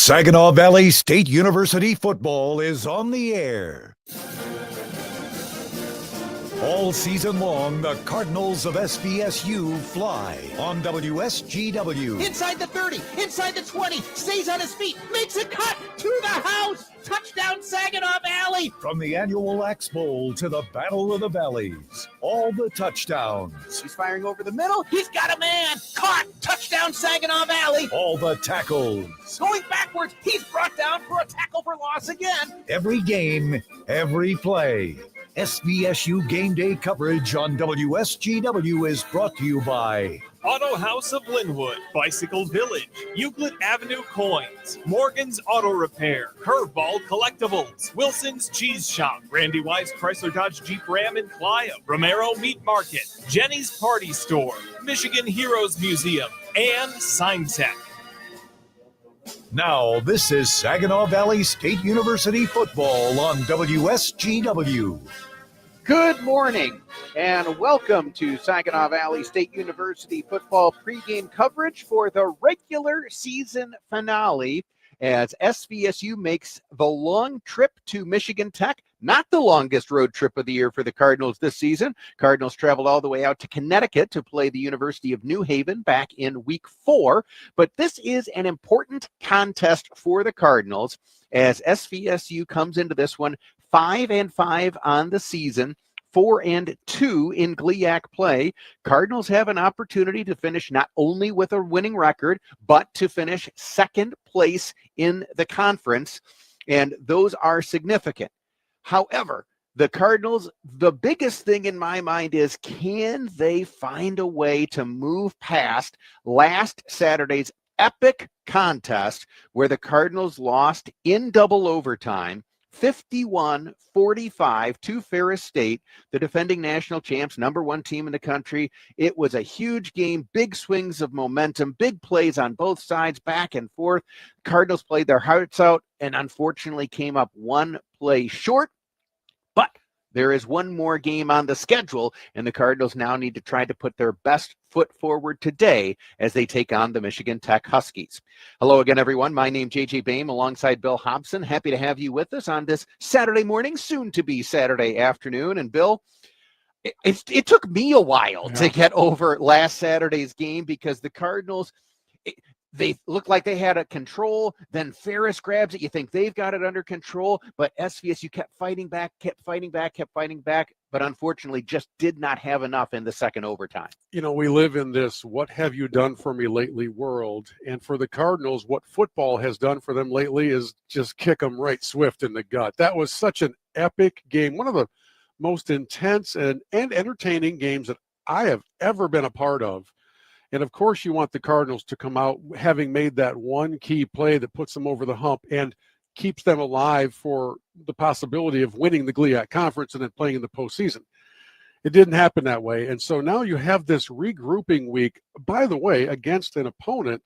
Saginaw Valley State University football is on the air. All season long, the Cardinals of SVSU fly on WSGW. Inside the 30, inside the 20, stays on his feet, makes a cut to the house. Touchdown, Saginaw Valley. From the annual Axe Bowl to the Battle of the Valleys, all the touchdowns. He's firing over the middle. He's got a man. Caught. Touchdown, Saginaw Valley. All the tackles. Going backwards. He's brought down for a tackle for loss again. Every game, every play. SVSU Game Day coverage on WSGW is brought to you by Auto House of Linwood, Bicycle Village, Euclid Avenue Coins, Morgan's Auto Repair, Curveball Collectibles, Wilson's Cheese Shop, Randy Wise Chrysler Dodge Jeep Ram in Clio, Romero Meat Market, Jenny's Party Store, Michigan Heroes Museum, and Sign Tech. Now, this is Saginaw Valley State University football on WSGW. Good morning and welcome to Saginaw Valley State University football pregame coverage for the regular season finale as SVSU makes the long trip to Michigan Tech. Not the longest road trip of the year for the Cardinals this season. Cardinals traveled all the way out to Connecticut to play the University of New Haven back in week 4. But this is an important contest for the Cardinals as SVSU comes into this one 5-5 on the season, 4-2 in GLIAC play. Cardinals have an opportunity to finish not only with a winning record, but to finish second place in the conference. And those are significant. However, the Cardinals, the biggest thing in my mind is, can they find a way to move past last Saturday's epic contest where the Cardinals lost in double overtime, 51-45 to Ferris State, the defending national champs, number 1 team in the country. It was a huge game, big swings of momentum, big plays on both sides, back and forth. Cardinals played their hearts out and unfortunately came up one play short. But there is one more game on the schedule, and the Cardinals now need to try to put their best foot forward today as they take on the Michigan Tech Huskies. Hello again, everyone. My name is J.J. Boehm alongside Bill Hobson. Happy to have you with us on this Saturday morning, soon to be Saturday afternoon. And Bill, it took me a while to get over last Saturday's game because the Cardinals, they looked like they had a control. Then Ferris grabs it. You think they've got it under control, but SVSU kept fighting back, but unfortunately just did not have enough in the second overtime. You know, we live in this what have you done for me lately world. And for the Cardinals, what football has done for them lately is just kick them right swift in the gut. That was such an epic game. One of the most intense and entertaining games that I have ever been a part of. And, of course, you want the Cardinals to come out having made that one key play that puts them over the hump and keeps them alive for the possibility of winning the GLIAC Conference and then playing in the postseason. It didn't happen that way. And so now you have this regrouping week, by the way, against an opponent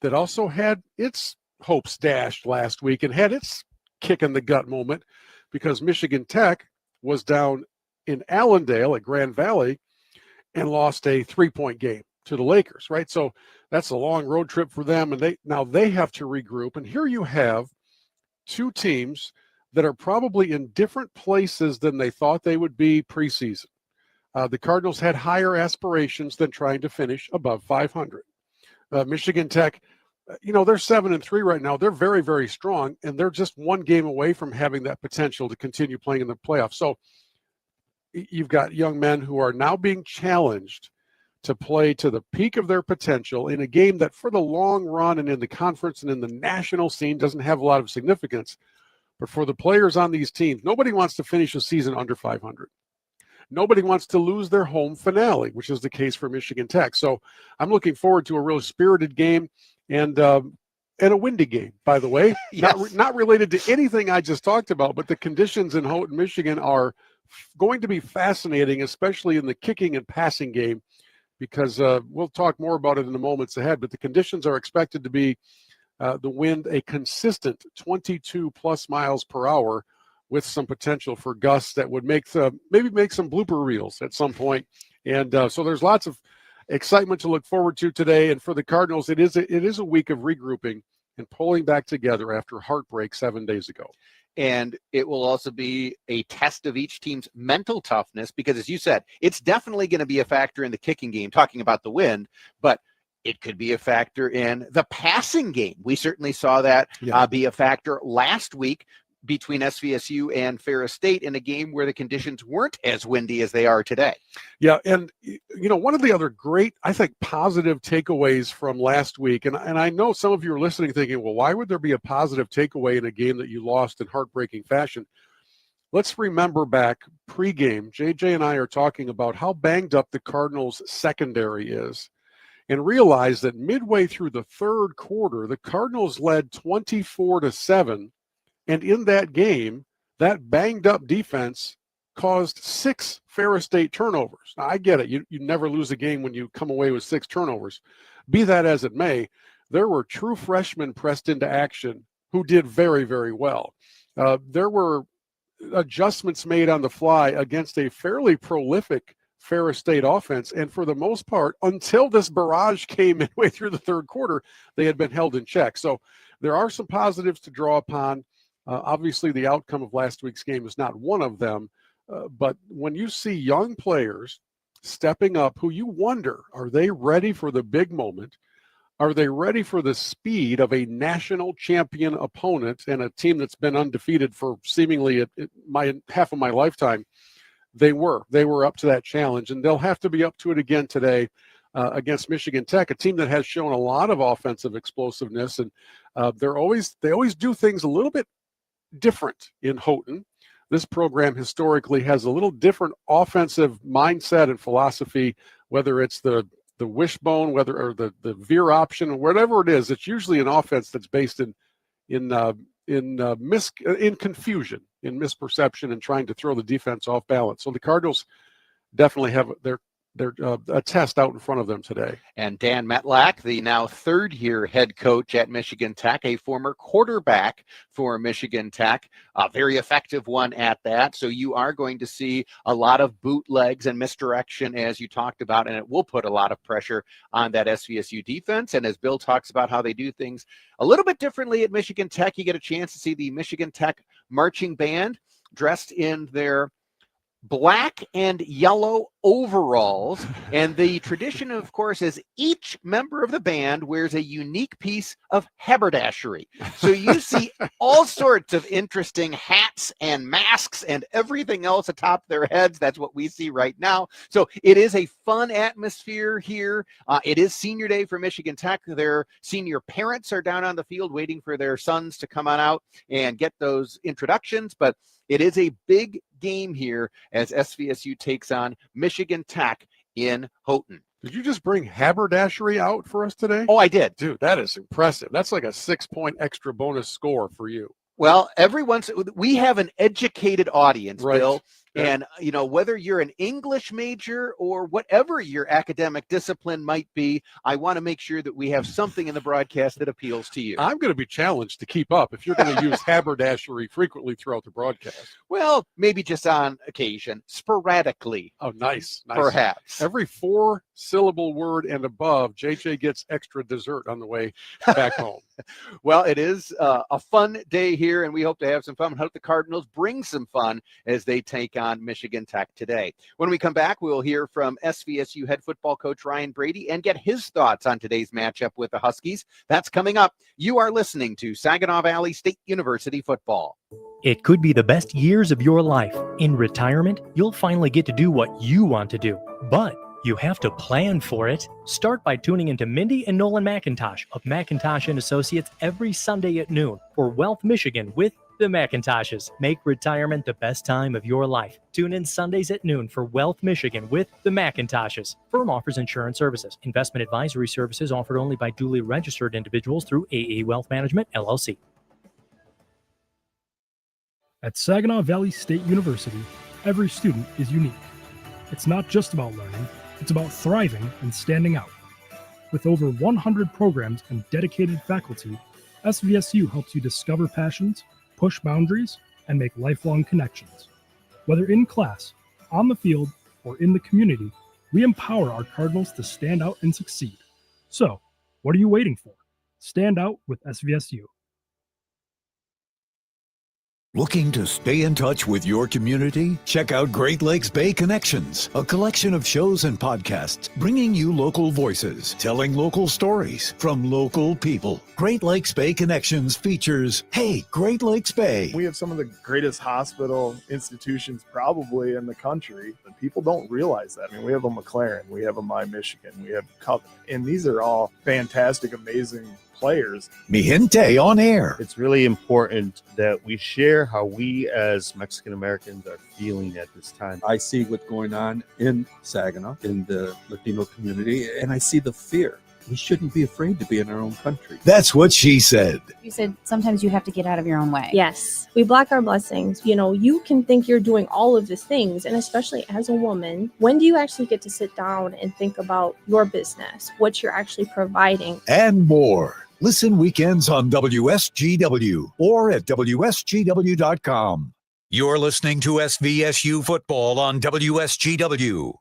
that also had its hopes dashed last week and had its kick in the gut moment because Michigan Tech was down in Allendale at Grand Valley and lost a 3-point game to the Lakers, right? So that's a long road trip for them, and they have to regroup. And here you have two teams that are probably in different places than they thought they would be preseason. The Cardinals had higher aspirations than trying to finish above 500. Michigan Tech, they're 7-3 right now. They're very, very strong, and they're just one game away from having that potential to continue playing in the playoffs. So you've got young men who are now being challenged to play to the peak of their potential in a game that for the long run and in the conference and in the national scene doesn't have a lot of significance. But for the players on these teams, nobody wants to finish a season under 500. Nobody wants to lose their home finale, which is the case for Michigan Tech. So I'm looking forward to a real spirited game and a windy game, by the way. Yes. Not related to anything I just talked about, but the conditions in Houghton, Michigan are going to be fascinating, especially in the kicking and passing game, because we'll talk more about it in the moments ahead, but the conditions are expected to be the wind a consistent 22-plus miles per hour with some potential for gusts that would maybe make some blooper reels at some point. And so there's lots of excitement to look forward to today. And for the Cardinals, it is a week of regrouping and pulling back together after heartbreak 7 days ago. And it will also be a test of each team's mental toughness because, as you said, it's definitely going to be a factor in the kicking game, talking about the wind, but it could be a factor in the passing game. We certainly saw that be a factor last week between SVSU and Ferris State in a game where the conditions weren't as windy as they are today. Yeah, and one of the other great, I think, positive takeaways from last week, and I know some of you are listening thinking, well, why would there be a positive takeaway in a game that you lost in heartbreaking fashion? Let's remember back pregame, JJ and I are talking about how banged up the Cardinals' secondary is, and realize that midway through the third quarter, the Cardinals led 24-7. And in that game, that banged-up defense caused 6 Ferris State turnovers. Now, I get it. You never lose a game when you come away with 6 turnovers. Be that as it may, there were true freshmen pressed into action who did very, very well. There were adjustments made on the fly against a fairly prolific Ferris State offense, and for the most part, until this barrage came midway through the third quarter, they had been held in check. So there are some positives to draw upon. Obviously, the outcome of last week's game is not one of them, but when you see young players stepping up who you wonder, are they ready for the big moment? Are they ready for the speed of a national champion opponent and a team that's been undefeated for seemingly half of my lifetime? They were up to that challenge, and they'll have to be up to it again today against Michigan Tech, a team that has shown a lot of offensive explosiveness, and they always do things a little bit different in Houghton. This program historically has a little different offensive mindset and philosophy, whether it's the wishbone, or the veer option, or whatever it is. It's usually an offense that's based in confusion, in misperception, and trying to throw the defense off balance. So the Cardinals definitely have a test out in front of them today. And Dan Metlack, the now third-year head coach at Michigan Tech, a former quarterback for Michigan Tech, a very effective one at that. So you are going to see a lot of bootlegs and misdirection, as you talked about, and it will put a lot of pressure on that SVSU defense. And as Bill talks about how they do things a little bit differently at Michigan Tech, you get a chance to see the Michigan Tech marching band dressed in their black and yellow overalls, and the tradition, of course, is each member of the band wears a unique piece of haberdashery. So you see all sorts of interesting hats and masks and everything else atop their heads. That's what we see right now. So it is a fun atmosphere here. It is senior day for Michigan Tech. Their senior parents are down on the field waiting for their sons to come on out and get those introductions, but it is a big game here as SVSU takes on Michigan Tech in Houghton. Did you just bring haberdashery out for us today? Oh, I did. Dude, that is impressive. That's like a 6-point extra bonus score for you. Well, we have an educated audience, right. Bill. Yeah. And, whether you're an English major or whatever your academic discipline might be, I want to make sure that we have something in the broadcast that appeals to you. I'm going to be challenged to keep up if you're going to use haberdashery frequently throughout the broadcast. Well, maybe just on occasion, sporadically. Oh, nice. Perhaps. Every 4-syllable word and above, JJ gets extra dessert on the way back home. Well, it is a fun day here, and we hope to have some fun and hope the Cardinals bring some fun as they take on Michigan Tech today. When we come back, we'll hear from SVSU head football coach Ryan Brady and get his thoughts on today's matchup with the Huskies. That's coming up. You are listening to Saginaw Valley State University football. It could be the best years of your life. In retirement, you'll finally get to do what you want to do. But you have to plan for it. Start by tuning into Mindy and Nolan McIntosh of McIntosh & Associates every Sunday at noon for Wealth Michigan with the McIntoshes. Make retirement the best time of your life. Tune in Sundays at noon for Wealth Michigan with the McIntoshes. Firm offers insurance services. Investment advisory services offered only by duly registered individuals through AA Wealth Management, LLC. At Saginaw Valley State University, every student is unique. It's not just about learning, it's about thriving and standing out. With over 100 programs and dedicated faculty, SVSU helps you discover passions, push boundaries, and make lifelong connections. Whether in class, on the field, or in the community, we empower our Cardinals to stand out and succeed. So, what are you waiting for? Stand out with SVSU. Looking to stay in touch with your community? Check out Great Lakes Bay Connections, a collection of shows and podcasts bringing you local voices, telling local stories from local people. Great Lakes Bay Connections features Hey, Great Lakes Bay. We have some of the greatest hospital institutions probably in the country, and people don't realize that. I mean, we have a McLaren, we have a My Michigan, we have Covenant, and these are all fantastic, amazing players. Mi Gente on air. It's really important that we share how we as Mexican Americans are feeling at this time. I see what's going on in Saginaw, in the Latino community, and I see the fear. We shouldn't be afraid to be in our own country. That's what she said. You said sometimes you have to get out of your own way. Yes, we block our blessings. You know, you can think you're doing all of these things, and especially as a woman, when do you actually get to sit down and think about your business, what you're actually providing? And more. Listen weekends on WSGW or at WSGW.com. You're listening to SVSU football on WSGW.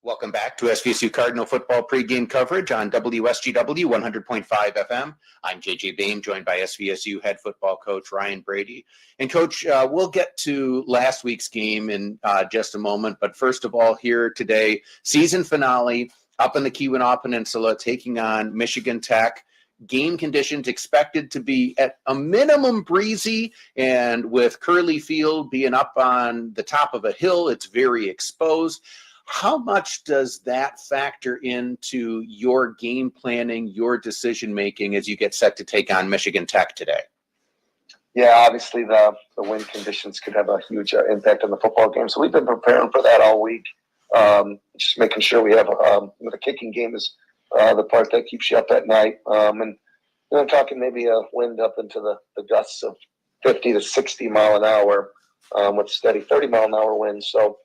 Welcome back to SVSU Cardinal football pregame coverage on WSGW 100.5 FM. I'm JJ Bain, joined by SVSU head football coach Ryan Brady. And Coach, we'll get to last week's game in just a moment. But first of all, here today, season finale up in the Keweenaw Peninsula, taking on Michigan Tech. Game conditions expected to be at a minimum breezy, and with Curly Field being up on the top of a hill, it's very exposed. How much does that factor into your game planning, your decision making as you get set to take on Michigan Tech today? Yeah, obviously the wind conditions could have a huge impact on the football game. So we've been preparing for that all week. Just making sure we have the kicking game is the part that keeps you up at night. And talking maybe a wind up into the gusts of 50 to 60 mile an hour with steady 30 mile an hour winds. So,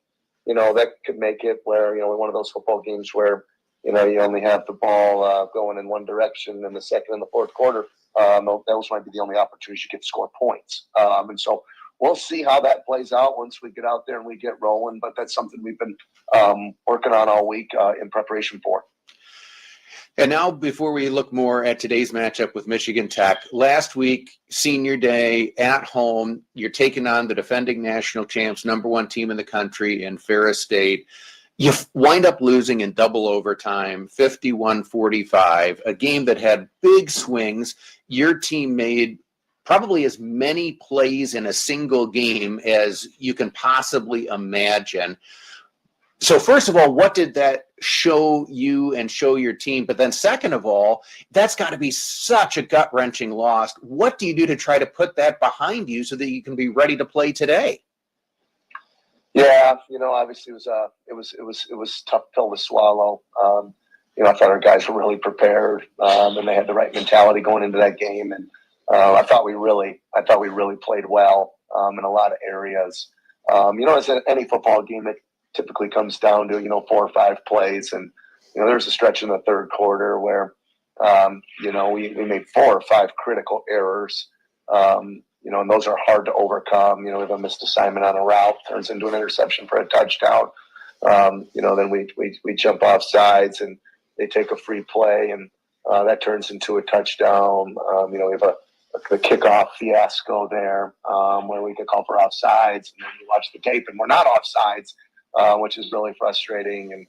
that could make it where, one of those football games where, you only have the ball going in one direction in the second and the fourth quarter. Those might be the only opportunities you get to score points. And so we'll see how that plays out once we get out there and we get rolling. But that's something we've been working on all week in preparation for. And now, before we look more at today's matchup with Michigan Tech, last week, senior day at home, you're taking on the defending national champs, number one team in the country in Ferris State. You wind up losing in double overtime, 51-45, a game that had big swings. Your team made probably as many plays in a single game as you can possibly imagine. So first of all, what did that show you and show your team? But then second of all, that's got to be such a gut-wrenching loss. What do you do to try to put that behind you so that you can be ready to play today? Yeah, obviously it was tough pill to swallow. I thought our guys were really prepared and they had the right mentality going into that game, and I thought we really played well in a lot of areas. As in any football game, it typically comes down to 4 or 5 plays, and there's a stretch in the third quarter where we made 4 or 5 critical errors. And those are hard to overcome. We have a missed assignment on a route, turns into an interception for a touchdown. Then we jump off sides and they take a free play, and that turns into a touchdown. We have a kickoff fiasco there where we get called for offsides, and then you watch the tape and we're not offsides, which is really frustrating. And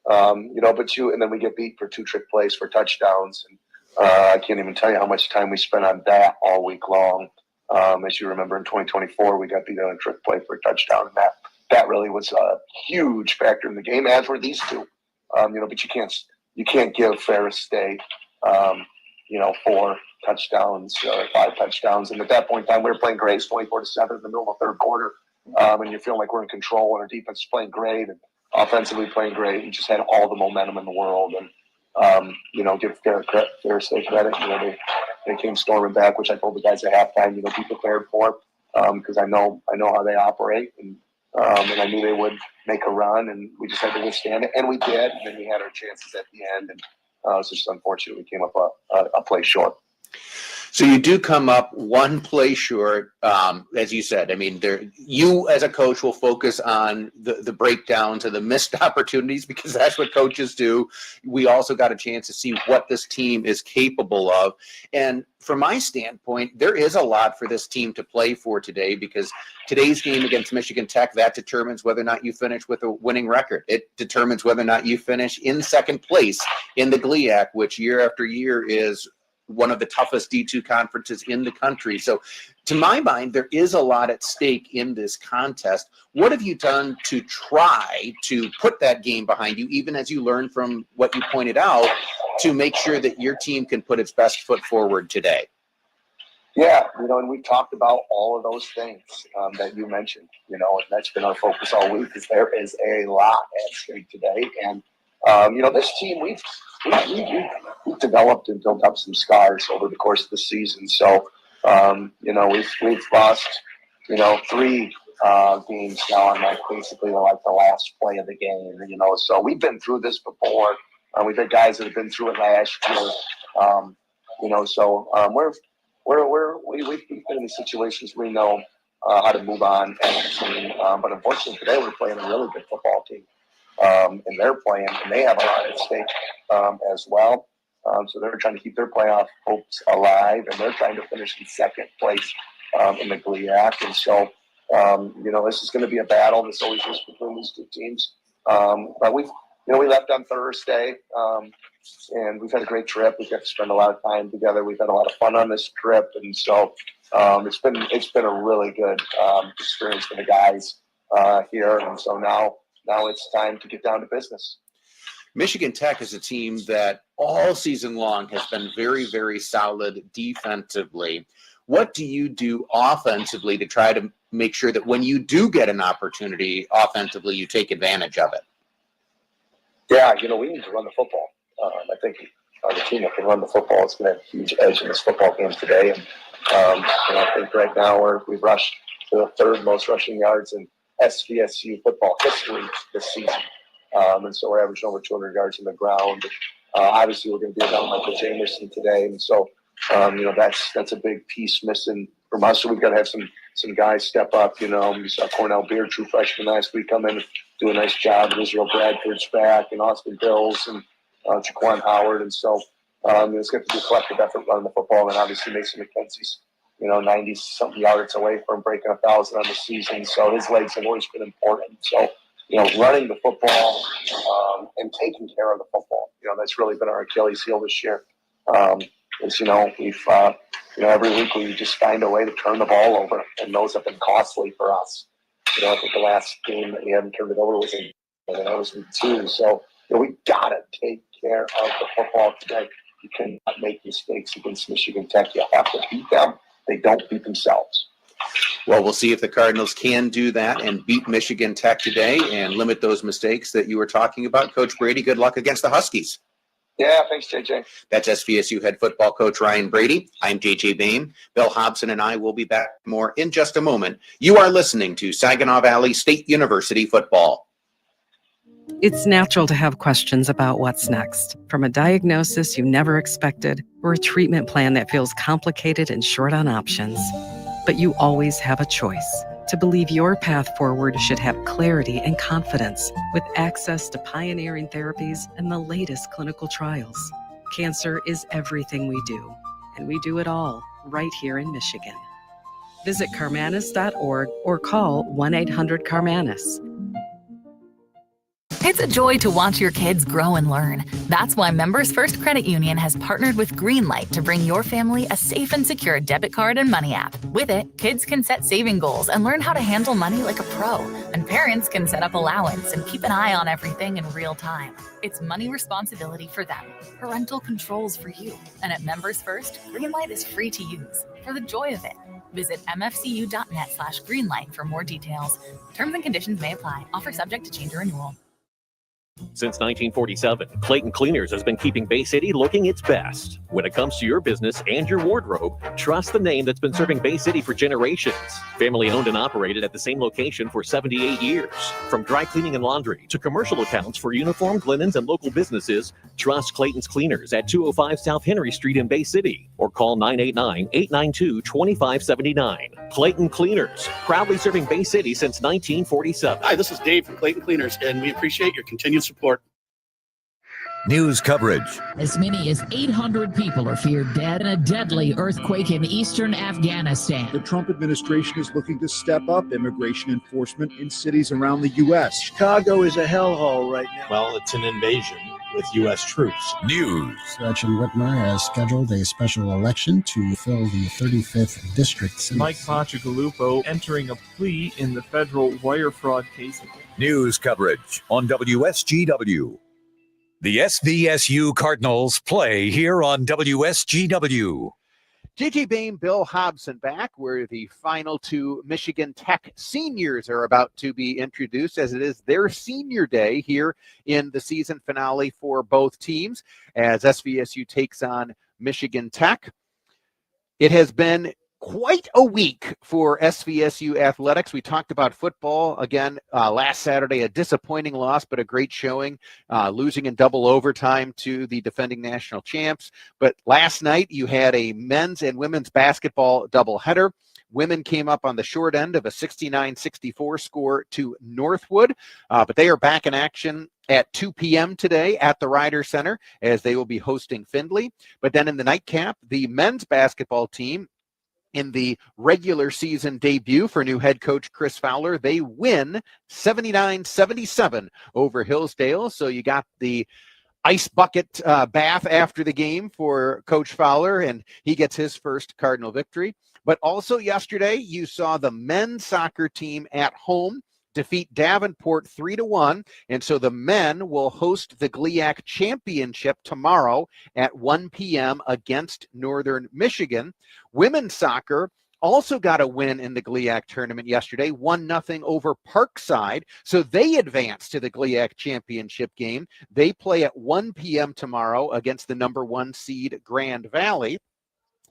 and then we get beat for 2 trick plays for touchdowns, and I can't even tell you how much time we spent on that all week long. As you remember, in 2024, we got beat on a trick play for a touchdown, and that really was a huge factor in the game, as were these two. But you can't give Ferris State 4 touchdowns or 5 touchdowns. And at that point in time, we were playing great, 24-7 in the middle of the third quarter, and you feel like we're in control, and our defense is playing great, and offensively playing great. We just had all the momentum in the world, and give Ferris State credit. They came storming back, which I told the guys at halftime, be prepared for, because I know how they operate, and I knew they would make a run, and we just had to withstand it, and we did. And then we had our chances at the end, and it was just unfortunate we came up a play short. So you do come up one play short, as you said. I mean, you as a coach will focus on the breakdowns and the missed opportunities because that's what coaches do. We also got a chance to see what this team is capable of. And from my standpoint, there is a lot for this team to play for today because today's game against Michigan Tech, that determines whether or not you finish with a winning record. It determines whether or not you finish in second place in the GLIAC, which year after year is one of the toughest D2 conferences in the country. So to my mind, there is a lot at stake in this contest. What have you done to try to put that game behind you, even as you learn from what you pointed out, to make sure that your team can put its best foot forward today? Yeah, and we talked about all of those things that you mentioned, and that's been our focus all week because there is a lot at stake today. And, this team, we've developed and built up some scars over the course of the season. So, we've lost, 3 games now on basically like the last play of the game, So we've been through this before. We've had guys that have been through it last year, So we've been in situations we know how to move on as a team. But unfortunately today we're playing a really good football team. And they're playing, and they have a lot at stake as well. So they're trying to keep their playoff hopes alive, and they're trying to finish in second place in the GLIAC. And so, this is going to be a battle. This always is between these two teams. But we left on Thursday, and we've had a great trip. We've got to spend a lot of time together. We've had a lot of fun on this trip, and so it's been a really good experience for the guys here. And so now it's time to get down to business. Michigan Tech is a team that all season long has been very, very solid defensively. What do you do offensively to try to make sure that when you do get an opportunity offensively, you take advantage of it? Yeah, we need to run the football. I think the team that can run the football is going to have a huge edge in this football game today. And I think right now we've rushed to the 3rd most rushing yards in SVSU football history this season. And so we're averaging over 200 yards on the ground. Obviously, we're going to be without Michael Jamerson today. And so, that's a big piece missing from us. So we've got to have some guys step up. We saw Cornell Beard, true freshman last week, come in and do a nice job. And Israel Bradford's back, and Austin Bills, and Jaquan Howard. And so it's going to be a collective effort running the football. And obviously, Mason McKenzie's 90-something yards away from breaking 1,000 on the season. So his legs have always been important. So, running the football and taking care of the football, that's really been our Achilles heel this year. We've, every week we just find a way to turn the ball over, and those have been costly for us. I think the last game that we haven't turned it over was in 2. So, we got to take care of the football today. You cannot make mistakes against Michigan Tech. You have to beat them. They don't beat themselves. Well, we'll see if the Cardinals can do that and beat Michigan Tech today and limit those mistakes that you were talking about. Coach Brady, good luck against the Huskies. Yeah, thanks, JJ. That's SVSU head football coach Ryan Brady. I'm JJ Bain. Bill Hobson and I will be back more in just a moment. You are listening to Saginaw Valley State University football. It's natural to have questions about what's next, from a diagnosis you never expected or a treatment plan that feels complicated and short on options. But you always have a choice to believe your path forward should have clarity and confidence with access to pioneering therapies and the latest clinical trials. Cancer is everything we do, and we do it all right here in Michigan. Visit Carmanis.org or call 1-800-CARMANIS. It's a joy to watch your kids grow and learn. That's why Members First Credit Union has partnered with Greenlight to bring your family a safe and secure debit card and money app. With it, kids can set saving goals and learn how to handle money like a pro. And parents can set up allowance and keep an eye on everything in real time. It's money responsibility for them, parental controls for you. And at Members First, Greenlight is free to use for the joy of it. Visit mfcu.net/greenlight for more details. Terms and conditions may apply. Offer subject to change or renewal. Since 1947, Clayton Cleaners has been keeping Bay City looking its best. When it comes to your business and your wardrobe, trust the name that's been serving Bay City for generations. Family owned and operated at the same location for 78 years. From dry cleaning and laundry to commercial accounts for uniformed linens and local businesses, trust Clayton's Cleaners at 205 South Henry Street in Bay City or call 989-892-2579. Clayton Cleaners, proudly serving Bay City since 1947. Hi, this is Dave from Clayton Cleaners, and we appreciate your continued support. News coverage. As many as 800 people are feared dead in a deadly earthquake in eastern Afghanistan. The Trump administration is looking to step up immigration enforcement in cities around the U.S. Chicago is a hellhole right now. Well, it's an invasion with U.S. troops. News. Gretchen Whitmer has scheduled a special election to fill the 35th district. Mike Pacigalupo entering a plea in the federal wire fraud case. News coverage on WSGW. The SVSU Cardinals play here on WSGW. JJ Bain, Bill Hobson back, where the final two Michigan Tech seniors are about to be introduced, as it is their senior day here in the season finale for both teams, as SVSU takes on Michigan Tech. It has been quite a week for SVSU athletics. We talked about football again last Saturday, a disappointing loss, but a great showing, losing in double overtime to the defending national champs. But last night you had a men's and women's basketball doubleheader. Women came up on the short end of a 69-64 score to Northwood, but they are back in action at 2 p.m. today at the Ryder Center as they will be hosting Findlay. But then in the nightcap, the men's basketball team, in the regular season debut for new head coach Chris Fowler, they win 79-77 over Hillsdale. So you got the ice bucket bath after the game for Coach Fowler, and he gets his first Cardinal victory. But also yesterday, you saw the men's soccer team at home defeat Davenport 3-1, and so the men will host the GLIAC Championship tomorrow at 1 p.m. against Northern Michigan. Women's soccer also got a win in the GLIAC tournament yesterday, 1-0 over Parkside, so they advance to the GLIAC Championship game. They play at 1 p.m. tomorrow against the number 1 seed Grand Valley.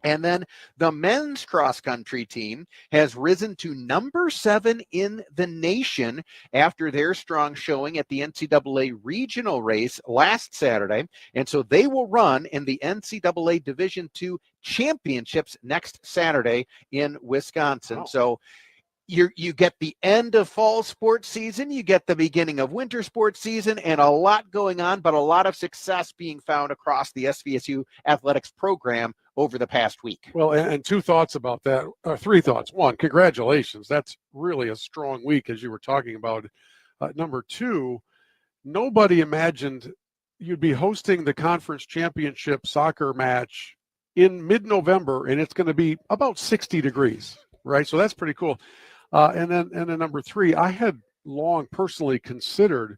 And then the men's cross-country team has risen to number 7 in the nation after their strong showing at the NCAA regional race last Saturday. And so they will run in the NCAA Division II championships next Saturday in Wisconsin. Wow. So you get the end of fall sports season, you get the beginning of winter sports season, and a lot going on, but a lot of success being found across the SVSU athletics program over the past week. Well, and two thoughts about that, or three thoughts. One, congratulations. That's really a strong week, as you were talking about. Number two, nobody imagined you'd be hosting the conference championship soccer match in mid-November, and it's going to be about 60 degrees, right? So that's pretty cool. And then number three, I had long personally considered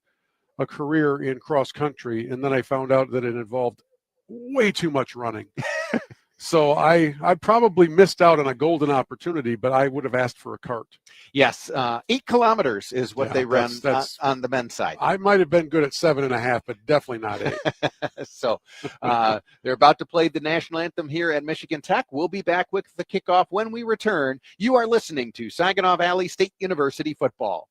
a career in cross country, and then I found out that it involved way too much running. So I probably missed out on a golden opportunity, but I would have asked for a cart. Yes, 8 kilometers is what they run on the men's side. I might have been good at 7.5, but definitely not 8. So they're about to play the national anthem here at Michigan Tech. We'll be back with the kickoff when we return. You are listening to Saginaw Valley State University football.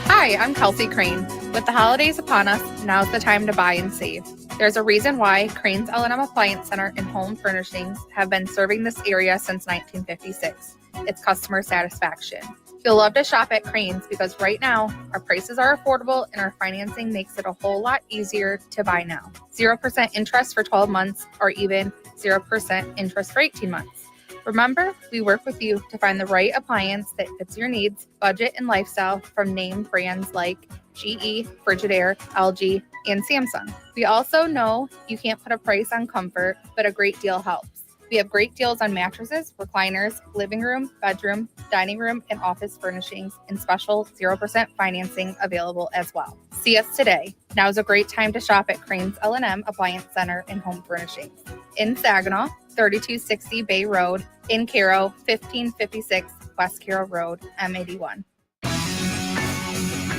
Hi, I'm Kelsey Crane. With the holidays upon us, now's the time to buy and save. There's a reason why Crane's L&M Appliance Center and Home Furnishings have been serving this area since 1956. It's customer satisfaction. You'll love to shop at Crane's because right now, our prices are affordable and our financing makes it a whole lot easier to buy now. 0% interest for 12 months or even 0% interest for 18 months. Remember, we work with you to find the right appliance that fits your needs, budget, and lifestyle from name brands like GE, Frigidaire, LG, and Samsung. We also know you can't put a price on comfort, but a great deal helps. We have great deals on mattresses, recliners, living room, bedroom, dining room, and office furnishings, and special 0% financing available as well. See us today. Now is a great time to shop at Crane's L&M Appliance Center and Home Furnishings. In Saginaw, 3260 Bay Road. In Cairo, 1556 West Cairo Road, M81.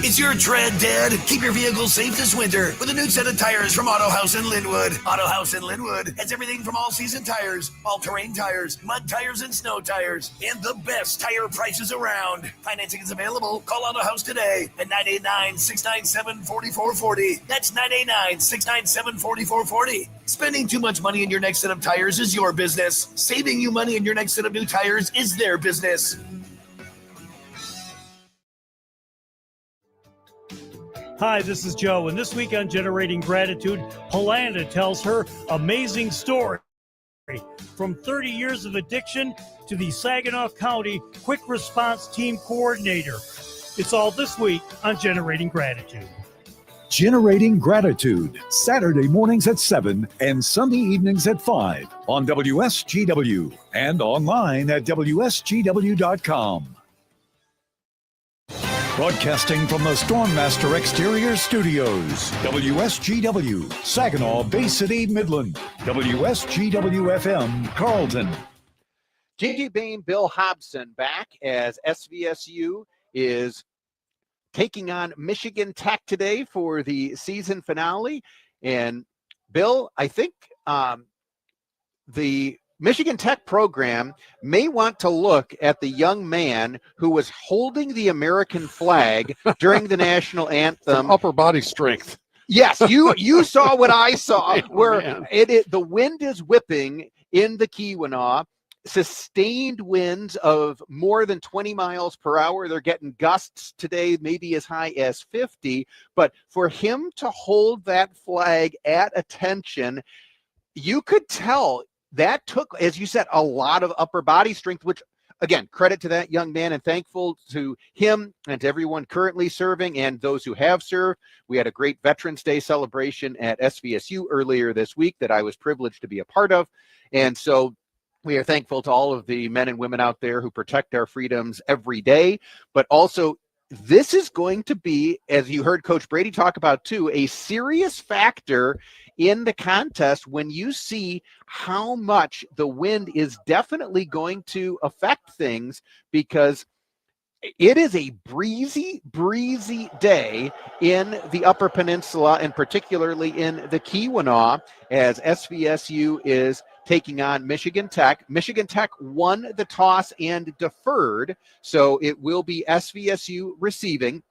Is your tread dead? Keep your vehicle safe this winter with a new set of tires from Auto House in Linwood. Auto House in Linwood has everything from all-season tires, all-terrain tires, mud tires, and snow tires, and the best tire prices around. Financing is available. Call Auto House today at 989-697-4440. That's 989-697-4440. Spending too much money in your next set of tires is your business. Saving you money in your next set of new tires is their business. Hi, this is Joe, and this week on Generating Gratitude, Polanda tells her amazing story. From 30 years of addiction to the Saginaw County Quick Response Team Coordinator. It's all this week on Generating Gratitude. Generating Gratitude, Saturday mornings at 7 and Sunday evenings at 5 on WSGW and online at WSGW.com. Broadcasting from the Stormmaster Exterior Studios, WSGW, Saginaw, Bay City, Midland, WSGW-FM, Carlton. J.J. Bain, Bill Hobson back as SVSU is taking on Michigan Tech today for the season finale. And Bill, I think the Michigan Tech program may want to look at the young man who was holding the American flag during the national anthem. Some upper body strength. Yes, you saw what I saw, where the wind is whipping in the Keweenaw, sustained winds of more than 20 miles per hour. They're getting gusts today, maybe as high as 50. But for him to hold that flag at attention, you could tell that took, as you said, a lot of upper body strength, which, again, credit to that young man and thankful to him and to everyone currently serving and those who have served. We had a great Veterans Day celebration at SVSU earlier this week that I was privileged to be a part of. And so we are thankful to all of the men and women out there who protect our freedoms every day, but also this is going to be, as you heard Coach Brady talk about too, a serious factor in the contest when you see how much the wind is definitely going to affect things, because it is a breezy day in the Upper Peninsula and particularly in the Keweenaw as SVSU is taking on Michigan Tech. Michigan Tech won the toss and deferred, so it will be SVSU receiving.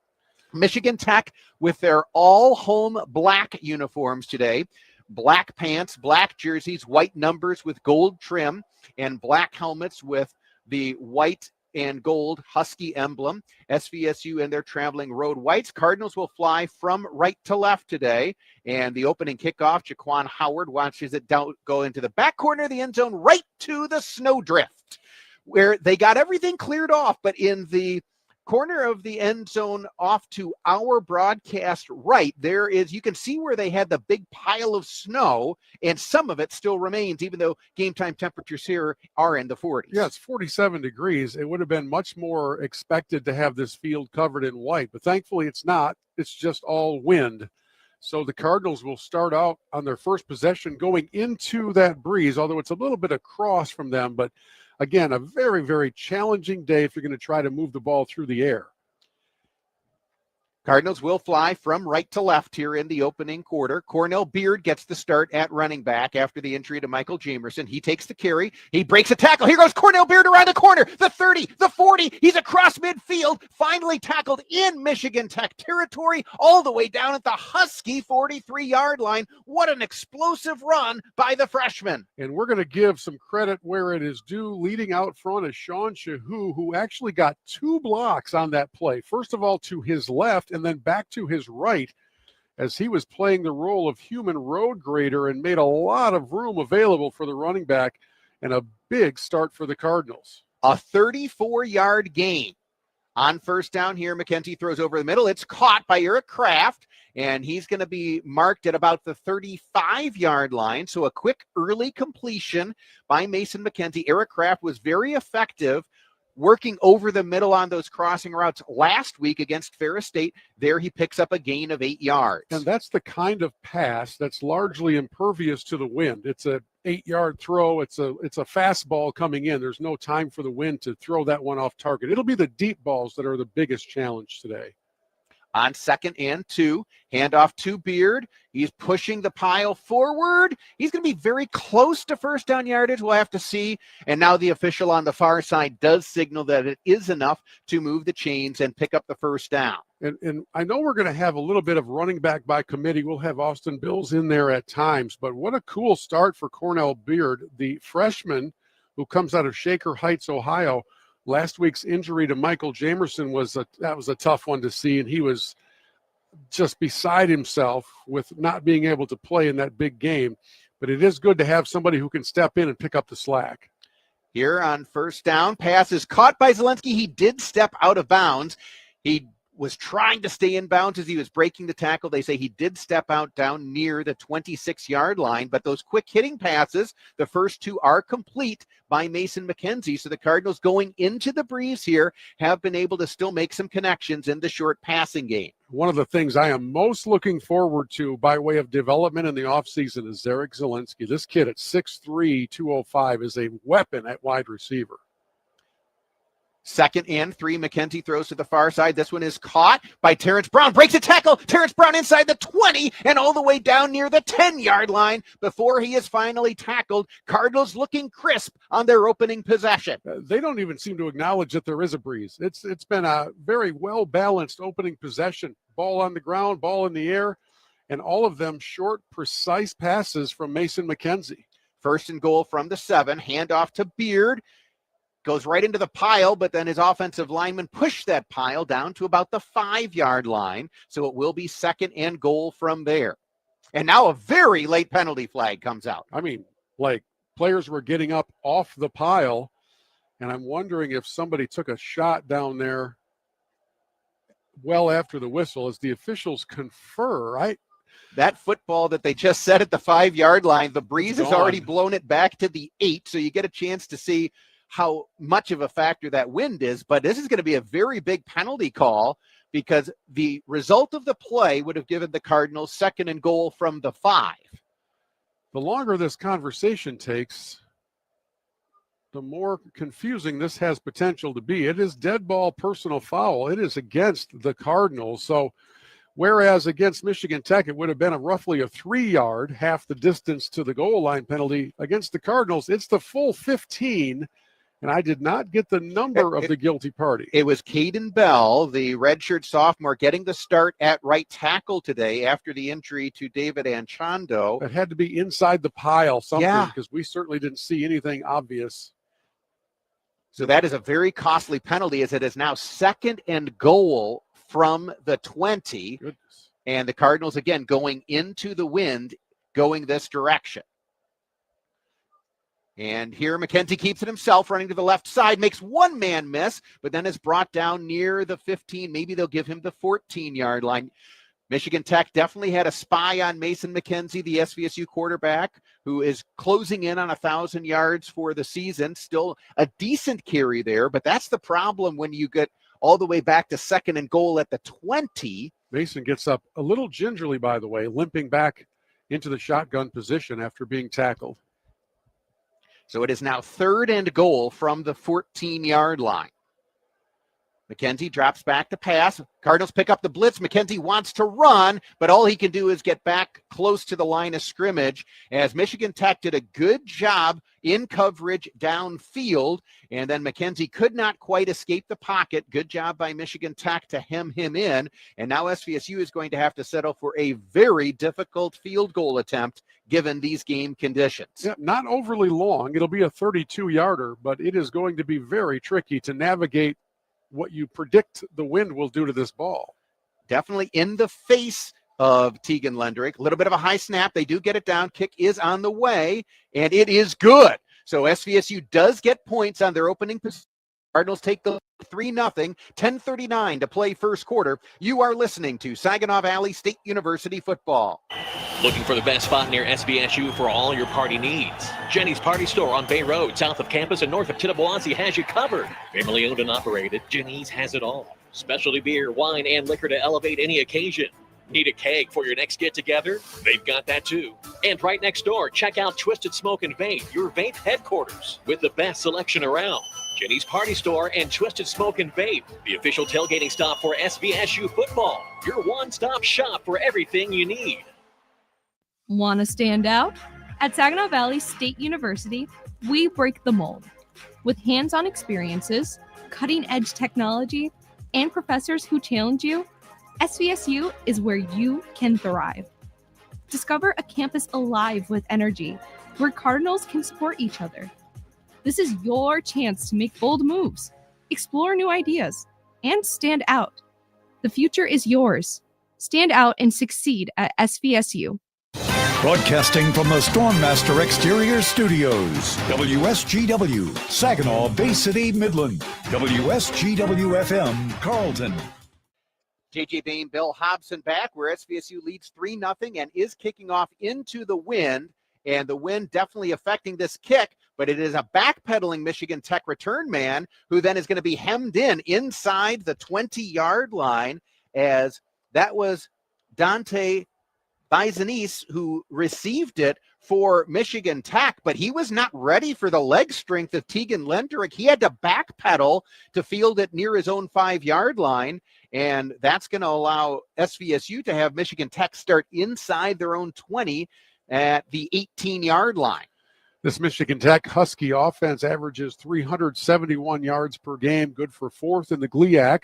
Michigan Tech with their all-home black uniforms today. Black pants, black jerseys, white numbers with gold trim, and black helmets with the white and gold Husky emblem. SVSU and their traveling road whites. Cardinals will fly from right to left today. And the opening kickoff, Jaquan Howard watches it go into the back corner of the end zone right to the snowdrift, where they got everything cleared off. But in the corner of the end zone off to our broadcast right, there is, you can see where they had the big pile of snow, and some of it still remains, even though game time temperatures here are in the 40s. Yeah, it's 47 degrees. It would have been much more expected to have this field covered in white, but thankfully it's not. It's just all wind. So the Cardinals will start out on their first possession going into that breeze, although it's a little bit across from them, but again, a very, very challenging day if you're going to try to move the ball through the air. Cardinals will fly from right to left here in the opening quarter. Cornell Beard gets the start at running back after the injury to Michael Jamerson. He takes the carry. He breaks a tackle. Here goes Cornell Beard around the corner. The 30, the 40. He's across midfield. Finally tackled in Michigan Tech territory all the way down at the Husky 43-yard line. What an explosive run by the freshman. And we're going to give some credit where it is due. Leading out front is Sean Shahu, who actually got 2 blocks on that play. First of all, to his left, and then back to his right as he was playing the role of human road grader and made a lot of room available for the running back, and a big start for the Cardinals. A 34-yard gain on first down here. McKenty throws over the middle. It's caught by Eric Kraft, and he's going to be marked at about the 35-yard line. So a quick early completion by Mason McKenty. Eric Kraft was very effective working over the middle on those crossing routes last week against Ferris State. There he picks up a gain of 8 yards. And that's the kind of pass that's largely impervious to the wind. It's a 8-yard throw. It's a fastball coming in. There's no time for the wind to throw that one off target. It'll be the deep balls that are the biggest challenge today. on 2nd and 2. Handoff to Beard. He's pushing the pile forward. He's going to be very close to first down yardage. We'll have to see. And now the official on the far side does signal that it is enough to move the chains and pick up the first down. And I know we're going to have a little bit of running back by committee. We'll have Austin Bills in there at times. But what a cool start for Cornell Beard, the freshman who comes out of Shaker Heights, Ohio. Last week's injury to Michael Jamerson was a tough one to see, and he was just beside himself with not being able to play in that big game. But it is good to have somebody who can step in and pick up the slack. Here on first down, pass is caught by Zelensky. He did step out of bounds. He was trying to stay in bounds as he was breaking the tackle. They say he did step out down near the 26-yard line, but those quick hitting passes, the first two are complete by Mason McKenzie. So the Cardinals going into the breeze here have been able to still make some connections in the short passing game. One of the things I am most looking forward to by way of development in the offseason is Zarek Zelensky. This kid at 6'3", 205 is a weapon at wide receiver. 2nd and 3, McKenzie throws to the far side. This one is caught by Terrence Brown. Breaks a tackle. Terrence Brown inside the 20 and all the way down near the 10-yard line before he is finally tackled. Cardinals looking crisp on their opening possession. They don't even seem to acknowledge that there is a breeze. It's been a very well-balanced opening possession. Ball on the ground, ball in the air, and all of them short, precise passes from Mason McKenzie. 1st and goal from the 7. Handoff to Beard. Goes right into the pile, but then his offensive lineman pushed that pile down to about the 5-yard line. So it will be 2nd and goal from there. And now a very late penalty flag comes out. I mean, like players were getting up off the pile, and I'm wondering if somebody took a shot down there well after the whistle as the officials confer, right? That football that they just set at the 5-yard line, the breeze has already blown it back to the 8, so you get a chance to see how much of a factor that wind is, but this is going to be a very big penalty call because the result of the play would have given the Cardinals 2nd and goal from the 5. The longer this conversation takes, the more confusing this has potential to be. It is dead ball personal foul. It is against the Cardinals. So whereas against Michigan Tech, it would have been roughly a 3-yard, half the distance to the goal line penalty. Against the Cardinals, it's the full 15. And I did not get the number of the guilty party. It was Caden Bell, the redshirt sophomore, getting the start at right tackle today after the injury to David Anchondo. It had to be inside the pile, something, because we certainly didn't see anything obvious. So that is a very costly penalty as it is now 2nd and goal from the 20. Goodness. And the Cardinals, again, going into the wind, going this direction. And here McKenzie keeps it himself, running to the left side, makes one man miss, but then is brought down near the 15. Maybe they'll give him the 14-yard line. Michigan Tech definitely had a spy on Mason McKenzie, the SVSU quarterback, who is closing in on 1,000 yards for the season. Still a decent carry there, but that's the problem when you get all the way back to 2nd and goal at the 20. Mason gets up a little gingerly, by the way, limping back into the shotgun position after being tackled. So it is now 3rd and goal from the 14-yard line. McKenzie drops back to pass. Cardinals pick up the blitz. McKenzie wants to run, but all he can do is get back close to the line of scrimmage as Michigan Tech did a good job in coverage downfield, and then McKenzie could not quite escape the pocket. Good job by Michigan Tech to hem him in, and now SVSU is going to have to settle for a very difficult field goal attempt given these game conditions. Yeah, not overly long. It'll be a 32-yarder, but it is going to be very tricky to navigate what you predict the wind will do to this ball. Definitely in the face of Tegan Lendrick. A little bit of a high snap. They do get it down. Kick is on the way, and it is good. So SVSU does get points on their opening position. Cardinals take the 3-0, 10:39 to play first quarter. You are listening to Saginaw Valley State University football. Looking for the best spot near SVSU for all your party needs? Jenny's Party Store on Bay Road, south of campus and north of Tittabawassee has you covered. Family owned and operated, Jenny's has it all. Specialty beer, wine, and liquor to elevate any occasion. Need a keg for your next get-together? They've got that too. And right next door, check out Twisted Smoke and Vape, your vape headquarters, with the best selection around. Jenny's Party Store, and Twisted Smoke and Vape, the official tailgating stop for SVSU football. Your one-stop shop for everything you need. Want to stand out? At Saginaw Valley State University, we break the mold. With hands-on experiences, cutting-edge technology, and professors who challenge you, SVSU is where you can thrive. Discover a campus alive with energy, where Cardinals can support each other. This is your chance to make bold moves, explore new ideas, and stand out. The future is yours. Stand out and succeed at SVSU. Broadcasting from the Stormmaster Exterior Studios, WSGW, Saginaw, Bay City, Midland, WSGW FM, Carlton. JJ Bain, Bill Hobson back where SVSU leads 3-0 and is kicking off into the wind. And the wind definitely affecting this kick, but it is a backpedaling Michigan Tech return man who then is going to be hemmed in inside the 20-yard line, as that was Dante Bizanis who received it for Michigan Tech, but he was not ready for the leg strength of Tegan Lenderick. He had to backpedal to field it near his own 5-yard line, and that's going to allow SVSU to have Michigan Tech start inside their own 20 at the 18-yard line. This Michigan Tech Husky offense averages 371 yards per game, good for 4th in the GLIAC.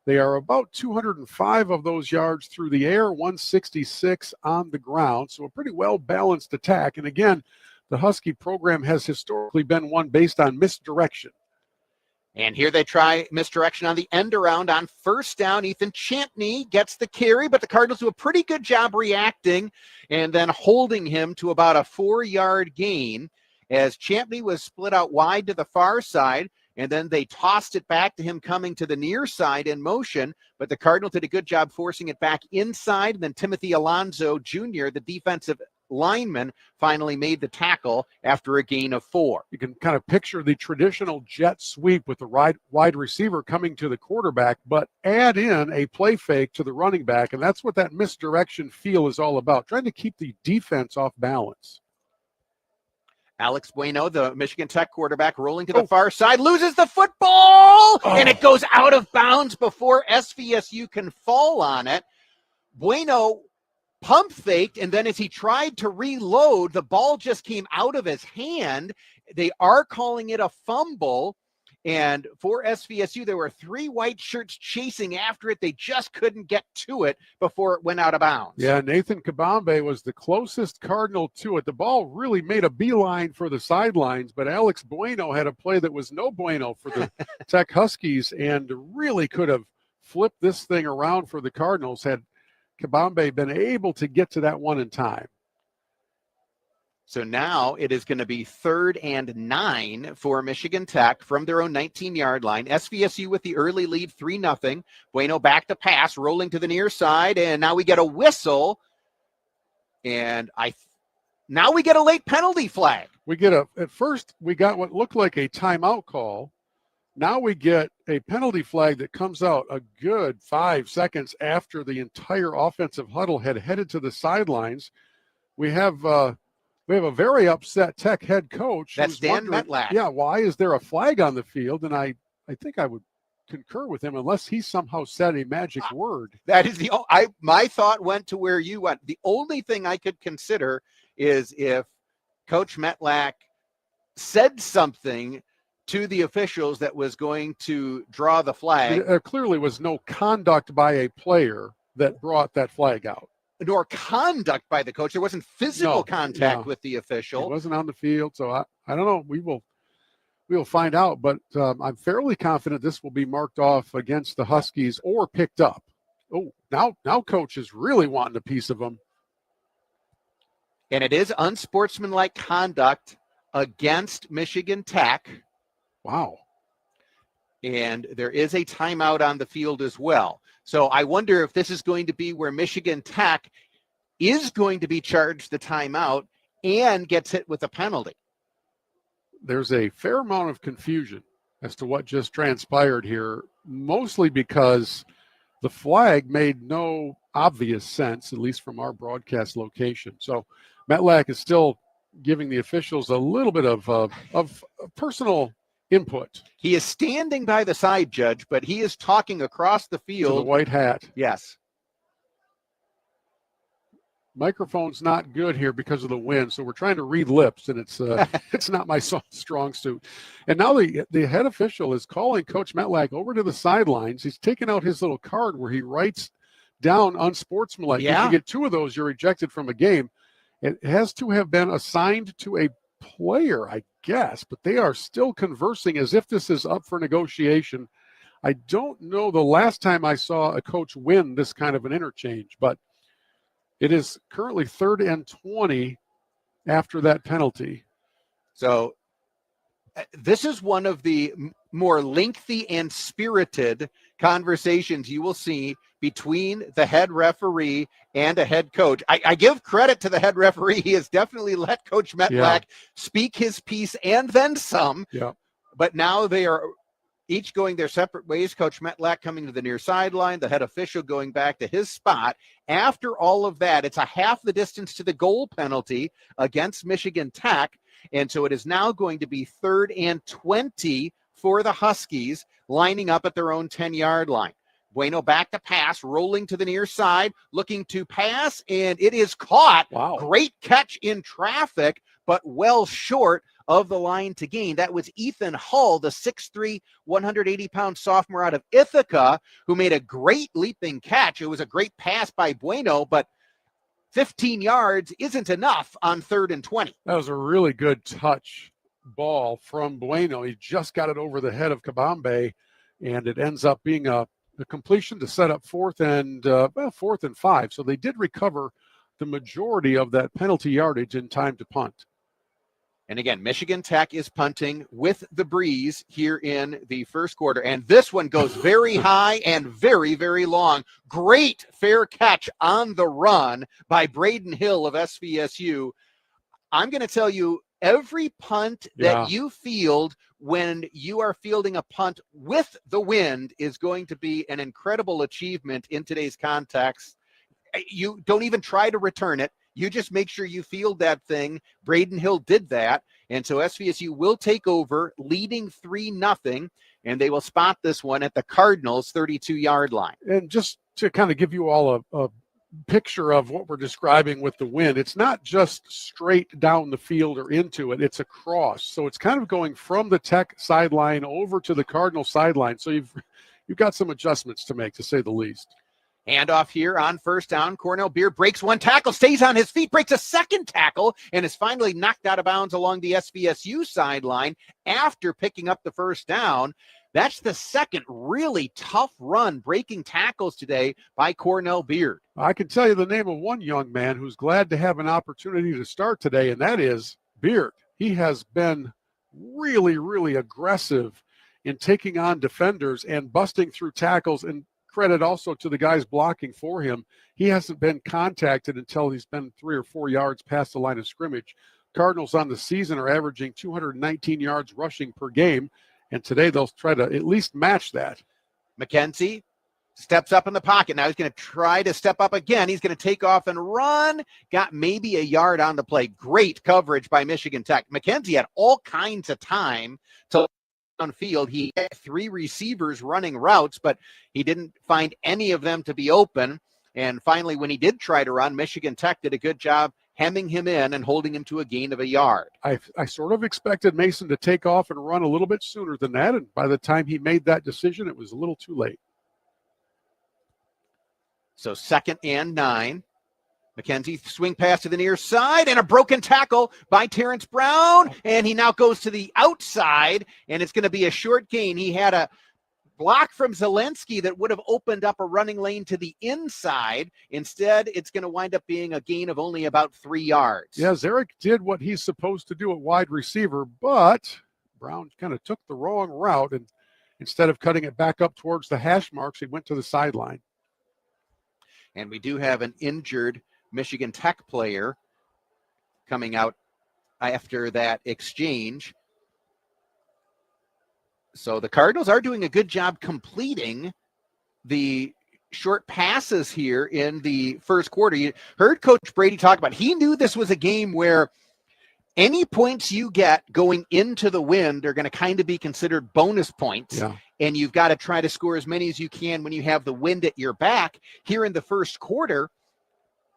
They are about 205 of those yards through the air, 166 on the ground. So a pretty well-balanced attack. And again, the Husky program has historically been one based on misdirection. And here they try misdirection on the end around on first down. Ethan Champney gets the carry, but the Cardinals do a pretty good job reacting and then holding him to about a 4-yard gain, as Champney was split out wide to the far side. And then they tossed it back to him coming to the near side in motion. But the Cardinals did a good job forcing it back inside. And then Timothy Alonzo Jr., the defensive lineman, finally made the tackle after a gain of 4. You can kind of picture the traditional jet sweep with the wide receiver coming to the quarterback, but add in a play fake to the running back. And that's what that misdirection feel is all about, trying to keep the defense off balance. Alex Bueno, the Michigan Tech quarterback, rolling to the far side, loses the football, and it goes out of bounds before SVSU can fall on it. Bueno pump faked, and then as he tried to reload, the ball just came out of his hand. They are calling it a fumble, and for SVSU, there were 3 white shirts chasing after it. They just couldn't get to it before it went out of bounds. Yeah, Nathan Kabambe was the closest Cardinal to it. The ball really made a beeline for the sidelines, but Alex Bueno had a play that was no bueno for the Tech Huskies and really could have flipped this thing around for the Cardinals had Kabambe been able to get to that one in time. So now it is going to be 3rd and 9 for Michigan Tech from their own 19-yard line. SVSU with the early lead, 3-0. Bueno back to pass, rolling to the near side, and now we get a whistle. And now we get a late penalty flag. At first we got what looked like a timeout call. Now we get a penalty flag that comes out a good 5 seconds after the entire offensive huddle had headed to the sidelines. We have a very upset Tech head coach. That's Dan Metlack. Yeah, why is there a flag on the field? And I think I would concur with him unless he somehow said a magic word. That is my thought went to where you went. The only thing I could consider is if Coach Metlack said something to the officials that was going to draw the flag. There clearly was no conduct by a player that brought that flag out. Nor conduct by the coach. There wasn't physical contact with the official. It wasn't on the field, so I don't know. We will find out, but I'm fairly confident this will be marked off against the Huskies or picked up. Oh, now coach is really wanting a piece of them. And it is unsportsmanlike conduct against Michigan Tech. Wow. And there is a timeout on the field as well. So I wonder if this is going to be where Michigan Tech is going to be charged the timeout and gets hit with a penalty. There's a fair amount of confusion as to what just transpired here, mostly because the flag made no obvious sense, at least from our broadcast location. So Metlack is still giving the officials a little bit of personal input. He is standing by the side, Judge, but he is talking across the To field. the white hat. Yes. Microphone's not good here because of the wind, so we're trying to read lips, and it's it's not my strong suit. And now the head official is calling Coach Metlack over to the sidelines. He's taking out his little card where he writes down unsportsmanlike. Yeah. If you get 2 of those, you're ejected from a game. It has to have been assigned to a player, I guess, but they are still conversing as if this is up for negotiation. I don't know the last time I saw a coach win this kind of an interchange, but it is currently 3rd and 20 after that penalty. So this is one of the more lengthy and spirited conversations you will see between the head referee and a head coach. I give credit to the head referee. He has definitely let Coach Metlack speak his piece and then some. Yeah. But now they are each going their separate ways. Coach Metlack coming to the near sideline, the head official going back to his spot. After all of that, it's a half the distance to the goal penalty against Michigan Tech. And so it is now going to be 3rd and 20 for the Huskies, lining up at their own 10-yard line. Bueno back to pass, rolling to the near side, looking to pass, and it is caught. Wow. Great catch in traffic, but well short of the line to gain. That was Ethan Hull, the 6'3", 180-pound sophomore out of Ithaca, who made a great leaping catch. It was a great pass by Bueno, but 15 yards isn't enough on 3rd and 20. That was a really good touch ball from Bueno. He just got it over the head of Kabambe, and it ends up being a completion to set up 4th and 5. So they did recover the majority of that penalty yardage in time to punt. And again, Michigan Tech is punting with the breeze here in the first quarter. And this one goes very high and very, very long. Great fair catch on the run by Braden Hill of SVSU. I'm going to tell you, every punt that you field when you are fielding a punt with the wind is going to be an incredible achievement in today's context. You don't even try to return it. You just make sure you field that thing. Braden Hill did that. And so SVSU will take over, leading 3-0, and they will spot this one at the Cardinals' 32-yard line. And just to kind of give you all a picture of what we're describing with the wind, it's not just straight down the field or into it, it's across. So it's kind of going from the Tech sideline over to the Cardinal sideline. So you've got some adjustments to make, to say the least. Handoff here on first down. Cornell Beard breaks one tackle, stays on his feet, breaks a second tackle, and is finally knocked out of bounds along the SVSU sideline after picking up the first down. That's the second really tough run breaking tackles today by Cornell Beard. I can tell you the name of one young man who's glad to have an opportunity to start today, and that is Beard. He has been really, really aggressive in taking on defenders and busting through tackles, and credit also to the guys blocking for him. He hasn't been contacted until he's been 3 or 4 yards past the line of scrimmage. Cardinals on the season are averaging 219 yards rushing per game, and today they'll try to at least match that. McKenzie steps up in the pocket. Now he's going to try to step up again. He's going to take off and run. Got maybe a yard on the play. Great coverage by Michigan Tech. McKenzie had all kinds of time to on field. He had 3 receivers running routes, but he didn't find any of them to be open. And finally, when he did try to run, Michigan Tech did a good job hemming him in and holding him to a gain of a yard. I sort of expected Mason to take off and run a little bit sooner than that, and by the time he made that decision, it was a little too late. So 2nd and 9. McKenzie swing pass to the near side and a broken tackle by Terrence Brown. And he now goes to the outside, and it's going to be a short gain. He had a block from Zelensky that would have opened up a running lane to the inside. Instead, it's going to wind up being a gain of only about 3 yards. Yeah, Zarek did what he's supposed to do at wide receiver, but Brown kind of took the wrong route, and instead of cutting it back up towards the hash marks, he went to the sideline. And we do have an injured Michigan Tech player coming out after that exchange. So the Cardinals are doing a good job completing the short passes here in the first quarter. You heard Coach Brady talk about, he knew this was a game where Any points you get going into the wind are going to kind of be considered bonus points. Yeah. And you've got to try to score as many as you can when you have the wind at your back. Here in the first quarter,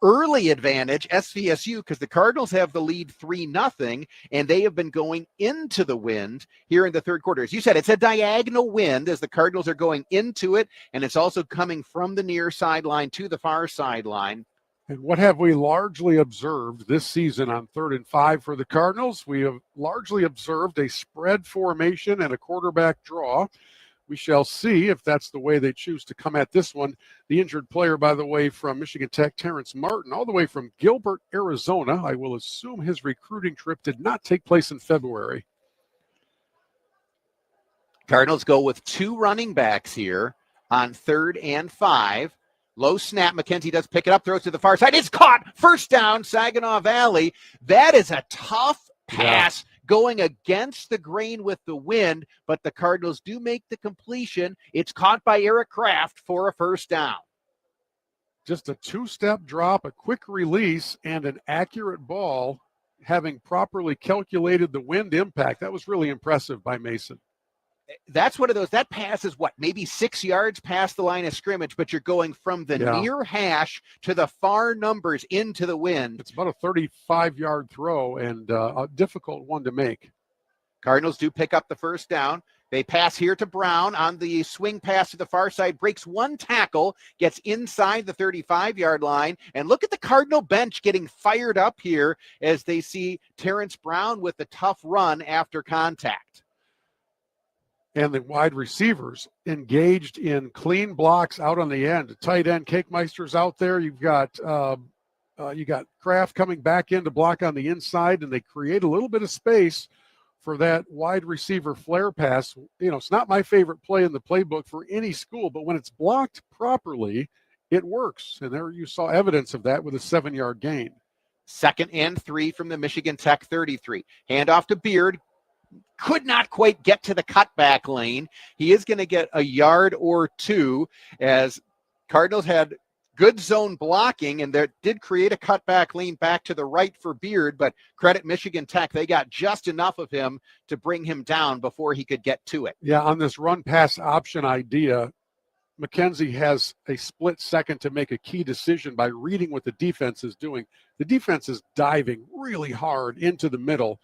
early advantage, SVSU, because the Cardinals have the lead 3-0, and they have been going into the wind here in the third quarter. As you said, it's a diagonal wind as the Cardinals are going into it, and it's also coming from the near sideline to the far sideline. And what have we largely observed this season on 3rd and 5 for the Cardinals? We have largely observed a spread formation and a quarterback draw. We shall see if that's the way they choose to come at this one. The injured player, by the way, from Michigan Tech, Terrence Martin, all the way from Gilbert, Arizona. I will assume his recruiting trip did not take place in February. Cardinals go with 2 running backs here on 3rd and 5. Low snap. McKenzie does pick it up, throws to the far side. It's caught. First down, Saginaw Valley. That is a tough pass going against the grain with the wind, but the Cardinals do make the completion. It's caught by Eric Kraft for a first down. Just a 2-step drop, a quick release, and an accurate ball, having properly calculated the wind impact. That was really impressive by Mason. That's one of those, that pass is maybe 6 yards past the line of scrimmage, but you're going from the near hash to the far numbers into the wind. It's about a 35-yard throw and a difficult one to make. Cardinals do pick up the first down. They pass here to Brown on the swing pass to the far side, breaks 1 tackle, gets inside the 35-yard line. And look at the Cardinal bench getting fired up here as they see Terrence Brown with the tough run after contact. And the wide receivers engaged in clean blocks out on the end. Tight end Cakemeister's out there. You've got Kraft coming back in to block on the inside, and they create a little bit of space for that wide receiver flare pass. It's not my favorite play in the playbook for any school, but when it's blocked properly, it works. And there you saw evidence of that with a 7-yard gain. 2nd and 3 from the Michigan Tech 33. Handoff to Beard. Could not quite get to the cutback lane. He is going to get a yard or 2 as Cardinals had good zone blocking, and that did create a cutback lane back to the right for Beard, but credit Michigan Tech. They got just enough of him to bring him down before he could get to it. Yeah, on this run-pass option idea, McKenzie has a split second to make a key decision by reading what the defense is doing. The defense is diving really hard into the middle.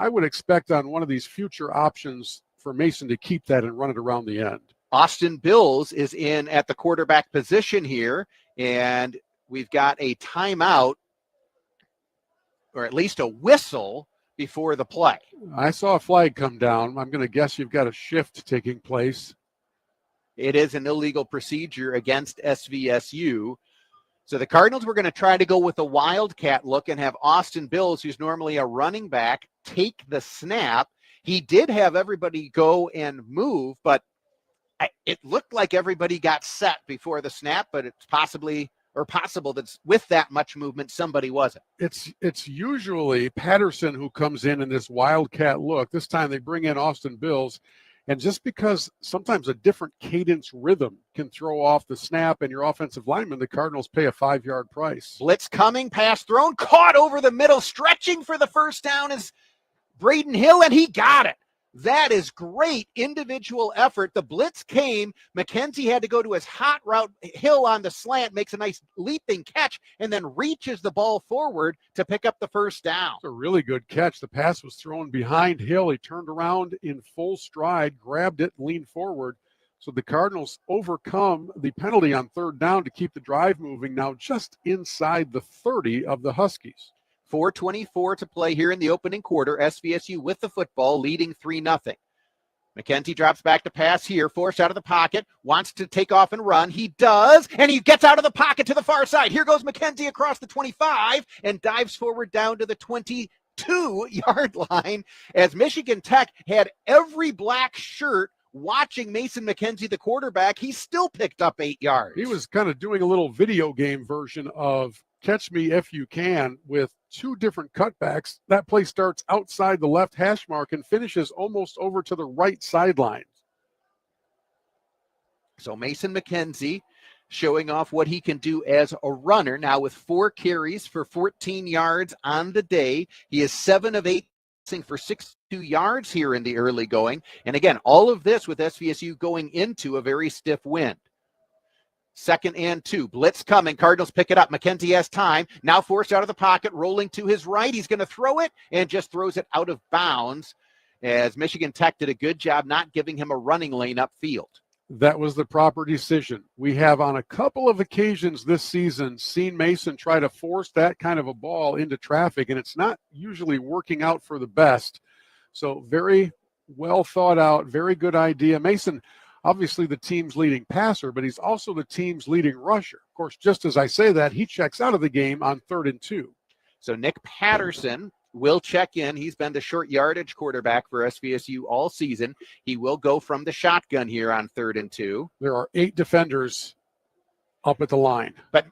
I would expect on one of these future options for Mason to keep that and run it around the end. Austin Bills is in at the quarterback position here, and we've got a timeout, or at least a whistle, before the play. I saw a flag come down. I'm going to guess you've got a shift taking place. It is an illegal procedure against SVSU. So the Cardinals were going to try to go with a wildcat look and have Austin Bills, who's normally a running back, take the snap. He did have everybody go and move, but it looked like everybody got set before the snap, but it's possible that with that much movement, somebody wasn't. It's usually Patterson who comes in this wildcat look. This time they bring in Austin Bills. And just because sometimes a different cadence rhythm can throw off the snap and your offensive lineman, the Cardinals pay a 5-yard price. Blitz coming, pass thrown, caught over the middle, stretching for the first down is Braden Hill, and he got it. That is great individual effort. The blitz came. McKenzie had to go to his hot route. Hill on the slant makes a nice leaping catch and then reaches the ball forward to pick up the first down. It's a really good catch. The pass was thrown behind Hill. He turned around in full stride, grabbed it, and leaned forward. So the Cardinals overcome the penalty on 3rd down to keep the drive moving, now just inside the 30 of the Huskies. 4:24 to play here in the opening quarter. SVSU with the football, leading 3-0. McKenzie drops back to pass here, forced out of the pocket, wants to take off and run. He does, and he gets out of the pocket to the far side. Here goes McKenzie across the 25 and dives forward down to the 22-yard line as Michigan Tech had every black shirt watching Mason McKenzie, the quarterback. He still picked up 8 yards. He was kind of doing a little video game version of Catch Me If You Can with 2 different cutbacks. That play starts outside the left hash mark and finishes almost over to the right sideline. So Mason McKenzie showing off what he can do as a runner. Now with 4 carries for 14 yards on the day. He is 7 of 8 for 62 yards here in the early going. And again, all of this with SVSU going into a very stiff wind. 2nd and 2. Blitz coming. Cardinals pick it up. McKenzie has time. Now forced out of the pocket, rolling to his right. He's going to throw it and just throws it out of bounds as Michigan Tech did a good job not giving him a running lane upfield. That was the proper decision. We have on a couple of occasions this season seen Mason try to force that kind of a ball into traffic, and it's not usually working out for the best. So very well thought out, very good idea. Mason, obviously the team's leading passer, but he's also the team's leading rusher. Of course, just as I say that, he checks out of the game on 3rd and 2. So Nick Patterson will check in. He's been the short yardage quarterback for SVSU all season. He will go from the shotgun here on 3rd and 2. There are 8 defenders up at the line. But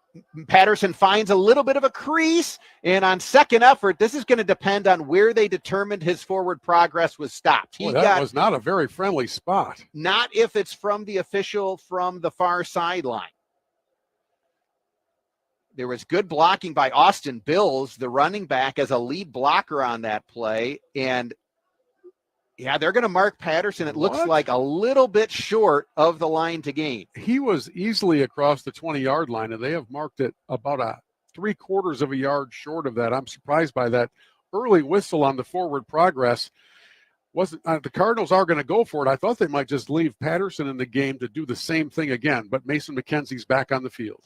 Patterson finds a little bit of a crease, and on second effort, this is going to depend on where they determined his forward progress was stopped. That was not a very friendly spot. Not if it's from the official from the far sideline. There was good blocking by Austin Bills, the running back, as a lead blocker on that play. And, yeah, they're going to mark Patterson. It looks like a little bit short of the line to gain. He was easily across the 20-yard line, and they have marked it about a 3/4 of a yard short of that. I'm surprised by that early whistle on the forward progress. The Cardinals are going to go for it. I thought they might just leave Patterson in the game to do the same thing again, but Mason McKenzie's back on the field.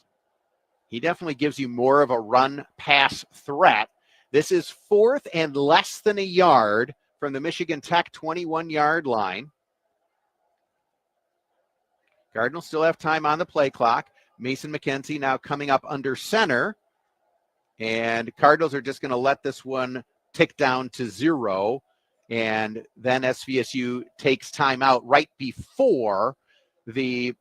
He definitely gives you more of a run-pass threat. This is 4th and less than a yard from the Michigan Tech 21-yard line. Cardinals still have time on the play clock. Mason McKenzie now coming up under center. And Cardinals are just going to let this one tick down to 0. And then SVSU takes time out right before the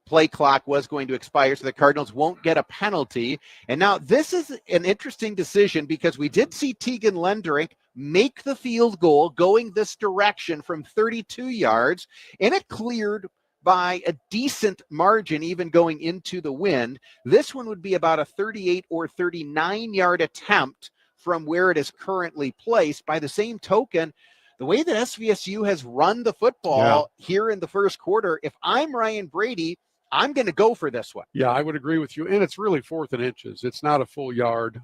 play clock was going to expire, so the Cardinals won't get a penalty. And now this is an interesting decision because we did see Tegan Lendrink make the field goal going this direction from 32 yards, and it cleared by a decent margin even going into the wind. This one would be about a 38 or 39-yard attempt from where it is currently placed. By the same token, the way that SVSU has run the football here in the first quarter, if I'm Ryan Brady, I'm going to go for this one. Yeah, I would agree with you. And it's really 4th and inches. It's not a full yard.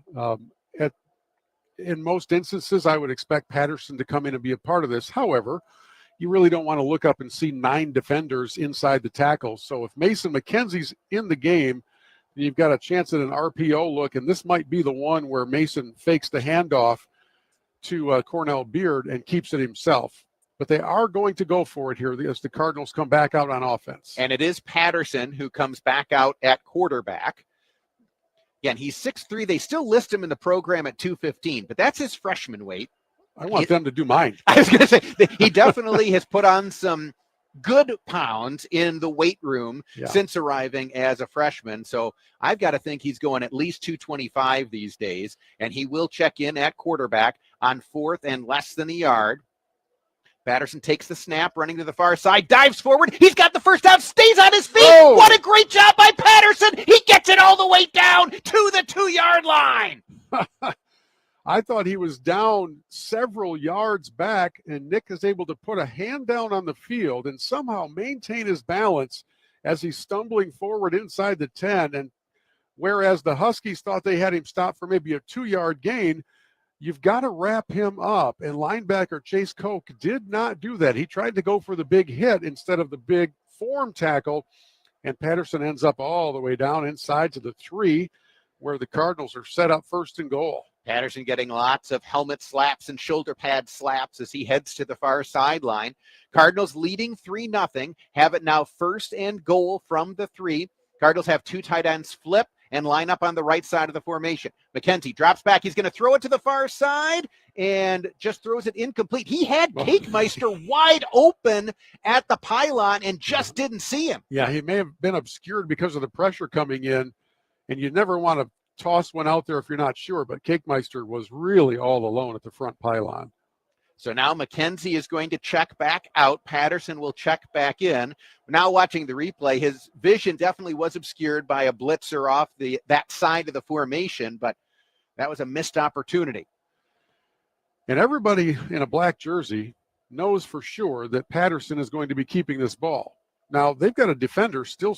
In most instances, I would expect Patterson to come in and be a part of this. However, you really don't want to look up and see 9 defenders inside the tackle. So if Mason McKenzie's in the game, you've got a chance at an RPO look, and this might be the one where Mason fakes the handoff to Cornell Beard and keeps it himself. But they are going to go for it here as the Cardinals come back out on offense. And it is Patterson who comes back out at quarterback. Again, he's 6'3". They still list him in the program at 215, but that's his freshman weight. I want them to do mine. I was going to say, he definitely has put on some good pounds in the weight room since arriving as a freshman. So I've got to think he's going at least 225 these days, and he will check in at quarterback on 4th and less than a yard. Patterson takes the snap, running to the far side, dives forward. He's got the first down, stays on his feet. Oh. What a great job by Patterson. He gets it all the way down to the 2-yard line. I thought he was down several yards back, and Nick is able to put a hand down on the field and somehow maintain his balance as he's stumbling forward inside the 10. And whereas the Huskies thought they had him stopped for maybe a 2-yard gain, you've got to wrap him up. And linebacker Chase Koch did not do that. He tried to go for the big hit instead of the big form tackle, and Patterson ends up all the way down inside to the 3, where the Cardinals are set up 1st and goal. Patterson getting lots of helmet slaps and shoulder pad slaps as he heads to the far sideline. Cardinals leading 3-0, have it now 1st and goal from the 3. Cardinals have 2 tight ends flip and line up on the right side of the formation. McKenzie drops back. He's going to throw it to the far side and just throws it incomplete. He had Cakemeister wide open at the pylon and just didn't see him. Yeah, he may have been obscured because of the pressure coming in, and you never want to toss one out there if you're not sure, but Cakemeister was really all alone at the front pylon. So now McKenzie is going to check back out. Patterson will check back in. Now watching the replay, his vision definitely was obscured by a blitzer off that side of the formation, but that was a missed opportunity. And everybody in a black jersey knows for sure that Patterson is going to be keeping this ball. Now, they've got a defender still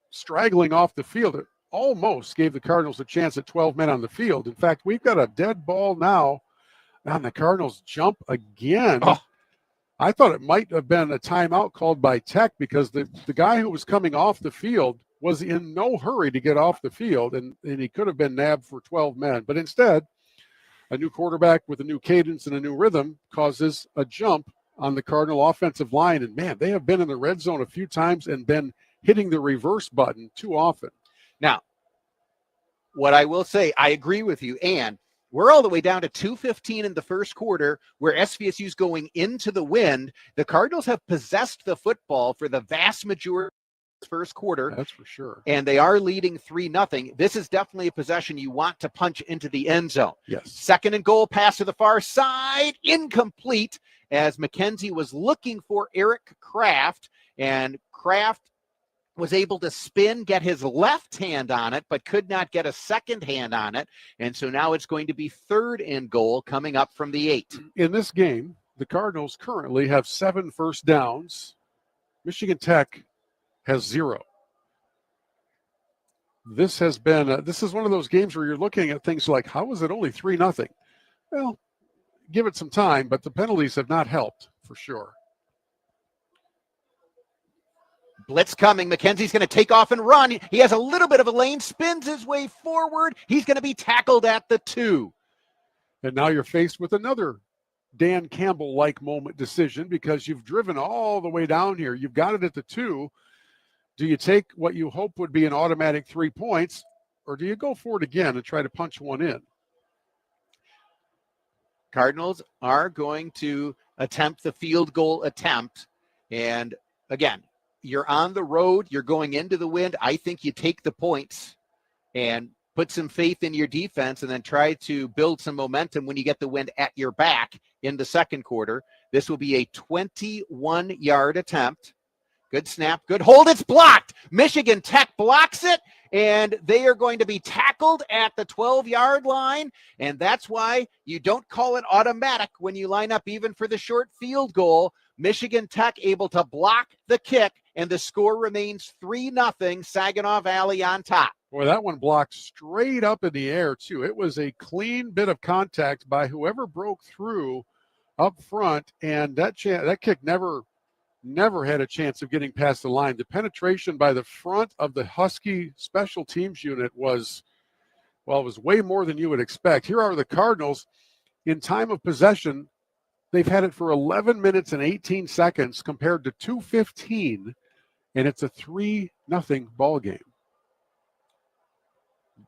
straggling off the field. It almost gave the Cardinals a chance at 12 men on the field. In fact, we've got a dead ball now. And the Cardinals jump again. Oh. I thought it might have been a timeout called by Tech because the guy who was coming off the field was in no hurry to get off the field, and he could have been nabbed for 12 men. But instead, a new quarterback with a new cadence and a new rhythm causes a jump on the Cardinal offensive line. And, man, they have been in the red zone a few times and been hitting the reverse button too often. Now, what I will say, I agree with you, and we're all the way down to 2:15 in the first quarter where SVSU is going into the wind. The Cardinals have possessed the football for the vast majority of the first quarter. That's for sure. And they are leading 3-0. This is definitely a possession you want to punch into the end zone. Yes. Second and goal, pass to the far side, incomplete as McKenzie was looking for Eric Kraft, and Kraft was able to spin, get his left hand on it, but could not get a second hand on it. And so now it's going to be third and goal coming up from the 8. In this game, the Cardinals currently have 7 first downs. Michigan Tech has 0. This has been, this is one of those games where you're looking at things like, how is it only 3-0? Well, give it some time, but the penalties have not helped for sure. Blitz coming. McKenzie's going to take off and run. He has a little bit of a lane, spins his way forward. He's going to be tackled at the 2. And now you're faced with another Dan Campbell-like moment decision because you've driven all the way down here. You've got it at the 2. Do you take what you hope would be an automatic 3 points, or do you go for it again and try to punch one in? Cardinals are going to attempt the field goal attempt. And again, you're on the road. You're going into the wind. I think you take the points and put some faith in your defense and then try to build some momentum when you get the wind at your back in the second quarter. This will be a 21-yard attempt. Good snap. Good hold. It's blocked. Michigan Tech blocks it, and they are going to be tackled at the 12-yard line. And that's why you don't call it automatic when you line up even for the short field goal. Michigan Tech able to block the kick, and the score remains 3-0, Saginaw Valley on top. Boy, that one blocked straight up in the air, too. It was a clean bit of contact by whoever broke through up front, and that kick never had a chance of getting past the line. The penetration by the front of the Husky special teams unit was way more than you would expect. Here are the Cardinals in time of possession. They've had it for 11 minutes and 18 seconds compared to 2:15, and it's a 3-0 ball game.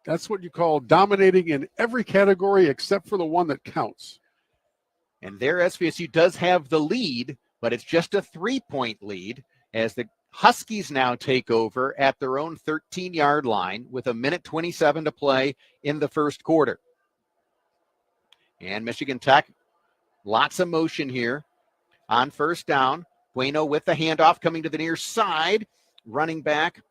That's what you call dominating in every category except for the one that counts. And there SVSU does have the lead, but it's just a 3-point lead as the Huskies now take over at their own 13-yard line with 1:27 to play in the first quarter. And Michigan Tech, lots of motion here on first down. Bueno with the handoff coming to the near side. Running back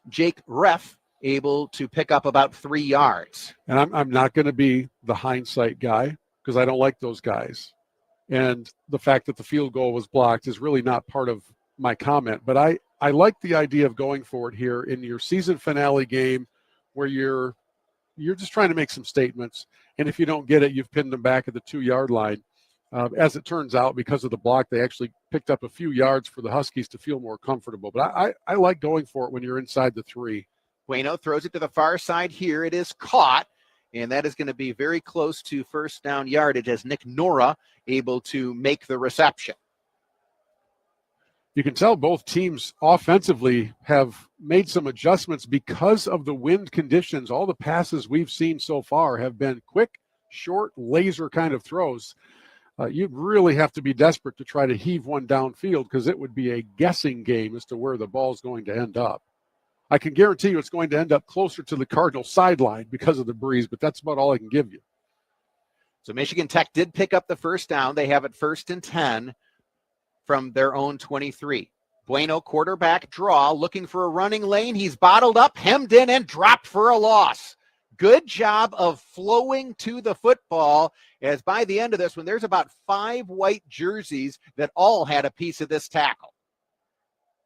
Jake Reff able to pick up about 3 yards. And I'm not going to be the hindsight guy because I don't like those guys. And the fact that the field goal was blocked is really not part of my comment. But I like the idea of going for it here in your season finale game where you're just trying to make some statements. And if you don't get it, you've pinned them back at the 2-yard line. As it turns out, because of the block, they actually picked up a few yards for the Huskies to feel more comfortable. But I like going for it when you're inside the 3. Bueno throws it to the far side here. It is caught, and that is going to be very close to first down yardage as Nick Nora able to make the reception. You can tell both teams offensively have made some adjustments because of the wind conditions. All the passes we've seen so far have been quick, short, laser kind of throws. You'd really have to be desperate to try to heave one downfield because it would be a guessing game as to where the ball's going to end up. I can guarantee you it's going to end up closer to the Cardinal sideline because of the breeze, but that's about all I can give you. So Michigan Tech did pick up the first down. They have it 1st and 10 from their own 23. Bueno quarterback draw, looking for a running lane. He's bottled up, hemmed in, and dropped for a loss. Good job of flowing to the football, as by the end of this one, there's about 5 white jerseys that all had a piece of this tackle.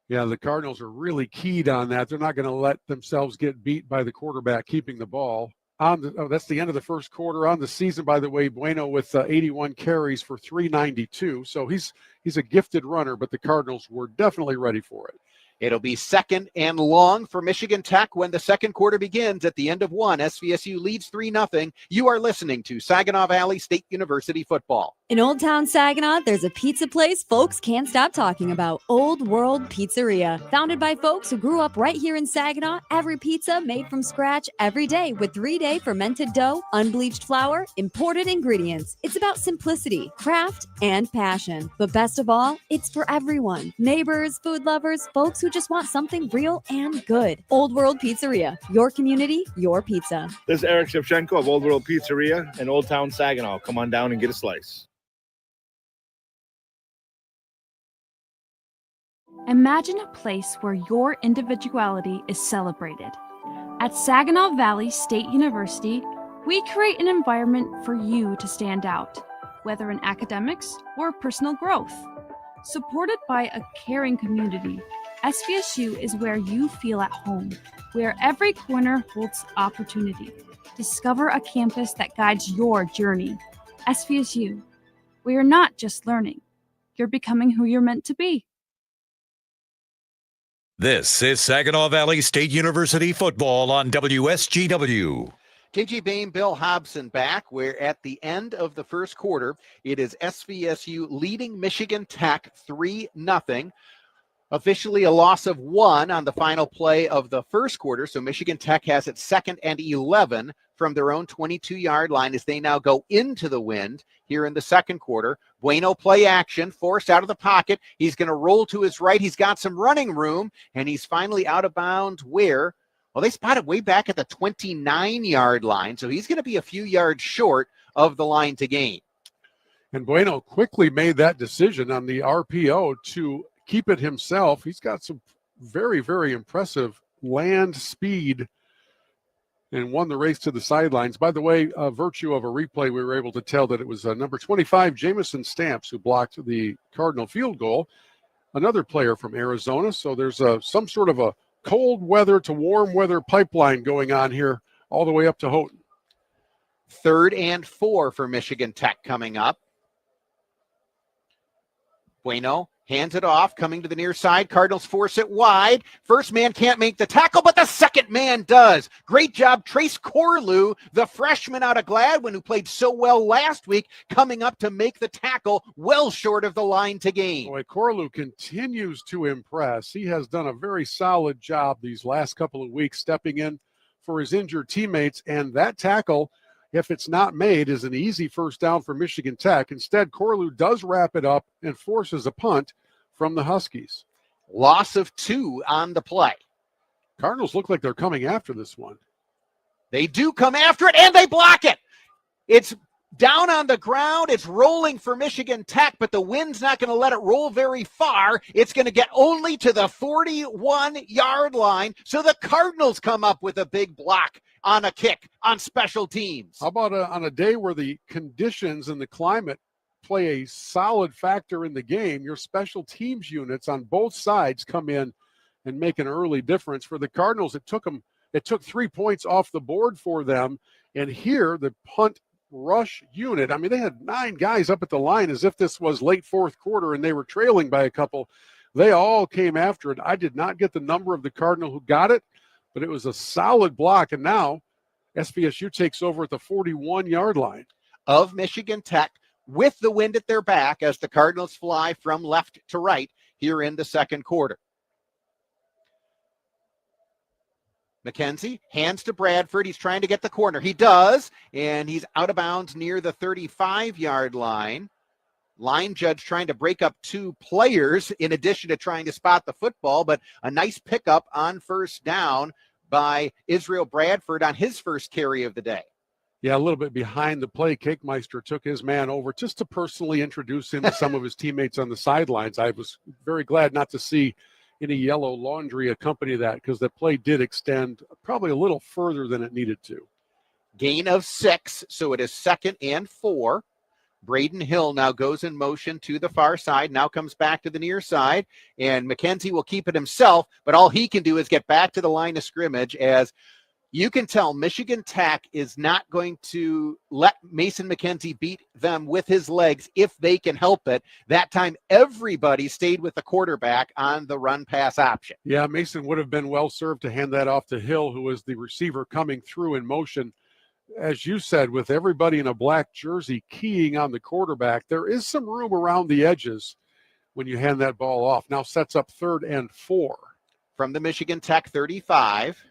Yeah, the Cardinals are really keyed on that. They're not going to let themselves get beat by the quarterback keeping the ball. That's the end of the first quarter. On the season, by the way, Bueno with 81 carries for 392. So he's a gifted runner, but the Cardinals were definitely ready for it. It'll be 2nd and long for Michigan Tech when the second quarter begins. At the end of one, SVSU leads 3-0. You are listening to Saginaw Valley State University football. In Old Town Saginaw, there's a pizza place folks can't stop talking about, Old World Pizzeria. Founded by folks who grew up right here in Saginaw, every pizza made from scratch every day with 3-day fermented dough, unbleached flour, imported ingredients. It's about simplicity, craft, and passion. But best of all, it's for everyone. Neighbors, food lovers, folks who just want something real and good. Old World Pizzeria, your community, your pizza. This is Eric Shevchenko of Old World Pizzeria in Old Town Saginaw. Come on down and get a slice. Imagine a place where your individuality is celebrated. At Saginaw Valley State University, we create an environment for you to stand out, whether in academics or personal growth. Supported by a caring community, SVSU is where you feel at home, where every corner holds opportunity. Discover a campus that guides your journey. SVSU, where you're not just learning, you're becoming who you're meant to be. This is Saginaw Valley State University football on WSGW. KJ Bain, Bill Hobson back, where at the end of the first quarter, it is SVSU leading Michigan Tech 3-0. Officially a loss of 1 on the final play of the first quarter, so Michigan Tech has it 2nd and 11 from their own 22-yard line as they now go into the wind here in the second quarter. Bueno play action, forced out of the pocket. He's going to roll to his right. He's got some running room, and he's finally out of bounds where? Well, they spot it way back at the 29-yard line, so he's going to be a few yards short of the line to gain. And Bueno quickly made that decision on the RPO to keep it himself. He's got some very, very impressive land speed and won the race to the sidelines. By the way, virtue of a replay, we were able to tell that it was number 25, Jamison Stamps, who blocked the Cardinal field goal, another player from Arizona. So there's some sort of a cold weather to warm weather pipeline going on here all the way up to Houghton. 3rd and 4 for Michigan Tech coming up. Bueno hands it off, coming to the near side. Cardinals force it wide. First man can't make the tackle, but the second man does. Great job, Trace Corlew, the freshman out of Gladwin, who played so well last week, coming up to make the tackle well short of the line to gain. Boy, Corlew continues to impress. He has done a very solid job these last couple of weeks stepping in for his injured teammates, and that tackle, if it's not made, is an easy first down for Michigan Tech. Instead, Corlew does wrap it up and forces a punt from the Huskies. Loss of 2 on the play. Cardinals look like they're coming after this one. They do come after it, and they block it. It's down on the ground. It's rolling for Michigan Tech, but the wind's not going to let it roll very far. It's going to get only to the 41-yard line, so the Cardinals come up with a big block on a kick on special teams. How about on a day where the conditions and the climate play a solid factor in the game, your special teams units on both sides come in and make an early difference. For the Cardinals, it took 3 points off the board for them, and here the punt rush unit, I mean, they had 9 guys up at the line as if this was late fourth quarter and they were trailing by a couple. They all came after it. I did not get the number of the Cardinal who got it, but it was a solid block, and now SVSU takes over at the 41-yard line of Michigan Tech with the wind at their back as the Cardinals fly from left to right here in the second quarter. McKenzie hands to Bradford. He's trying to get the corner. He does, and he's out of bounds near the 35-yard line. Line judge trying to break up 2 players in addition to trying to spot the football, but a nice pickup on first down by Israel Bradford on his first carry of the day. Yeah, a little bit behind the play, Cakemeister took his man over just to personally introduce him to some of his teammates on the sidelines. I was very glad not to see any yellow laundry accompany that, because the play did extend probably a little further than it needed to. Gain of 6, so it is 2nd and 4. Braden Hill now goes in motion to the far side, now comes back to the near side, and McKenzie will keep it himself, but all he can do is get back to the line of scrimmage. As you can tell, Michigan Tech is not going to let Mason McKenzie beat them with his legs if they can help it. That time, everybody stayed with the quarterback on the run-pass option. Yeah, Mason would have been well served to hand that off to Hill, who was the receiver coming through in motion. As you said, with everybody in a black jersey keying on the quarterback, there is some room around the edges when you hand that ball off. Now sets up 3rd and 4. From the Michigan Tech 35.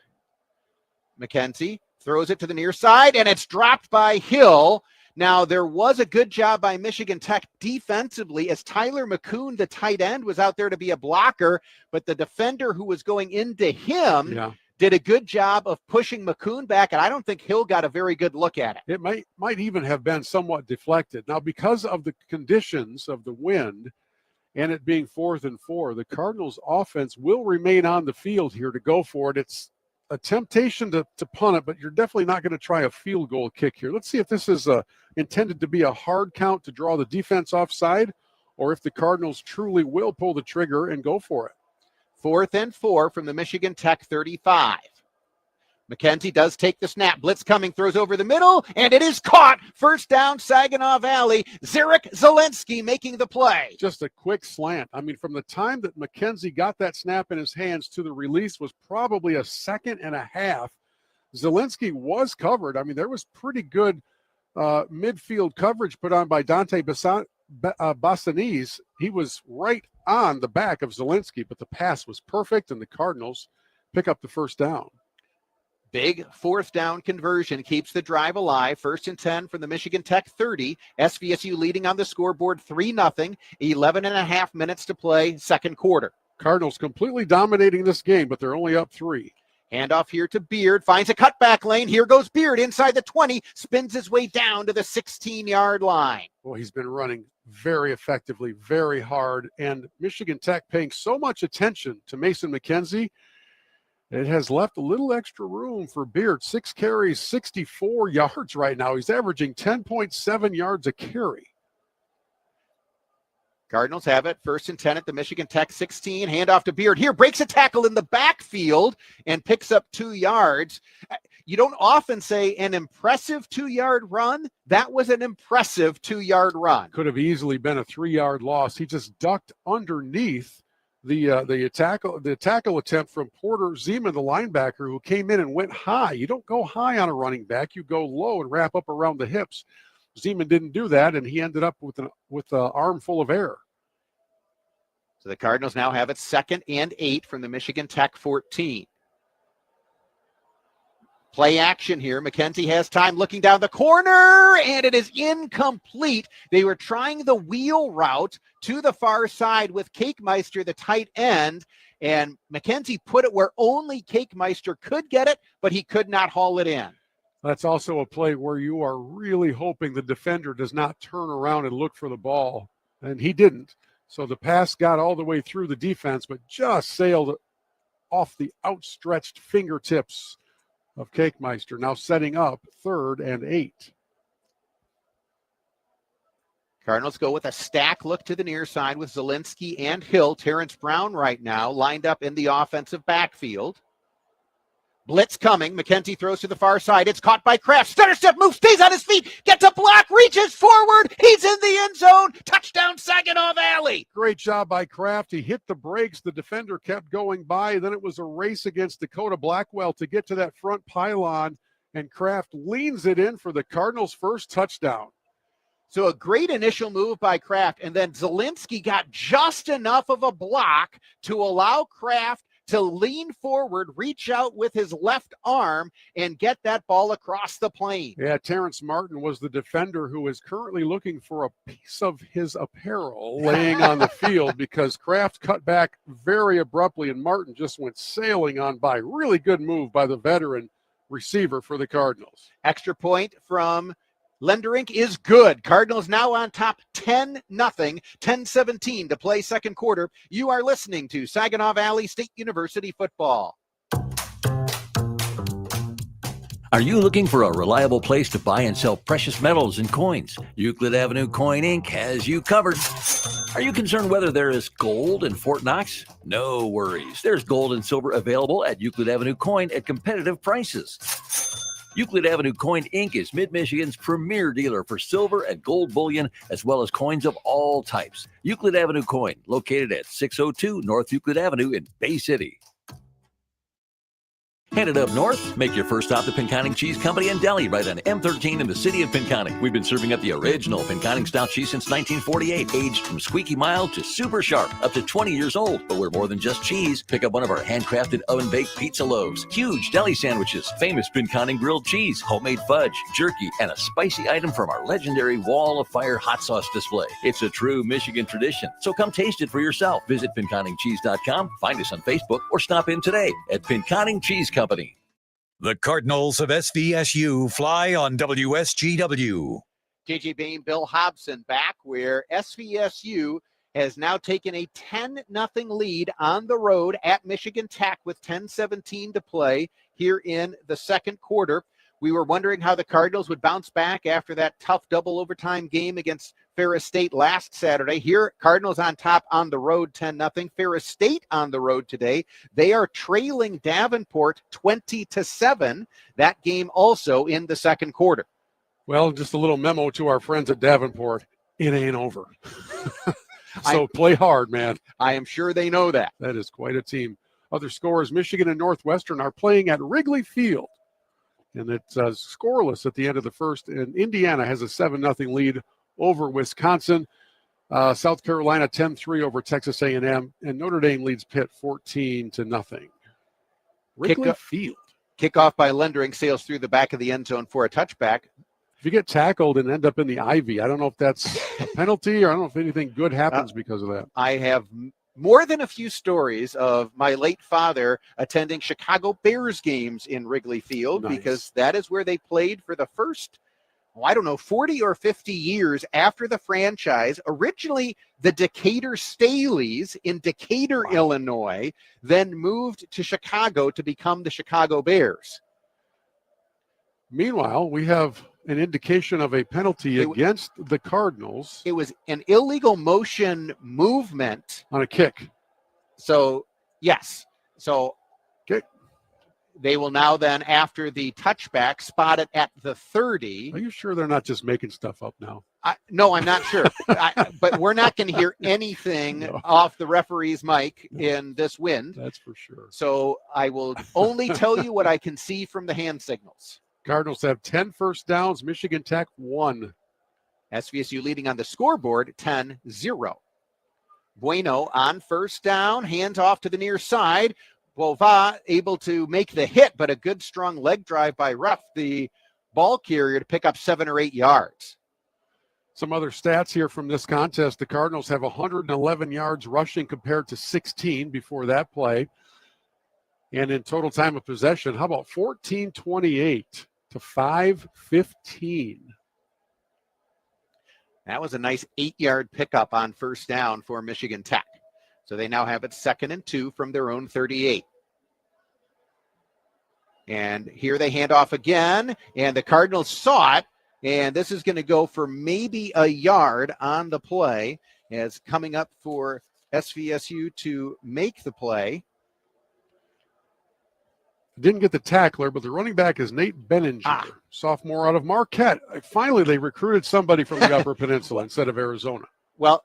McKenzie throws it to the near side, and it's dropped by Hill. Now, there was a good job by Michigan Tech defensively as Tyler McCoon, the tight end, was out there to be a blocker, but the defender who was going into him did a good job of pushing McCoon back, and I don't think Hill got a very good look at it. It might even have been somewhat deflected. Now, because of the conditions of the wind and it being 4th and 4, the Cardinals' offense will remain on the field here to go for it. It's a temptation to punt it, but you're definitely not going to try a field goal kick here. Let's see if this is intended to be a hard count to draw the defense offside, or if the Cardinals truly will pull the trigger and go for it. 4th and 4 from the Michigan Tech 35. McKenzie does take the snap. Blitz coming, throws over the middle, and it is caught. First down, Saginaw Valley. Zarek Zelensky making the play. Just a quick slant. I mean, from the time that McKenzie got that snap in his hands to the release was probably a 2.5 seconds. Zelensky was covered. I mean, there was pretty good midfield coverage put on by Dante Bassanese. He was right on the back of Zelensky, but the pass was perfect, and the Cardinals pick up the first down. Big 4th down conversion keeps the drive alive. 1st and 10 from the Michigan Tech 30. SVSU leading on the scoreboard 3-0. 11.5 minutes to play, 2nd quarter. Cardinals completely dominating this game, but they're only up 3. Handoff here to Beard. Finds a cutback lane. Here goes Beard inside the 20. Spins his way down to the 16-yard line. Well, he's been running very effectively, very hard. And Michigan Tech paying so much attention to Mason McKenzie, it has left a little extra room for Beard. 6 carries, 64 yards right now. He's averaging 10.7 yards a carry. Cardinals have it. 1st and 10 at the Michigan Tech 16. Handoff to Beard. Here, breaks a tackle in the backfield and picks up 2 yards. You don't often say an impressive 2-yard run. That was an impressive 2-yard run. Could have easily been a 3-yard loss. He just ducked underneath the tackle attempt from Porter Zeman, the linebacker, who came in and went high. You don't go high on a running back. You go low and wrap up around the hips. Zeman didn't do that, and he ended up with an arm full of air. So the Cardinals now have it 2nd and 8 from the Michigan Tech 14. Play action here. McKenzie has time looking down the corner, and it is incomplete. They were trying the wheel route to the far side with Cakemeister, the tight end, and McKenzie put it where only Cakemeister could get it, but he could not haul it in. That's also a play where you are really hoping the defender does not turn around and look for the ball, and he didn't. So the pass got all the way through the defense, but just sailed off the outstretched fingertips of Cakemeister. Now setting up 3rd and 8. Cardinals go with a stack look to the near side with Zelensky and Hill. Terrence Brown right now lined up in the offensive backfield. Blitz coming. McKenzie throws to the far side. It's caught by Kraft. Stutter step move, stays on his feet, gets a block, reaches forward. He's in the end zone. Touchdown, Saginaw Valley. Great job by Kraft. He hit the brakes. The defender kept going by. Then it was a race against Dakota Blackwell to get to that front pylon, and Kraft leans it in for the Cardinals' first touchdown. So a great initial move by Kraft, and then Zelensky got just enough of a block to allow Kraft to lean forward, reach out with his left arm, and get that ball across the plane. Yeah, Terrence Martin was the defender who is currently looking for a piece of his apparel laying on the field because Kraft cut back very abruptly, and Martin just went sailing on by. Really good move by the veteran receiver for the Cardinals. Extra point from Lenderink is good. Cardinals now on top 10-0, 10-17 to play second quarter. You are listening to Saginaw Valley State University football. Are you looking for a reliable place to buy and sell precious metals and coins? Euclid Avenue Coin Inc. has you covered. Are you concerned whether there is gold in Fort Knox? No worries. There's gold and silver available at Euclid Avenue Coin at competitive prices. Euclid Avenue Coin Inc. is Mid-Michigan's premier dealer for silver and gold bullion, as well as coins of all types. Euclid Avenue Coin, located at 602 North Euclid Avenue in Bay City. Headed up north, make your first stop to Pinconning Cheese Company and Deli right on M13 in the city of Pinconning. We've been serving up the original Pinconning style cheese since 1948, aged from squeaky mild to super sharp, up to 20 years old. But we're more than just cheese. Pick up one of our handcrafted oven-baked pizza loaves, huge deli sandwiches, famous Pinconning grilled cheese, homemade fudge, jerky, and a spicy item from our legendary Wall of Fire hot sauce display. It's a true Michigan tradition, so come taste it for yourself. Visit PinconningCheese.com, find us on Facebook, or stop in today at Pinconning Cheese Company. The Cardinals of SVSU fly on WSGW. JJ Bain, Bill Hobson back where SVSU has now taken a 10-0 lead on the road at Michigan Tech with 10-17 to play here in the second quarter. We were wondering how the Cardinals would bounce back after that tough double overtime game against Ferris State last Saturday. Here, Cardinals on top on the road 10-0. Ferris State on the road today. They are trailing Davenport 20-7. That game also in the second quarter. Well, just a little memo to our friends at Davenport. It ain't over. So play hard, man. I am sure they know that. That is quite a team. Other scores, Michigan and Northwestern are playing at Wrigley Field. And it's scoreless at the end of the first. And Indiana has a 7-0 lead over Wisconsin. South Carolina 10-3 over Texas A&M. And Notre Dame leads Pitt 14-0. Wrigley Field. Kickoff by Lendering sails through the back of the end zone for a touchback. If you get tackled and end up in the ivy, I don't know if that's a penalty or I don't know if anything good happens because of that. I have more than a few stories of my late father attending Chicago Bears games in Wrigley Field because that is where they played for the first, 40 or 50 years after the franchise. Originally, the Decatur Staleys in Decatur, Illinois, then moved to Chicago to become the Chicago Bears. Meanwhile, we have an indication of a penalty against the Cardinals. It was an illegal motion movement. On a kick. So, yes. So, okay. They will now then, after the touchback, spot it at the 30. Are you sure they're not just making stuff up now? No, I'm not sure. But we're not going to hear anything off the referee's mic in this wind. That's for sure. So I will only tell you what I can see from the hand signals. Cardinals have 10 first downs. Michigan Tech 1. SVSU leading on the scoreboard 10-0. Bueno on first down, hands off to the near side. Bova able to make the hit, but a good strong leg drive by Ruff, the ball carrier, to pick up 7 or 8 yards. Some other stats here from this contest. The Cardinals have 111 yards rushing compared to 16 before that play. And in total time of possession, how about 14-28 to 5-15? That was a nice 8-yard pickup on first down for Michigan Tech. So they now have it 2nd and 2 from their own 38. And here they hand off again, and the Cardinals saw it, and this is going to go for maybe a yard on the play as coming up for SVSU to make the play. Didn't get the tackler, but the running back is Nate Benninger, sophomore out of Marquette. Finally, they recruited somebody from the Upper Peninsula instead of Arizona. Well,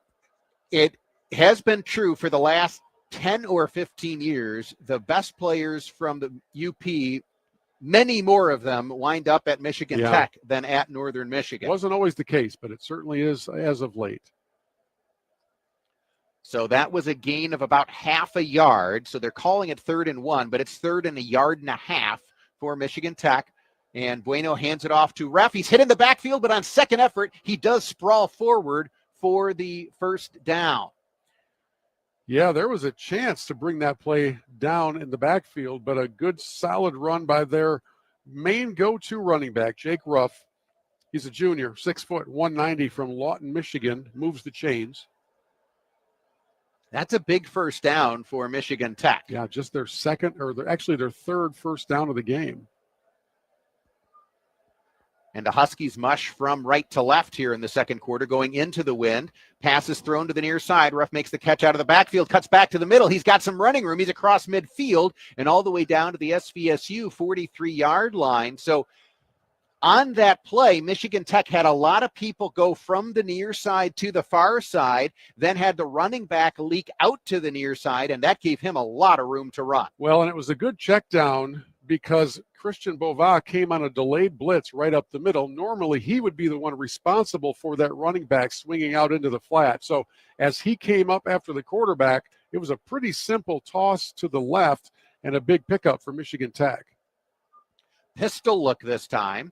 it has been true for the last 10 or 15 years. The best players from the UP, many more of them wind up at Michigan Tech than at Northern Michigan. It wasn't always the case, but it certainly is as of late. So that was a gain of about half a yard. So they're calling it 3rd and 1, but it's 3rd and a yard and a half for Michigan Tech. And Bueno hands it off to Ref. He's hit in the backfield, but on second effort, he does sprawl forward for the first down. Yeah, there was a chance to bring that play down in the backfield, but a good solid run by their main go-to running back, Jake Ruff. He's a junior, 6 foot, 190 from Lawton, Michigan, moves the chains. That's a big first down for Michigan Tech. Yeah, just their their third first down of the game. And the Huskies mush from right to left here in the second quarter, going into the wind. Pass is thrown to the near side. Ruff makes the catch out of the backfield, cuts back to the middle. He's got some running room. He's across midfield and all the way down to the SVSU 43-yard line. So on that play, Michigan Tech had a lot of people go from the near side to the far side, then had the running back leak out to the near side, and that gave him a lot of room to run. Well, and it was a good check down because Christian Bova came on a delayed blitz right up the middle. Normally, he would be the one responsible for that running back swinging out into the flat. So as he came up after the quarterback, it was a pretty simple toss to the left and a big pickup for Michigan Tech. Pistol look this time.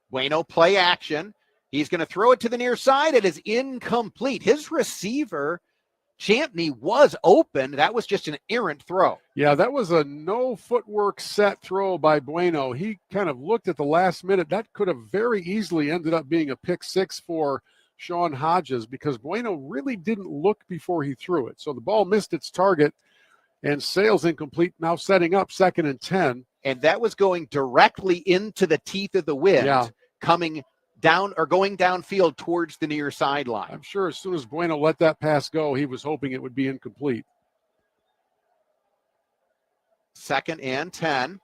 Bueno play action. He's going to throw it to the near side. It is incomplete. His receiver, Champney, was open. That was just an errant throw. Yeah, that was a no footwork set throw by Bueno. He kind of looked at the last minute. That could have very easily ended up being a pick six for Sean Hodges because Bueno really didn't look before he threw it. So the ball missed its target and sails incomplete, now setting up 2nd and 10. And that was going directly into the teeth of the wind, coming down or going downfield towards the near sideline. I'm sure as soon as Bueno let that pass go, he was hoping it would be incomplete. 2nd and 10.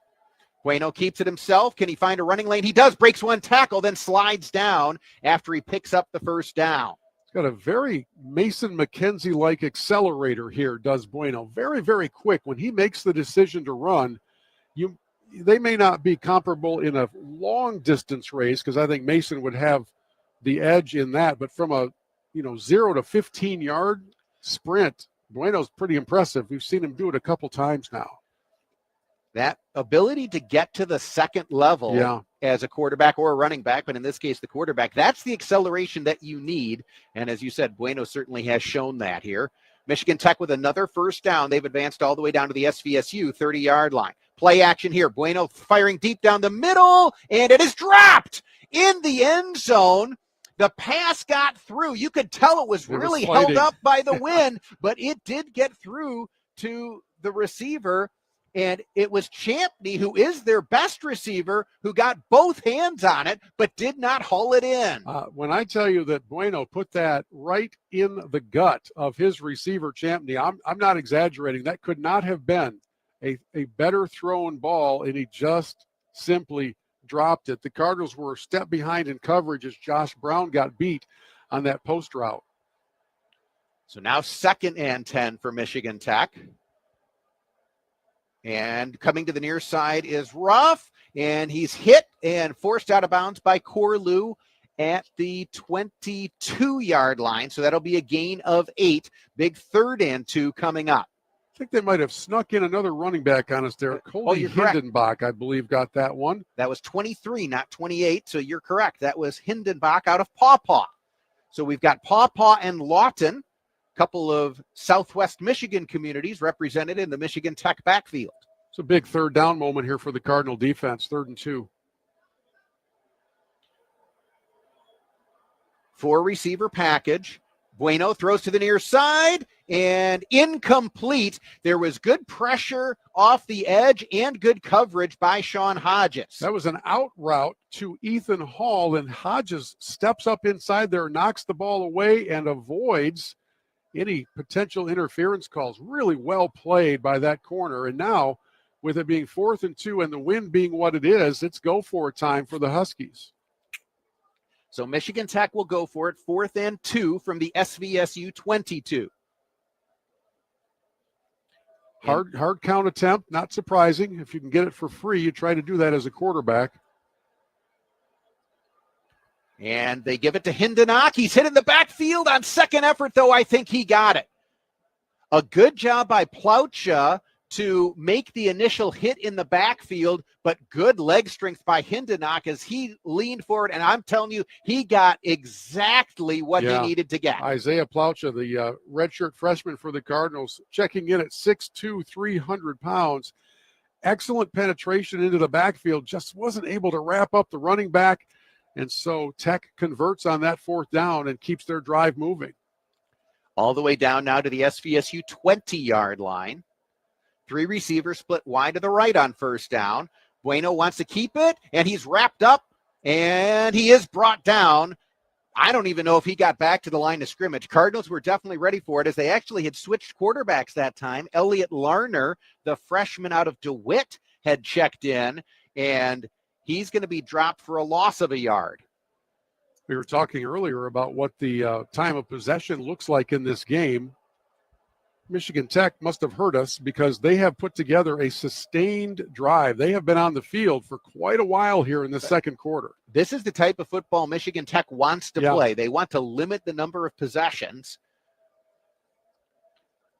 Bueno keeps it himself. Can he find a running lane? He does. Breaks one tackle, then slides down after he picks up the first down. He's got a very Mason McKenzie-like accelerator here, does Bueno. Very, very quick. When he makes the decision to run, they may not be comparable in a long distance race because I think Mason would have the edge in that. But from a 0 to 15 yard sprint, Bueno's pretty impressive. We've seen him do it a couple times now. That ability to get to the second level as a quarterback or a running back, but in this case, the quarterback, that's the acceleration that you need. And as you said, Bueno certainly has shown that here. Michigan Tech with another first down. They've advanced all the way down to the SVSU 30-yard line. Play action here. Bueno firing deep down the middle, and it is dropped in the end zone. The pass got through. You could tell it was really held up by the wind, but it did get through to the receiver, and it was Champney, who is their best receiver, who got both hands on it, but did not haul it in. When I tell you that Bueno put that right in the gut of his receiver, Champney, I'm not exaggerating. That could not have been a better thrown ball, and he just simply dropped it. The Cardinals were a step behind in coverage as Josh Brown got beat on that post route. So now 2nd and 10 for Michigan Tech. And coming to the near side is Ruff, and he's hit and forced out of bounds by Corlew at the 22-yard line. So that'll be a gain of 8. Big 3rd and 2 coming up. I think they might have snuck in another running back on us there. Colby Hindenbach, I believe, got that one. That was 23, not 28, so you're correct. That was Hindenbach out of Paw Paw. So we've got Paw Paw and Lawton, a couple of Southwest Michigan communities represented in the Michigan Tech backfield. It's a big 3rd down moment here for the Cardinal defense, 3rd and 2. 4-receiver package. Bueno throws to the near side and incomplete. There was good pressure off the edge and good coverage by Sean Hodges. That was an out route to Ethan Hall, and Hodges steps up inside there, knocks the ball away, and avoids any potential interference calls. Really well played by that corner. And now, with it being 4th and 2 and the wind being what it is, it's go for it time for the Huskies. So Michigan Tech will go for it, 4th and 2 from the SVSU 22. Hard count attempt, not surprising. If you can get it for free, you try to do that as a quarterback. And they give it to Hindenbach. He's hit in the backfield on second effort, though. I think he got it. A good job by Plaucha to make the initial hit in the backfield, but good leg strength by Hindenbach as he leaned forward, and I'm telling you, he got exactly what he needed to get. Isaiah Plaucha, the redshirt freshman for the Cardinals, checking in at 6'2", 300 pounds, excellent penetration into the backfield, just wasn't able to wrap up the running back. And so Tech converts on that 4th down and keeps their drive moving. All the way down now to the SVSU 20-yard line. 3 receivers split wide to the right on 1st down. Bueno wants to keep it, and he's wrapped up, and he is brought down. I don't even know if he got back to the line of scrimmage. Cardinals were definitely ready for it, as they actually had switched quarterbacks that time. Elliott Larner, the freshman out of DeWitt, had checked in, and he's going to be dropped for a loss of a yard. We were talking earlier about what the time of possession looks like in this game. Michigan Tech must have heard us because they have put together a sustained drive. They have been on the field for quite a while here in the second quarter. This is the type of football Michigan Tech wants to play. They want to limit the number of possessions.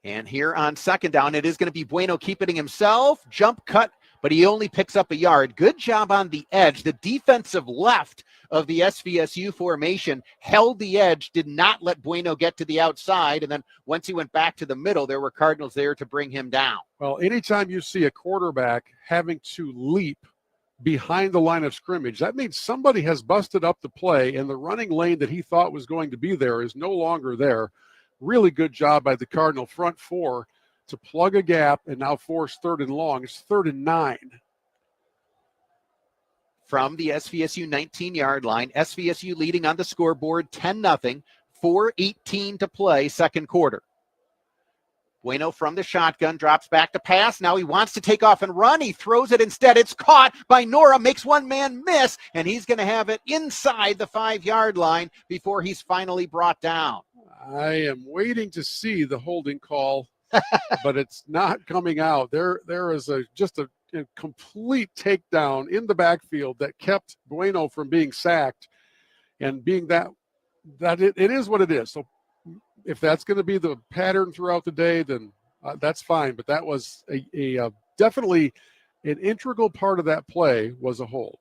And here on 2nd down, it is going to be Bueno keeping himself. Jump cut, but he only picks up a yard. Good job on the edge. The defensive left of the SVSU formation held the edge, did not let Bueno get to the outside. And then once he went back to the middle, there were Cardinals there to bring him down. Well, anytime you see a quarterback having to leap behind the line of scrimmage, that means somebody has busted up the play, and the running lane that he thought was going to be there is no longer there. Really good job by the Cardinal front 4 to plug a gap and now force 3rd and long. It's 3rd and 9. From the SVSU 19-yard line, SVSU leading on the scoreboard 10-0, 4:18 to play, second quarter. Bueno from the shotgun drops back to pass. Now he wants to take off and run. He throws it instead. It's caught by Nora, makes one man miss, and he's going to have it inside the 5-yard line before he's finally brought down. I am waiting to see the holding call, but it's not coming out. There is just a complete takedown in the backfield that kept Bueno from being sacked, and being that it is what it is. So if that's going to be the pattern throughout the day, then that's fine. But that was a definitely an integral part of that play was a hold.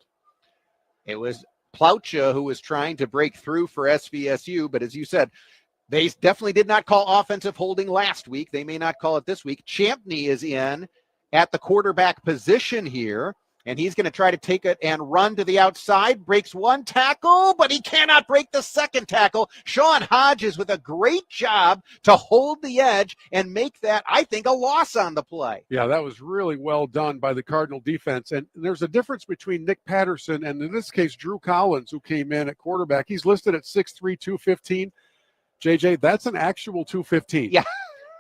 It was Plaucha who was trying to break through for SVSU, but as you said, they definitely did not call offensive holding last week. They may not call it this week. Champney is in at the quarterback position here, and he's going to try to take it and run to the outside. Breaks one tackle, but he cannot break the second tackle. Sean Hodges with a great job to hold the edge and make that, I think, a loss on the play. Yeah, that was really well done by the Cardinal defense. And there's a difference between Nick Patterson and, in this case, Drew Collins, who came in at quarterback. He's listed at 6'3", 215. JJ, that's an actual 215. Yeah.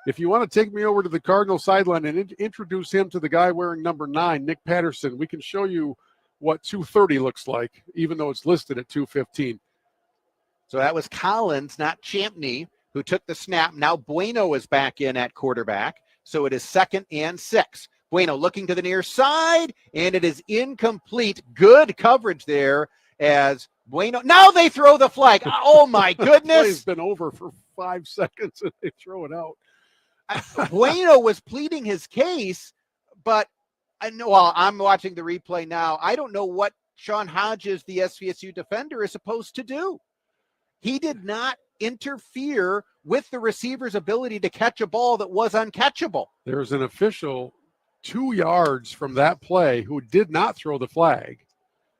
If you want to take me over to the Cardinal sideline and introduce him to the guy wearing number 9, Nick Patterson, we can show you what 230 looks like, even though it's listed at 215. So that was Collins, not Champney, who took the snap. Now Bueno is back in at quarterback, so it is 2nd and 6. Bueno looking to the near side, and it is incomplete. Good coverage there as Bueno. Now they throw the flag. Oh, my goodness. The play's been over for 5 seconds, and they throw it out. Bueno was pleading his case, but I know, well, I'm watching the replay now. I don't know what Sean Hodges, the SVSU defender, is supposed to do. He did not interfere with the receiver's ability to catch a ball that was uncatchable. There's an official 2 yards from that play who did not throw the flag,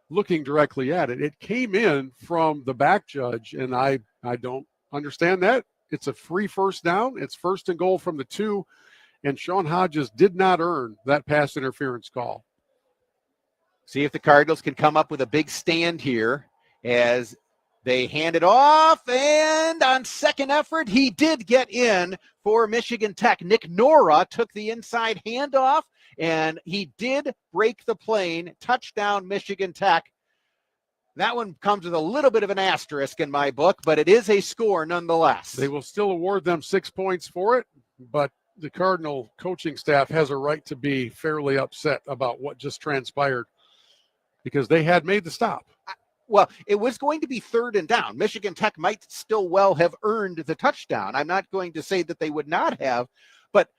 looking directly at it. It came in from the back judge, and I don't understand that. It's a free first down. It's 1st and goal from the 2, and Sean Hodges did not earn that pass interference call. See if the Cardinals can come up with a big stand here as they hand it off, and on second effort, he did get in for Michigan Tech. Nick Nora took the inside handoff, and he did break the plane. Touchdown, Michigan Tech. That one comes with a little bit of an asterisk in my book, but it is a score nonetheless. They will still award them 6 points for it, but the Cardinal coaching staff has a right to be fairly upset about what just transpired because they had made the stop. Well, it was going to be 3rd and down. Michigan Tech might still well have earned the touchdown. I'm not going to say that they would not have, but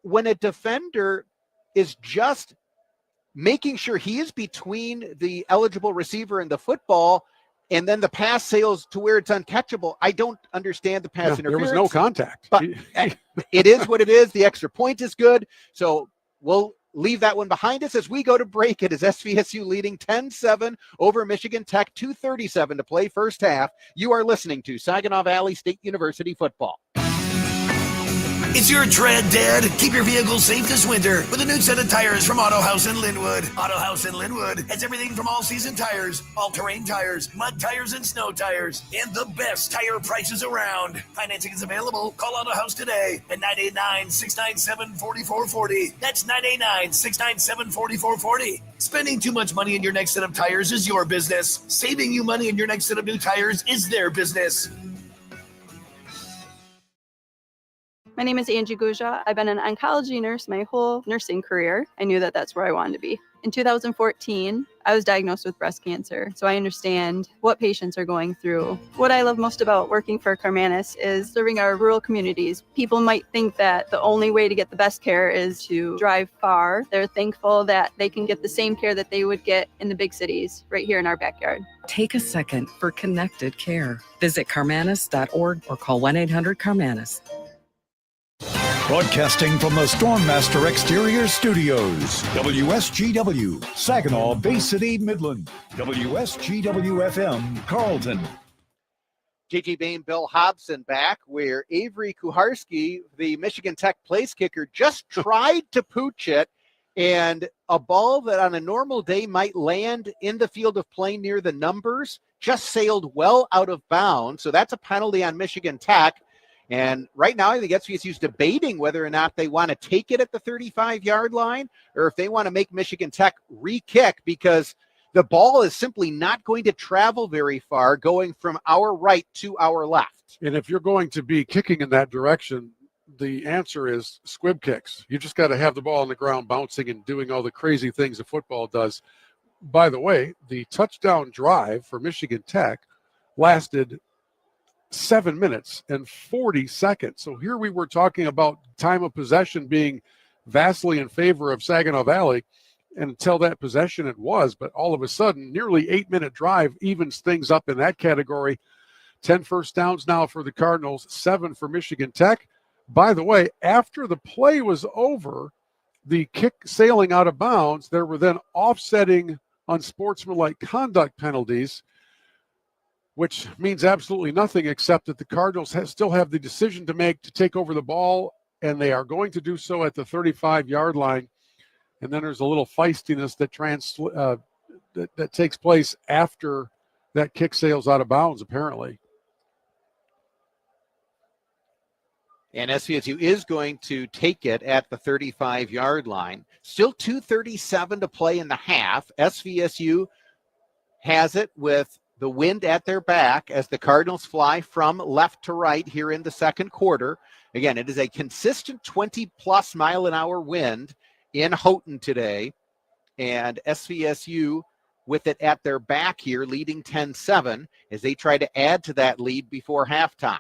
when a defender is just making sure he is between the eligible receiver and the football, and then the pass sails to where it's uncatchable, I don't understand the pass interference. There was no contact. But it is what it is. The extra point is good. So we'll leave that one behind us as we go to break. It is SVSU leading 10-7 over Michigan Tech, 2:37 to play first half. You are listening to Saginaw Valley State University football. Is your tread dead? Keep your vehicle safe this winter with a new set of tires from Auto House in Linwood. Auto House in Linwood has everything from all-season tires, all-terrain tires, mud tires, and snow tires, and the best tire prices around. Financing is available. Call Auto House today at 989-697-4440. That's 989-697-4440. Spending too much money in your next set of tires is your business. Saving you money in your next set of new tires is their business. My name is Angie Guja. I've been an oncology nurse my whole nursing career. I knew that that's where I wanted to be. In 2014, I was diagnosed with breast cancer, so I understand what patients are going through. What I love most about working for Carmanis is serving our rural communities. People might think that the only way to get the best care is to drive far. They're thankful that they can get the same care that they would get in the big cities right here in our backyard. Take a second for connected care. Visit carmanis.org or call 1-800-CARMANIS. Broadcasting from the Stormmaster Exterior Studios, WSGW, Saginaw, Bay City, Midland, WSGW FM, Carlton. JJ Bain, Bill Hobson back, where Avery Kuharski, the Michigan Tech place kicker, just tried to pooch it, and a ball that on a normal day might land in the field of play near the numbers just sailed well out of bounds. So that's a penalty on Michigan Tech. And right now, I think SVSU's debating whether or not they want to take it at the 35-yard line or if they want to make Michigan Tech re-kick, because the ball is simply not going to travel very far going from our right to our left. And if you're going to be kicking in that direction, the answer is squib kicks. You just got to have the ball on the ground bouncing and doing all the crazy things that football does. By the way, the touchdown drive for Michigan Tech lasted 7 minutes and 40 seconds. So here we were talking about time of possession being vastly in favor of Saginaw Valley, and until that possession it was, but all of a sudden, nearly 8-minute drive evens things up in that category. 10 first downs now for the Cardinals, 7 for Michigan Tech. By the way, after the play was over, the kick sailing out of bounds, there were then offsetting unsportsmanlike conduct penalties, which means absolutely nothing except that the Cardinals still have the decision to make to take over the ball, and they are going to do so at the 35-yard line. And then there's a little feistiness that takes place after that kick sails out of bounds, apparently. And SVSU is going to take it at the 35-yard line. Still 2:37 to play in the half. SVSU has it with the wind at their back as the Cardinals fly from left to right here in the second quarter. Again, it is a consistent 20-plus mile-an-hour wind in Houghton today. And SVSU with it at their back here, leading 10-7 as they try to add to that lead before halftime.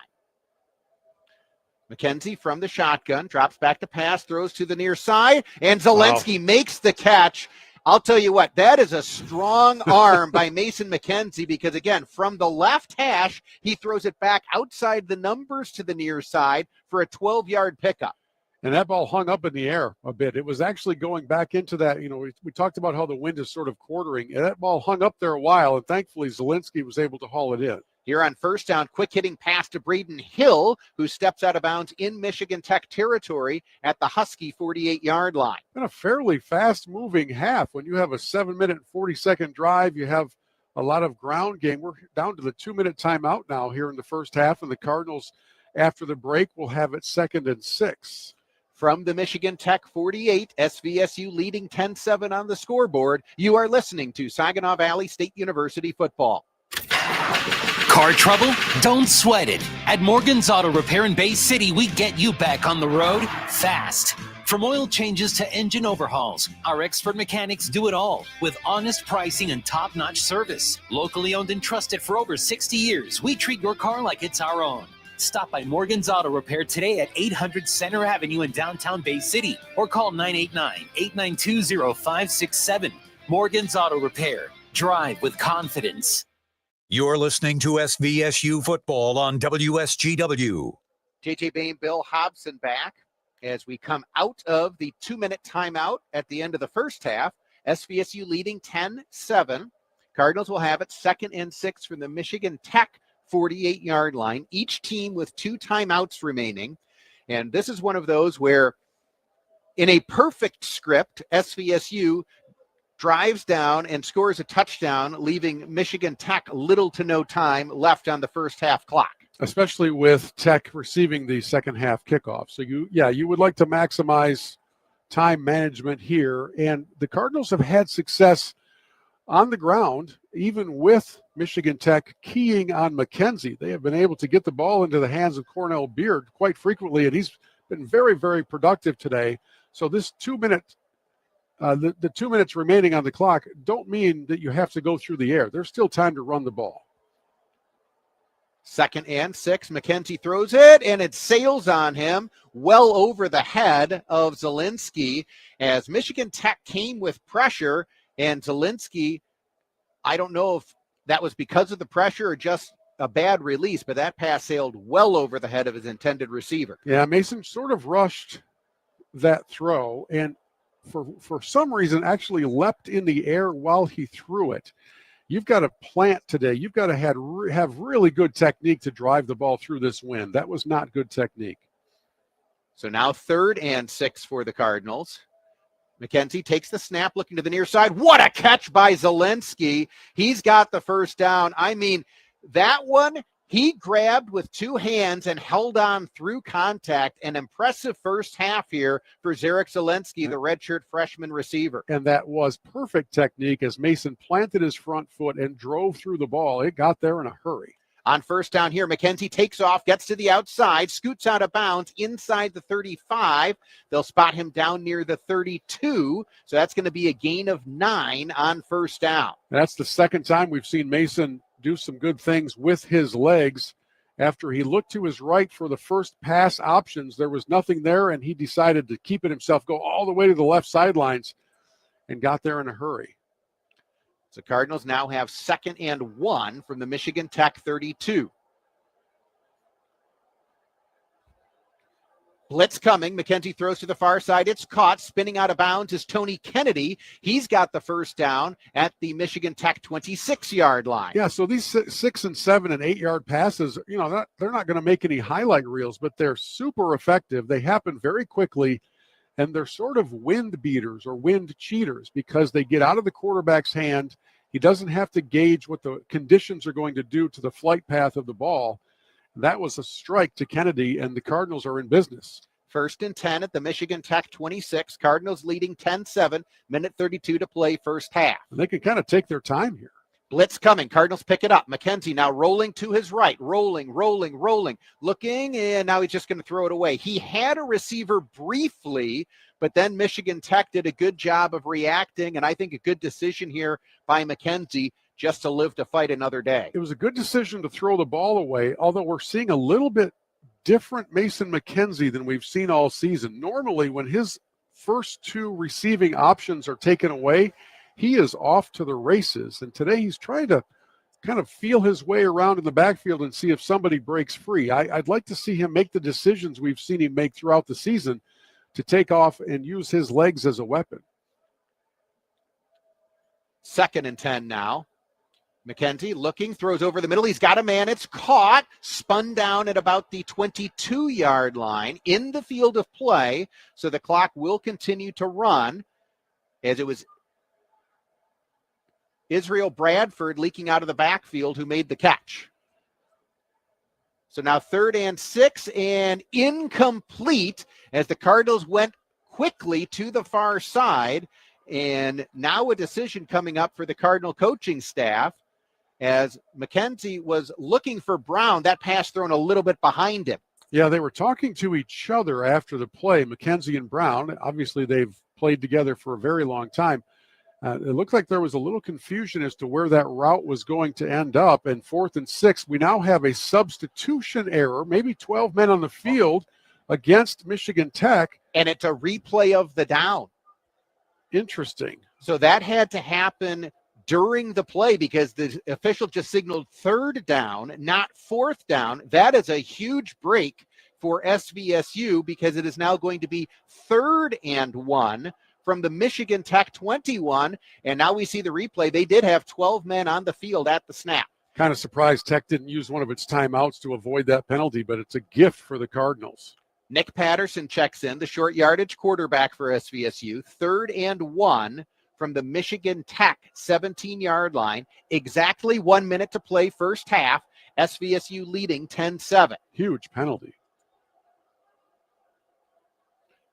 McKenzie from the shotgun, drops back to pass, throws to the near side, and Zelensky makes the catch. I'll tell you what, that is a strong arm by Mason McKenzie, because, again, from the left hash, he throws it back outside the numbers to the near side for a 12-yard pickup. And that ball hung up in the air a bit. It was actually going back into that, we talked about how the wind is sort of quartering, and that ball hung up there a while, and thankfully Zelensky was able to haul it in. Here on first down, quick hitting pass to Braden Hill, who steps out of bounds in Michigan Tech territory at the Husky 48-yard line. And a fairly fast-moving half. When you have a 7-minute and 40-second drive, you have a lot of ground game. We're down to the 2-minute timeout now here in the first half, and the Cardinals, after the break, will have it 2nd and 6. From the Michigan Tech 48, SVSU leading 10-7 on the scoreboard. You are listening to Saginaw Valley State University football. Car trouble? Don't sweat it. At Morgan's Auto Repair in Bay City, we get you back on the road fast. From oil changes to engine overhauls, our expert mechanics do it all with honest pricing and top-notch service. Locally owned and trusted for over 60 years, we treat your car like it's our own. Stop by Morgan's Auto Repair today at 800 Center Avenue in downtown Bay City or call 989-892-0567. Morgan's Auto Repair. Drive with confidence. You're listening to SVSU football on WSGW. JJ Bain, Bill Hobson back as we come out of the 2-minute timeout at the end of the first half. SVSU leading 10-7. Cardinals will have it 2nd and 6 from the Michigan Tech 48-yard line. Each team with 2 timeouts remaining. And this is one of those where in a perfect script, SVSU drives down and scores a touchdown, leaving Michigan Tech little to no time left on the first half clock. Especially with Tech receiving the second half kickoff. So you would like to maximize time management here. And the Cardinals have had success on the ground, even with Michigan Tech keying on McKenzie. They have been able to get the ball into the hands of Cornell Beard quite frequently, and he's been very, very productive today. So this 2-minute, the 2 minutes remaining on the clock don't mean that you have to go through the air. There's still time to run the ball. 2nd and 6. McKenzie throws it, and it sails on him well over the head of Zielinski as Michigan Tech came with pressure, and Zielinski, I don't know if that was because of the pressure or just a bad release, but that pass sailed well over the head of his intended receiver. Yeah, Mason sort of rushed that throw and for some reason actually leapt in the air while he threw it. You've got to plant today. You've got to have really good technique to drive the ball through this wind. That was not good technique. So now 3rd and 6 for the Cardinals. McKenzie takes the snap, looking to the near side. What a catch by Zielinski. He's got the first down. I mean, that one he grabbed with 2 hands and held on through contact. An impressive first half here for Zarek Zielinski, the redshirt freshman receiver. And that was perfect technique as Mason planted his front foot and drove through the ball. It got there in a hurry. On first down here, McKenzie takes off, gets to the outside, scoots out of bounds inside the 35. They'll spot him down near the 32. So that's going to be a gain of 9 on first down. That's the second time we've seen Mason do some good things with his legs. After he looked to his right for the first pass options, there was nothing there, and he decided to keep it himself, go all the way to the left sidelines, and got there in a hurry. So Cardinals now have 2nd and 1 from the Michigan Tech 32. Blitz coming. McKenzie throws to the far side. It's caught. Spinning out of bounds is Tony Kennedy. He's got the first down at the Michigan Tech 26-yard line. Yeah, so these 6 and 7 and 8-yard passes, they're not going to make any highlight reels, but they're super effective. They happen very quickly, and they're sort of wind beaters or wind cheaters because they get out of the quarterback's hand. He doesn't have to gauge what the conditions are going to do to the flight path of the ball. That was a strike to Kennedy, and the Cardinals are in business. 1st and 10 at the Michigan Tech 26. Cardinals leading 10-7, minute 32 to play first half. And they can kind of take their time here. Blitz coming. Cardinals pick it up. McKenzie now rolling to his right. Rolling. Looking, and now he's just going to throw it away. He had a receiver briefly, but then Michigan Tech did a good job of reacting, and I think a good decision here by McKenzie just to live to fight another day. It was a good decision to throw the ball away, although we're seeing a little bit different Mason McKenzie than we've seen all season. Normally, when his first 2 receiving options are taken away, he is off to the races. And today he's trying to kind of feel his way around in the backfield and see if somebody breaks free. I'd like to see him make the decisions we've seen him make throughout the season to take off and use his legs as a weapon. 2nd and 10 now. McKenzie looking, throws over the middle. He's got a man. It's caught, spun down at about the 22-yard line in the field of play. So the clock will continue to run as it was Israel Bradford leaking out of the backfield who made the catch. So now 3rd and 6 and incomplete as the Cardinals went quickly to the far side. And now a decision coming up for the Cardinal coaching staff as McKenzie was looking for Brown. That pass thrown a little bit behind him. Yeah, they were talking to each other after the play, McKenzie and Brown. Obviously, they've played together for a very long time. It looked like there was a little confusion as to where that route was going to end up. And 4th and 6, we now have a substitution error, maybe 12 men on the field against Michigan Tech. And it's a replay of the down. Interesting. So that had to happen during the play because the official just signaled 3rd down, not 4th down. That is a huge break for SVSU because it is now going to be 3rd and 1 from the Michigan Tech 21. And now we see the replay. They did have 12 men on the field at the snap. Kind of surprised Tech didn't use one of its timeouts to avoid that penalty, but it's a gift for the Cardinals. Nick Patterson checks in, the short yardage quarterback for SVSU. 3rd and 1 from the Michigan Tech 17-yard line. Exactly 1 minute to play first half. SVSU leading 10-7. Huge penalty.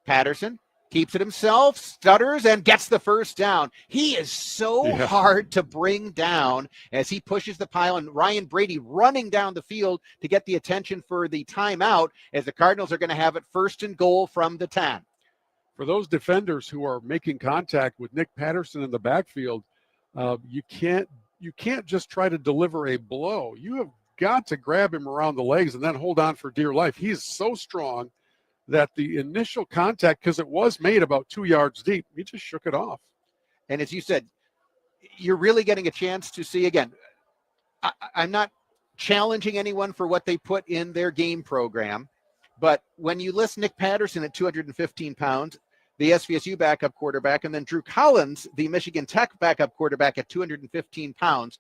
Patterson keeps it himself, stutters, and gets the first down. He is so hard to bring down as he pushes the pile, and Ryan Brady running down the field to get the attention for the timeout as the Cardinals are going to have it 1st and goal from the 10. For those defenders who are making contact with Nick Patterson in the backfield, you can't just try to deliver a blow. You have got to grab him around the legs and then hold on for dear life. He's so strong that the initial contact, because it was made about 2 yards deep, he just shook it off. And as you said, you're really getting a chance to see, again, I'm not challenging anyone for what they put in their game program, but when you list Nick Patterson at 215 pounds, the SVSU backup quarterback, and then Drew Collins, the Michigan Tech backup quarterback at 215 pounds,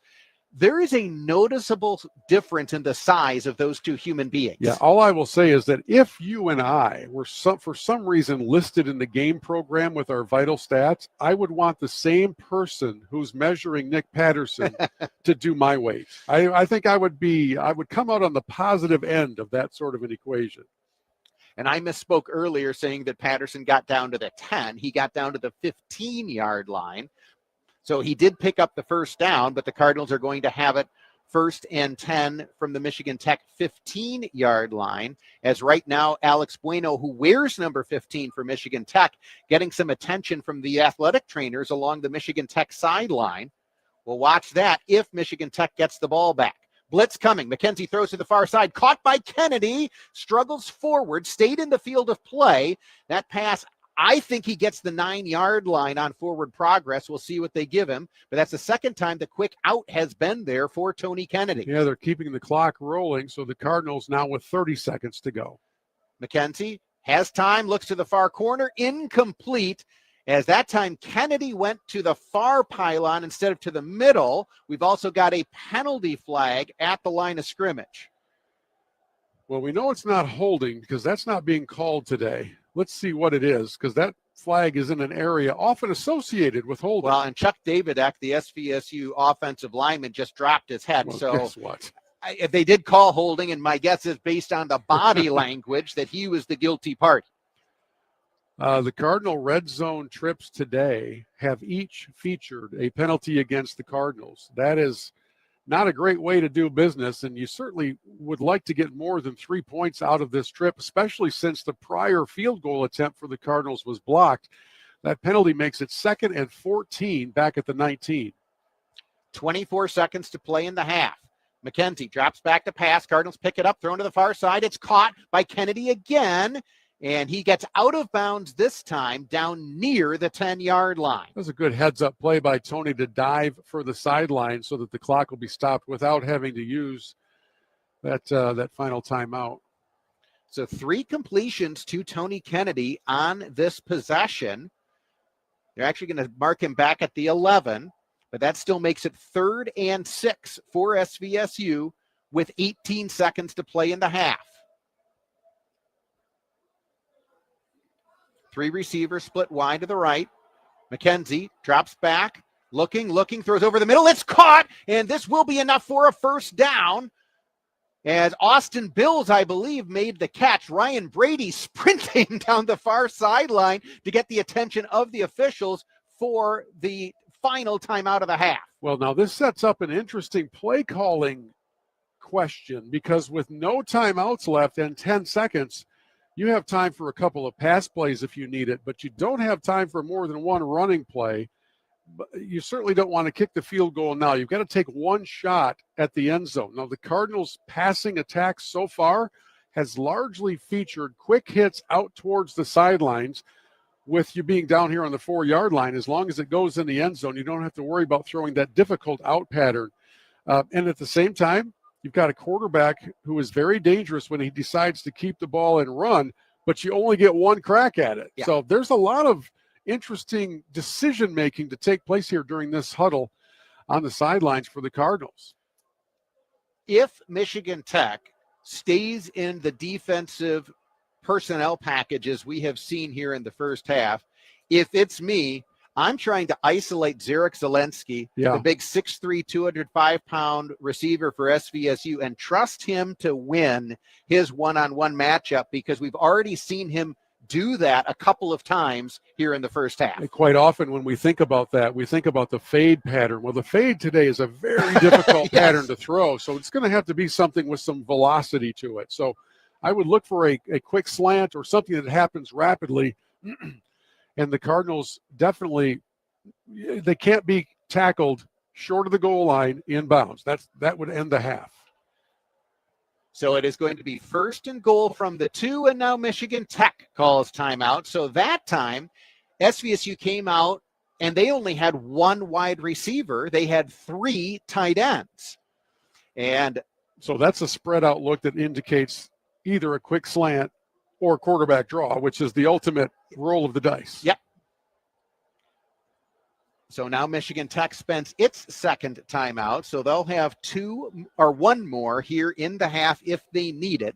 there is a noticeable difference in the size of those two human beings. Yeah, all I will say is that if you and I were for some reason listed in the game program with our vital stats, I would want the same person who's measuring Nick Patterson to do my weight. I think I would come out on the positive end of that sort of an equation. And I misspoke earlier saying that Patterson got down to the 10. He got down to the 15-yard line. So he did pick up the first down, but the Cardinals are going to have it 1st and 10 from the Michigan Tech 15-yard line, as right now Alex Bueno, who wears number 15 for Michigan Tech, getting some attention from the athletic trainers along the Michigan Tech sideline. We'll watch that if Michigan Tech gets the ball back. Blitz coming. McKenzie throws to the far side. Caught by Kennedy. Struggles forward. Stayed in the field of play. That pass, I think he gets the 9-yard line on forward progress. We'll see what they give him. But that's the second time the quick out has been there for Tony Kennedy. Yeah, they're keeping the clock rolling. So the Cardinals now with 30 seconds to go. McKenzie has time. Looks to the far corner. Incomplete. As that time, Kennedy went to the far pylon instead of to the middle. We've also got a penalty flag at the line of scrimmage. Well, we know it's not holding because that's not being called today. Let's see what it is, because that flag is in an area often associated with holding. Well, and Chuck Davidak, the SVSU offensive lineman, just dropped his head. Well, so guess what? They did call holding, and my guess is based on the body language that he was the guilty party. The Cardinal red zone trips today have each featured a penalty against the Cardinals. That is not a great way to do business, and you certainly would like to get more than 3 points out of this trip, especially since the prior field goal attempt for the Cardinals was blocked. That penalty makes it 2nd and 14 back at the 19. 24 seconds to play in the half. McKenzie drops back to pass. Cardinals pick it up, thrown to the far side. It's caught by Kennedy again. And he gets out of bounds this time down near the 10-yard line. That was a good heads-up play by Tony to dive for the sideline so that the clock will be stopped without having to use that final timeout. So 3 completions to Tony Kennedy on this possession. They're actually going to mark him back at the 11, but that still makes it 3rd and 6 for SVSU with 18 seconds to play in the half. 3 receivers split wide to the right. McKenzie drops back, looking, throws over the middle. It's caught, and this will be enough for a first down. As Austin Bills, I believe, made the catch. Ryan Brady sprinting down the far sideline to get the attention of the officials for the final timeout of the half. Well, now this sets up an interesting play calling question, because with no timeouts left and 10 seconds, you have time for a couple of pass plays if you need it, but you don't have time for more than one running play. But you certainly don't want to kick the field goal now. You've got to take one shot at the end zone. Now, the Cardinals' passing attack so far has largely featured quick hits out towards the sidelines, with you being down here on the 4-yard line. As long as it goes in the end zone, you don't have to worry about throwing that difficult out pattern. And at the same time, You've got a quarterback who is very dangerous when he decides to keep the ball and run, but you only get one crack at it. Yeah. So there's a lot of interesting decision-making to take place here during this huddle on the sidelines for the Cardinals. If Michigan Tech stays in the defensive personnel packages we have seen here in the first half, if it's me, I'm trying to isolate Zarek Zelensky, the big 6'3", 205-pound receiver for SVSU, and trust him to win his one-on-one matchup, because we've already seen him do that a couple of times here in the first half. And quite often when we think about that, we think about the fade pattern. Well, the fade today is a very difficult pattern to throw, so it's going to have to be something with some velocity to it. So I would look for a quick slant or something that happens rapidly. And the Cardinals definitely, they can't be tackled short of the goal line inbounds. That would end the half. So it is going to be 1st and goal from the 2, and now Michigan Tech calls timeout. So that time, SVSU came out, and they only had one wide receiver. They had 3 tight ends. And so that's a spread out look that indicates either a quick slant or quarterback draw, which is the ultimate roll of the dice. Yep. So now Michigan Tech spends its second timeout, so they'll have 2 or 1 more here in the half if they need it.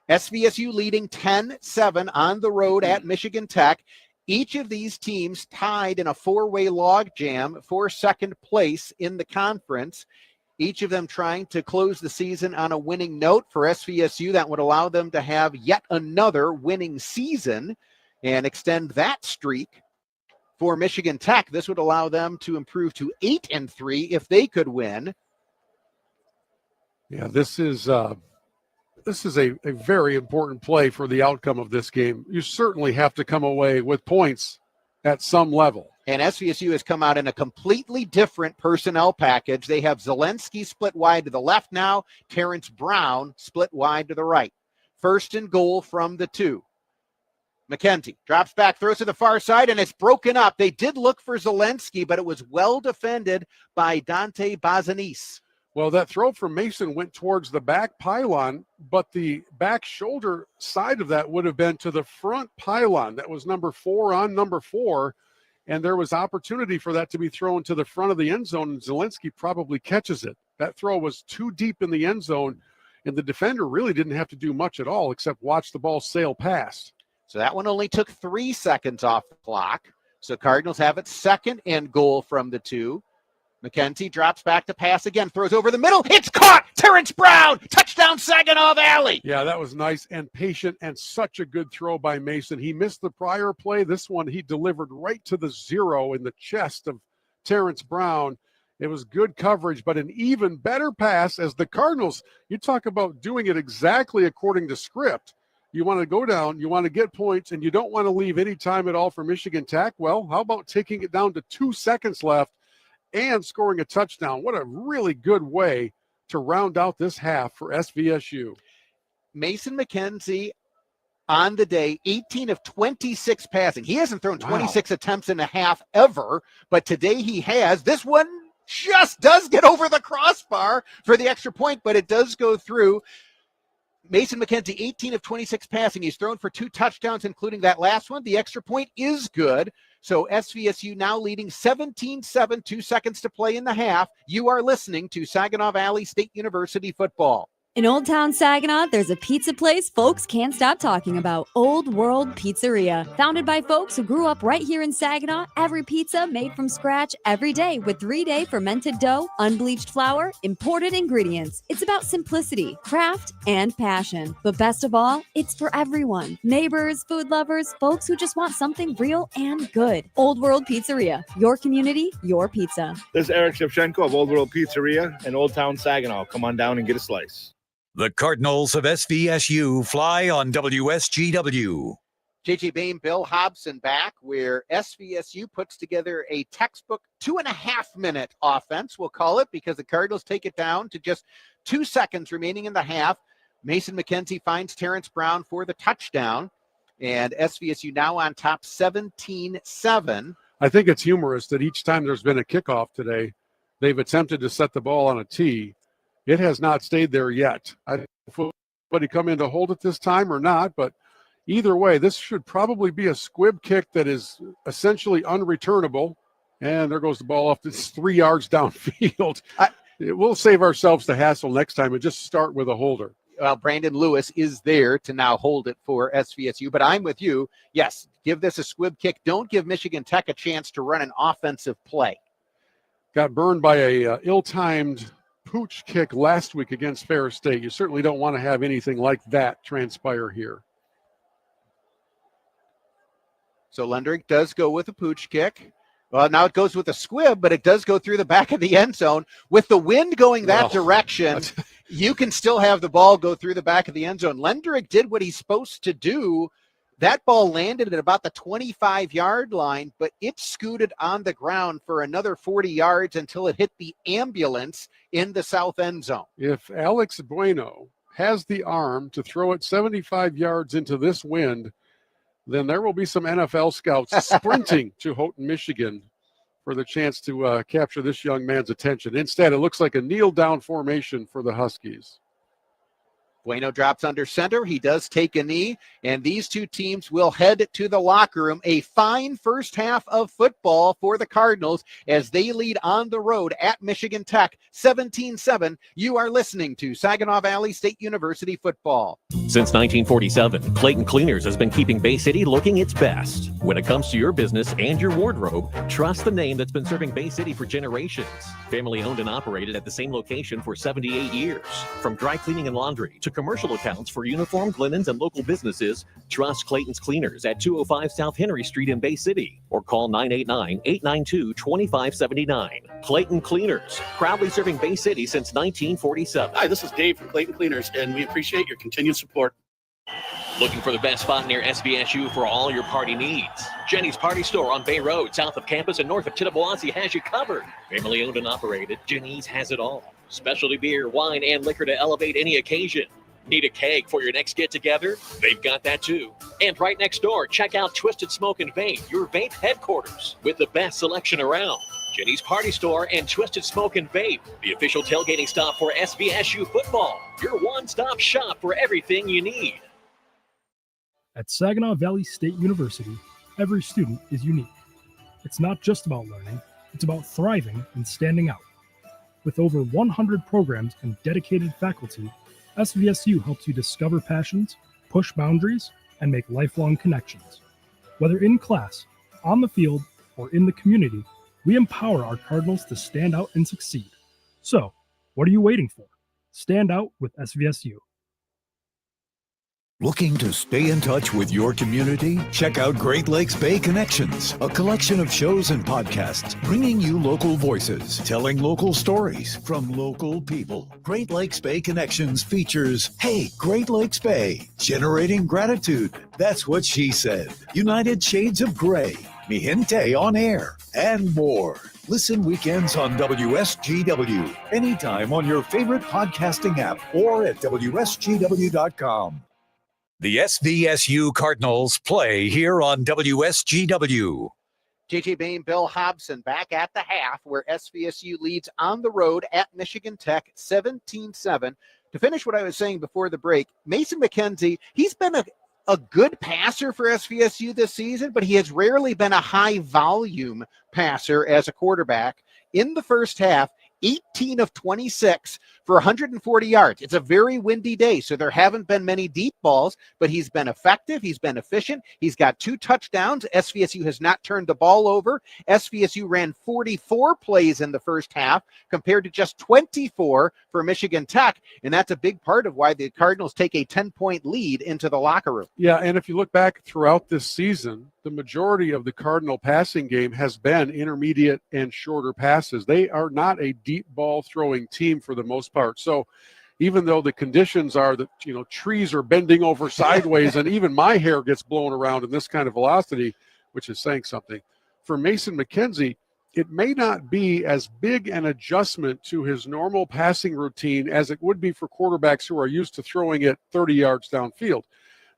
SVSU leading 10-7 on the road at Michigan Tech. Each of these teams tied in a 4-way logjam for second place in the conference. Each of them trying to close the season on a winning note. For SVSU, that would allow them to have yet another winning season and extend that streak. For Michigan Tech, this would allow them to improve to 8-3 if they could win. Yeah, this is a very important play for the outcome of this game. You certainly have to come away with points at some level. And SVSU has come out in a completely different personnel package. They have Zelensky split wide to the left now, Terrence Brown split wide to the right. 1st and goal from the 2. McKenzie drops back, throws to the far side, and it's broken up. They did look for Zelensky, but it was well defended by Dante Bazanis. Well, that throw from Mason went towards the back pylon, but the back shoulder side of that would have been to the front pylon. That was number 4 on number 4, and there was opportunity for that to be thrown to the front of the end zone, and Zelensky probably catches it. That throw was too deep in the end zone, and the defender really didn't have to do much at all except watch the ball sail past. So that one only took 3 seconds off the clock. So Cardinals have it 2nd and goal from the 2. McKenzie drops back to pass again, throws over the middle. It's caught! Terrence Brown! Touchdown, Saginaw Valley! Yeah, that was nice and patient and such a good throw by Mason. He missed the prior play. This one he delivered right to the 0 in the chest of Terrence Brown. It was good coverage, but an even better pass as the Cardinals, you talk about doing it exactly according to script. You want to go down, you want to get points, and you don't want to leave any time at all for Michigan Tech. Well, how about taking it down to 2 seconds left and scoring a touchdown? What a really good way to round out this half for SVSU. Mason McKenzie on the day, 18 of 26 passing. He hasn't thrown 26 attempts in a half ever, but today he has. This one just does get over the crossbar for the extra point, but it does go through. Mason McKenzie, 18 of 26 passing. He's thrown for 2 touchdowns, including that last one. The extra point is good. So SVSU now leading 17-7, 2 seconds to play in the half. You are listening to Saginaw Valley State University football. In Old Town Saginaw, there's a pizza place folks can't stop talking about. Old World Pizzeria. Founded by folks who grew up right here in Saginaw, every pizza made from scratch every day with 3-day fermented dough, unbleached flour, imported ingredients. It's about simplicity, craft, and passion. But best of all, it's for everyone. Neighbors, food lovers, folks who just want something real and good. Old World Pizzeria. Your community, your pizza. This is Eric Shevchenko of Old World Pizzeria in Old Town Saginaw. Come on down and get a slice. The Cardinals of SVSU fly on WSGW. JJ Bain, Bill Hobson back, where SVSU puts together a textbook 2.5-minute offense, we'll call it, because the Cardinals take it down to just 2 seconds remaining in the half. Mason McKenzie finds Terrence Brown for the touchdown, and SVSU now on top 17-7. I think it's humorous that each time there's been a kickoff today, they've attempted to set the ball on a tee. It has not stayed there yet. I don't know if anybody come in to hold it this time or not, but either way, this should probably be a squib kick that is essentially unreturnable. And there goes the ball off. It's 3 yards downfield. We'll save ourselves the hassle next time and just start with a holder. Well, Brandon Lewis is there to now hold it for SVSU, but I'm with you. Yes, give this a squib kick. Don't give Michigan Tech a chance to run an offensive play. Got burned by a ill-timed pooch kick last week against Ferris State. You certainly don't want to have anything like that transpire here. So Lendrick does go with a pooch kick. Well, now it goes with a squib, but it does go through the back of the end zone. With the wind going that direction, you can still have the ball go through the back of the end zone. Lendrick did what he's supposed to do. That ball landed at about the 25-yard line, but it scooted on the ground for another 40 yards until it hit the ambulance in the south end zone. If Alex Bueno has the arm to throw it 75 yards into this wind, then there will be some NFL scouts sprinting to Houghton, Michigan for the chance to capture this young man's attention. Instead, it looks like a kneel-down formation for the Huskies. Bueno drops under center. He does take a knee, and these two teams will head to the locker room. A fine first half of football for the Cardinals as they lead on the road at Michigan Tech, 17-7. You are listening to Saginaw Valley State University football. Since 1947, Clayton Cleaners has been keeping Bay City looking its best. When it comes to your business and your wardrobe, trust the name that's been serving Bay City for generations. Family owned and operated at the same location for 78 years. From dry cleaning and laundry to commercial accounts for uniformed linens and local businesses, trust Clayton's Cleaners at 205 South Henry Street in Bay City or call 989-892-2579. Clayton Cleaners, proudly serving Bay City since 1947. Hi, this is Dave from Clayton Cleaners, and we appreciate your continued support. Looking for the best spot near SVSU for all your party needs? Jenny's Party Store on Bay Road, south of campus and north of Tittabawassee has you covered. Family owned and operated, Jenny's has it all. Specialty beer, wine, and liquor to elevate any occasion. Need a keg for your next get-together? They've got that too. And right next door, check out Twisted Smoke and Vape, your vape headquarters, with the best selection around. Jenny's Party Store and Twisted Smoke and Vape, the official tailgating stop for SVSU football. Your one-stop shop for everything you need. At Saginaw Valley State University, every student is unique. It's not just about learning, it's about thriving and standing out. With over 100 programs and dedicated faculty, SVSU helps you discover passions, push boundaries, and make lifelong connections. Whether in class, on the field, or in the community, we empower our Cardinals to stand out and succeed. So, what are you waiting for? Stand out with SVSU. Looking to stay in touch with your community? Check out Great Lakes Bay Connections, a collection of shows and podcasts bringing you local voices, telling local stories from local people. Great Lakes Bay Connections features Hey, Great Lakes Bay, Generating Gratitude, That's What She Said, United Shades of Gray, Mi Gente on Air, and more. Listen weekends on WSGW, anytime on your favorite podcasting app or at WSGW.com. The SVSU Cardinals play here on WSGW. JJ Bain, Bill Hobson back at the half where SVSU leads on the road at Michigan Tech 17-7. To finish what I was saying before the break, Mason McKenzie, he's been a good passer for SVSU this season, but he has rarely been a high volume passer as a quarterback. In the first half, 18 of 26 for 140 yards. It's a very windy day, so there haven't been many deep balls, but he's been effective. He's been efficient. He's got 2 touchdowns. SVSU has not turned the ball over. SVSU ran 44 plays in the first half compared to just 24 for Michigan Tech, and that's a big part of why the Cardinals take a 10-point lead into the locker room. Yeah, and if you look back throughout this season, the majority of the Cardinal passing game has been intermediate and shorter passes. They are not a deep ball throwing team for the most part. So even though the conditions are that, trees are bending over sideways and even my hair gets blown around in this kind of velocity, which is saying something, for Mason McKenzie, it may not be as big an adjustment to his normal passing routine as it would be for quarterbacks who are used to throwing it 30 yards downfield.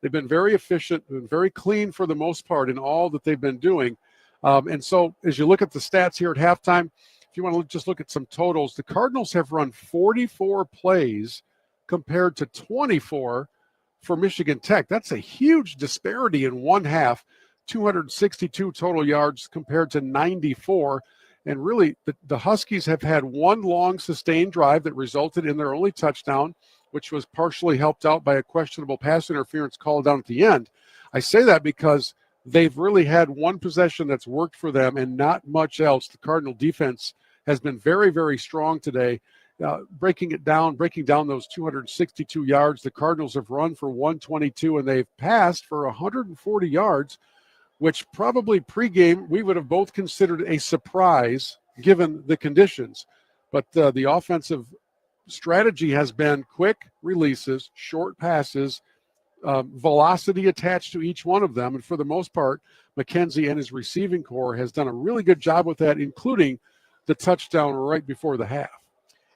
They've been very efficient and very clean for the most part in all that they've been doing. And so as you look at the stats here at halftime, if you want to just look at some totals, the Cardinals have run 44 plays compared to 24 for Michigan Tech. That's a huge disparity in one half. 262 total yards compared to 94. And really, the Huskies have had one long sustained drive that resulted in their only touchdown, which was partially helped out by a questionable pass interference call down at the end. I say that because they've really had one possession that's worked for them and not much else. The Cardinal defense has been very, very strong today. Breaking down those 262 yards, the Cardinals have run for 122 and they've passed for 140 yards, which probably pregame we would have both considered a surprise given the conditions. But the offensive strategy has been quick releases, short passes, velocity attached to each one of them. And for the most part, McKenzie and his receiving corps has done a really good job with that, including the touchdown right before the half.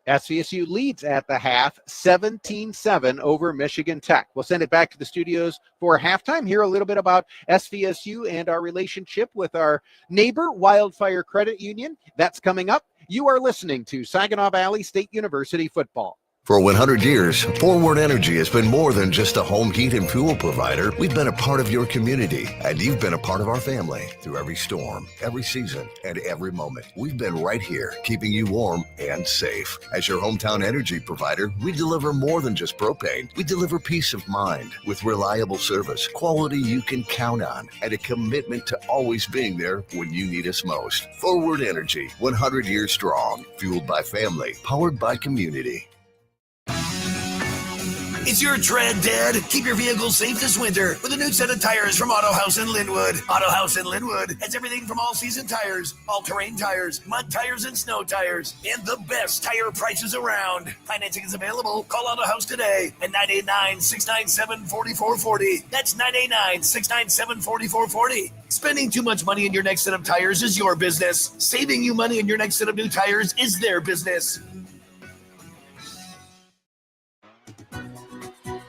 SVSU leads at the half 17-7 over Michigan Tech. We'll send it back to the studios for halftime. Hear a little bit about SVSU and our relationship with our neighbor, Wildfire Credit Union. That's coming up. You are listening to Saginaw Valley State University football. For 100 years, Forward Energy has been more than just a home heat and fuel provider. We've been a part of your community, and you've been a part of our family through every storm, every season, and every moment. We've been right here, keeping you warm and safe. As your hometown energy provider, we deliver more than just propane. We deliver peace of mind with reliable service, quality you can count on, and a commitment to always being there when you need us most. Forward Energy, 100 years strong, fueled by family, powered by community. Is your tread dead? Keep your vehicle safe this winter with a new set of tires from Auto House in Linwood. Auto House in Linwood has everything from all-season tires, all-terrain tires, mud tires, and snow tires, and the best tire prices around. Financing is available. Call Auto House today at 989-697-4440. That's 989-697-4440. Spending too much money in your next set of tires is your business. Saving you money in your next set of new tires is their business.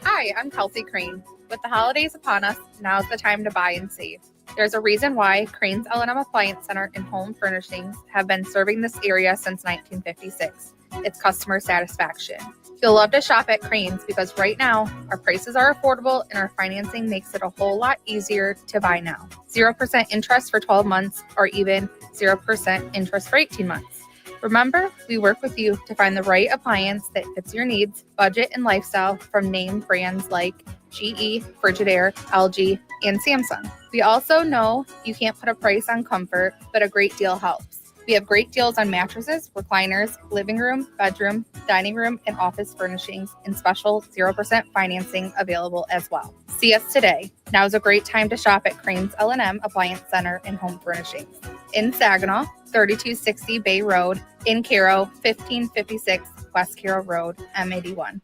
Hi, I'm Kelsey Crane. With the holidays upon us, now's the time to buy and save. There's a reason why Crane's L&M Appliance Center and Home Furnishings have been serving this area since 1956. It's customer satisfaction. You'll love to shop at Crane's because right now, our prices are affordable and our financing makes it a whole lot easier to buy now. 0% interest for 12 months or even 0% interest for 18 months. Remember, we work with you to find the right appliance that fits your needs, budget, and lifestyle from name brands like GE, Frigidaire, LG, and Samsung. We also know you can't put a price on comfort, but a great deal helps. We have great deals on mattresses, recliners, living room, bedroom, dining room, and office furnishings, and special 0% financing available as well. See us today. Now's a great time to shop at Crane's L&M Appliance Center and Home Furnishings. In Saginaw, 3260 Bay Road. In Caro, 1556 West Caro Road, M81.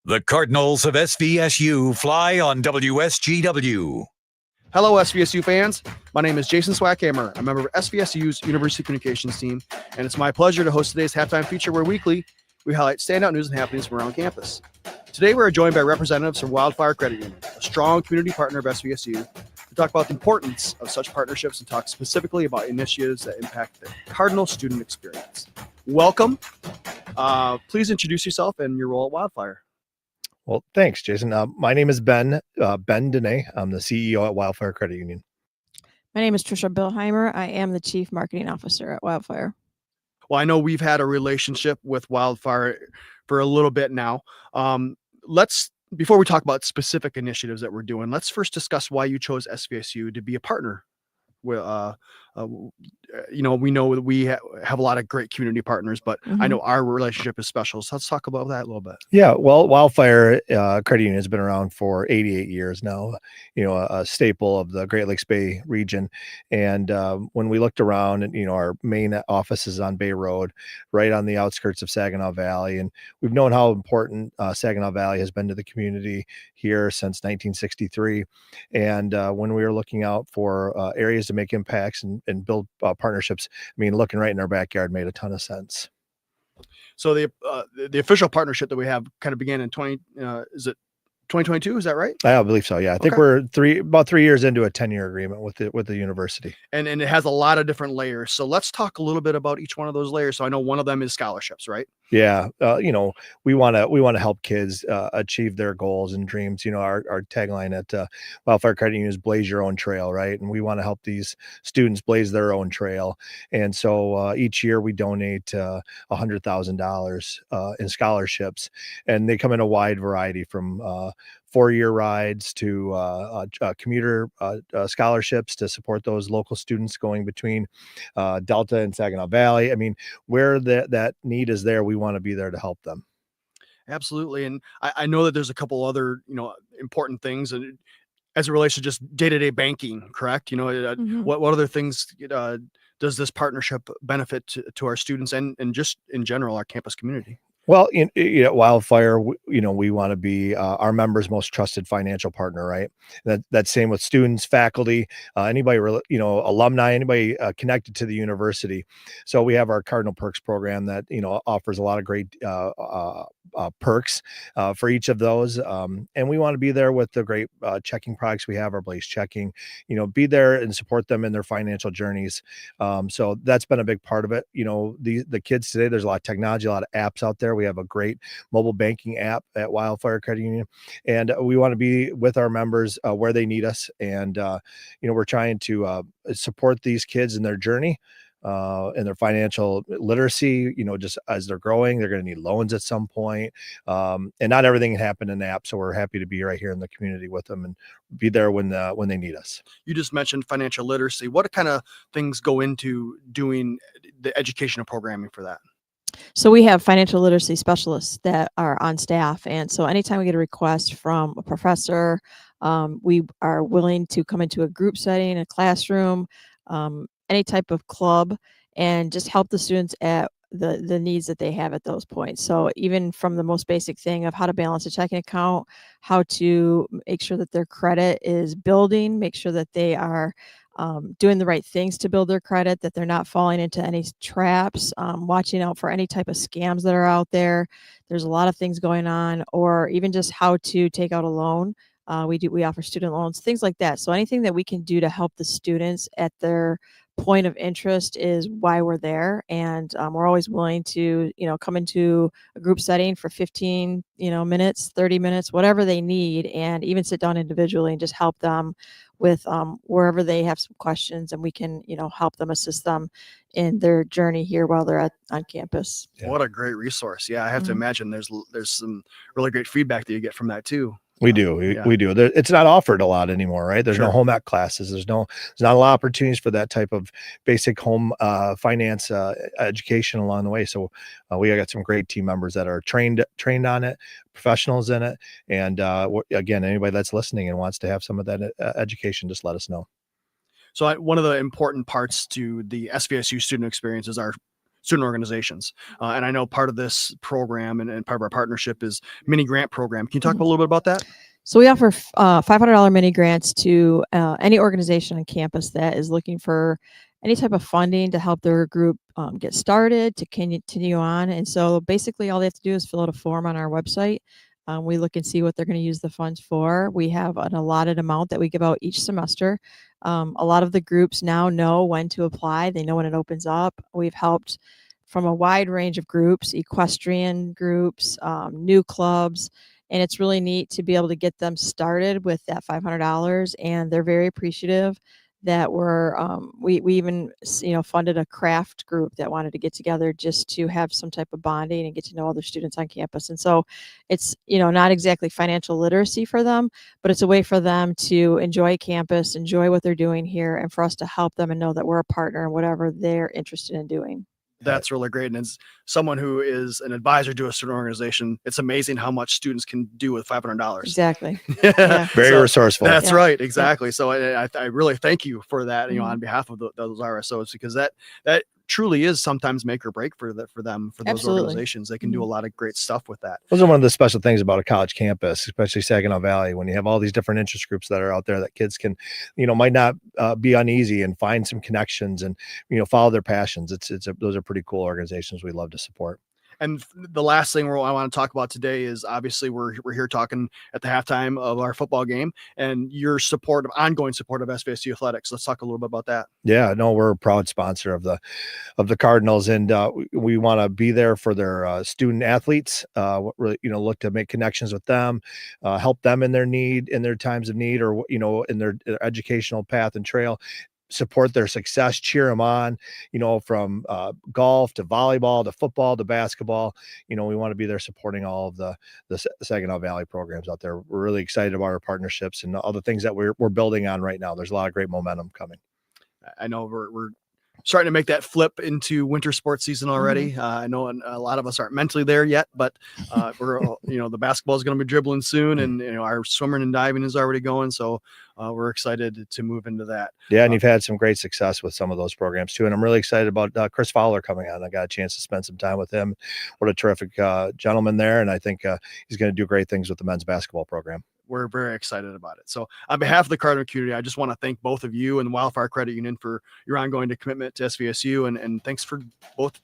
The Cardinals of SVSU fly on WSGW. Hello, SVSU fans. My name is Jason Swackhammer. I'm a member of SVSU's University Communications team, and it's my pleasure to host today's halftime feature where weekly we highlight standout news and happenings from around campus. Today, we're joined by representatives from Wildfire Credit Union, a strong community partner of SVSU, to talk about the importance of such partnerships and talk specifically about initiatives that impact the Cardinal student experience. Welcome. Please introduce yourself and your role at Wildfire. Well, thanks, Jason. My name is Ben Dene. I'm the CEO at Wildfire Credit Union. My name is Trisha Billheimer. I am the Chief Marketing Officer at Wildfire. Well, I know we've had a relationship with Wildfire for a little bit now. Before we talk about specific initiatives that we're doing, let's first discuss why you chose SVSU to be a partner. We know that we have a lot of great community partners, but I know our relationship is special. So let's talk about that a little bit. Yeah, well, Wildfire Credit Union has been around for 88 years now, a staple of the Great Lakes Bay region. And when we looked around and, our main office is on Bay Road, right on the outskirts of Saginaw Valley. And we've known how important Saginaw Valley has been to the community here since 1963. And when we were looking out for areas to make impacts and build partnerships, looking right in our backyard made a ton of sense. So the official partnership that we have kind of began in 2022. Is that right? I believe so. Yeah, I think we're about 3 years into a 10-year agreement with the university. And it has a lot of different layers. So let's talk a little bit about each one of those layers. So I know one of them is scholarships, right? Yeah, we want to help kids achieve their goals and dreams. Our tagline at Wildfire Credit Union is "Blaze your own trail," right? And we want to help these students blaze their own trail. And so each year we donate $100,000 in scholarships, and they come in a wide variety from 4-year rides to commuter scholarships to support those local students going between Delta and Saginaw Valley. I mean, where that need is there, we want to be there to help them. Absolutely. And I know that there's a couple other, important things as it relates to just day-to-day banking, correct? What other things does this partnership benefit to our students and just in general, our campus community? Well, Wildfire, we want to be our members' most trusted financial partner, right? That's same with students, faculty, anybody, alumni, anybody connected to the university. So we have our Cardinal Perks program that, offers a lot of great perks for each of those. And we want to be there with the great checking products we have, our Blaze Checking, be there and support them in their financial journeys. So that's been a big part of it. The kids today, there's a lot of technology, a lot of apps out there. We have a great mobile banking app at Wildfire Credit Union, and we want to be with our members where they need us. And, we're trying to support these kids in their journey. And their financial literacy, just as they're growing, they're going to need loans at some point. And not everything can happen in the app. So we're happy to be right here in the community with them and be there when they need us. You just mentioned financial literacy. What kind of things go into doing the educational programming for that? So we have financial literacy specialists that are on staff. And so anytime we get a request from a professor, we are willing to come into a group setting, a classroom, any type of club, and just help the students at the needs that they have at those points. So even from the most basic thing of how to balance a checking account, how to make sure that their credit is building, make sure that they are doing the right things to build their credit, that they're not falling into any traps, watching out for any type of scams that are out there. There's a lot of things going on, or even just how to take out a loan. We offer student loans, things like that. So anything that we can do to help the students at their point of interest is why we're there. And we're always willing to, come into a group setting for 15, minutes, 30 minutes, whatever they need, and even sit down individually and just help them with wherever they have some questions, and we can, help them, assist them in their journey here while they're on campus. Yeah. What a great resource. Yeah, I have to imagine there's some really great feedback that you get from that too. We do. We do. It's not offered a lot lot right? There's no home ec classes. There's not a lot of opportunities for that type of basic home finance education along the way. So we got some great team members that are trained on it, professionals in it. And again, anybody that's listening and wants to have some of that education, just let us know. So one of the important parts to the SVSU student experience is our student organizations. And I know part of this program and part of our partnership is mini grant program. Can you talk a little bit about that? So we offer $500 mini grants to any organization on campus that is looking for any type of funding to help their group get started, to continue on. And so basically all they have to do is fill out a form on our website. We look and see what they're going to use the funds for. We have an allotted amount that we give out each semester. A lot of the groups now know when to apply. They know when it opens up. We've helped from a wide range of groups, equestrian groups, new clubs, and it's really neat to be able to get them started with that $500. And they're very appreciative that we even funded a craft group that wanted to get together just to have some type of bonding and get to know other students on campus. And so it's not exactly financial literacy for them, but it's a way for them to enjoy campus, enjoy what they're doing here, and for us to help them and know that we're a partner in whatever they're interested in doing. That's really great. And as someone who is an advisor to a student organization, it's amazing how much students can do with $500. Exactly. Yeah. Very resourceful. That's right. Exactly. Yeah. So I really thank you for that, on behalf of those RSOs, because that truly is sometimes make or break for those Absolutely. organizations. They can do a lot of great stuff with that. Those are one of the special things about a college campus, especially Saginaw Valley, when you have all these different interest groups that are out there that kids can, might not be uneasy and find some connections and, follow their passions. Those are pretty cool organizations we love to support. And the last thing I want to talk about today is obviously we're here talking at the halftime of our football game and your ongoing support of SVSU athletics. Let's talk a little bit about that. Yeah, no, we're a proud sponsor of the Cardinals, and we want to be there for their student athletes. Really, look to make connections with them, help them in their times of need, or in their educational path and trail. Support their success, cheer them on, from golf to volleyball to football to basketball. We want to be there supporting all of the Saginaw Valley programs out there. We're really excited about our partnerships and all the things that we're building on right now. There's a lot of great momentum coming. I know we're starting to make that flip into winter sports season already. I know a lot of us aren't mentally there yet, but we're, the basketball is going to be dribbling soon, and our swimming and diving is already going. So we're excited to move into that. Yeah, and you've had some great success with some of those programs too. And I'm really excited about Chris Fowler coming on. I got a chance to spend some time with him. What a terrific gentleman there, and I think he's going to do great things with the men's basketball program. We're very excited about it. So on behalf of the Cardinal community, I just want to thank both of you and the Wildfire Credit Union for your ongoing commitment to SVSU. And thanks for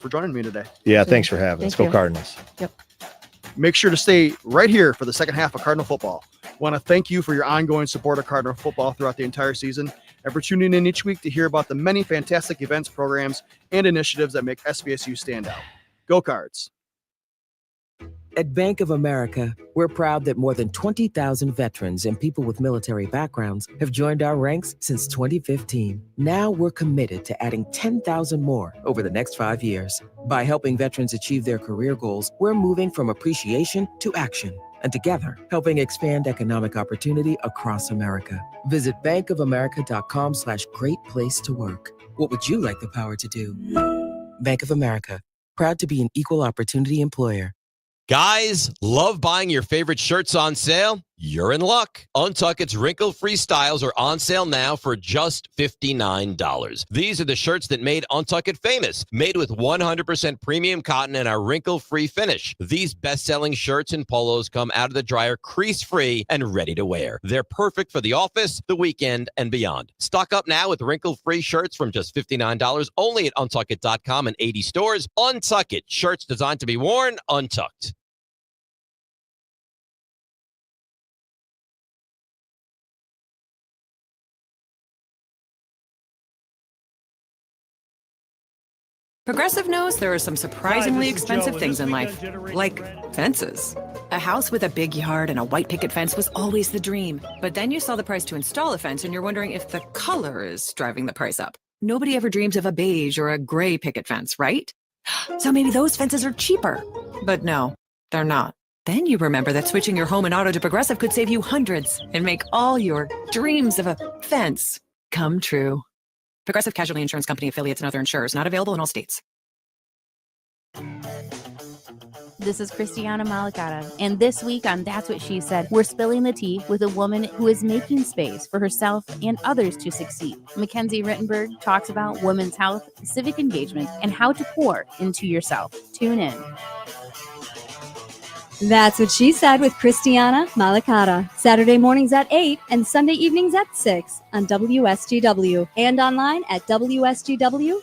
joining me today. Yeah, thanks for having us. Go Cardinals. Yep. Make sure to stay right here for the second half of Cardinal football. Want to thank you for your ongoing support of Cardinal football throughout the entire season and for tuning in each week to hear about the many fantastic events, programs, and initiatives that make SVSU stand out. Go Cards. At Bank of America, we're proud that more than 20,000 veterans and people with military backgrounds have joined our ranks since 2015. Now we're committed to adding 10,000 more over the next 5 years. By helping veterans achieve their career goals, we're moving from appreciation to action. And together, helping expand economic opportunity across America. Visit bankofamerica.com/great place to work. What would you like the power to do? Bank of America, proud to be an equal opportunity employer. Guys, love buying your favorite shirts on sale? You're in luck. Untuckit's wrinkle-free styles are on sale now for just $59. These are the shirts that made Untuckit famous, made with 100% premium cotton and a wrinkle-free finish. These best-selling shirts and polos come out of the dryer crease-free and ready to wear. They're perfect for the office, the weekend, and beyond. Stock up now with wrinkle-free shirts from just $59 only at Untuckit.com and 80 stores. Untuckit, shirts designed to be worn untucked. Progressive knows there are some surprisingly expensive things in life, like fences. A house with a big yard and a white picket fence was always the dream. But then you saw the price to install a fence and you're wondering if the color is driving the price up. Nobody ever dreams of a beige or a gray picket fence, right? So maybe those fences are cheaper. But no, they're not. Then you remember that switching your home and auto to Progressive could save you hundreds and make all your dreams of a fence come true. Progressive Casualty Insurance Company affiliates and other insurers. Not available in all states. This is Christiana Malicata, and this week on That's What She Said, we're spilling the tea with a woman who is making space for herself and others to succeed. Mackenzie Rittenberg talks about women's health, civic engagement, and how to pour into yourself. Tune in. That's What She Said with Christiana Malicata. Saturday mornings at 8 and Sunday evenings at 6 on WSGW and online at WSGW.com.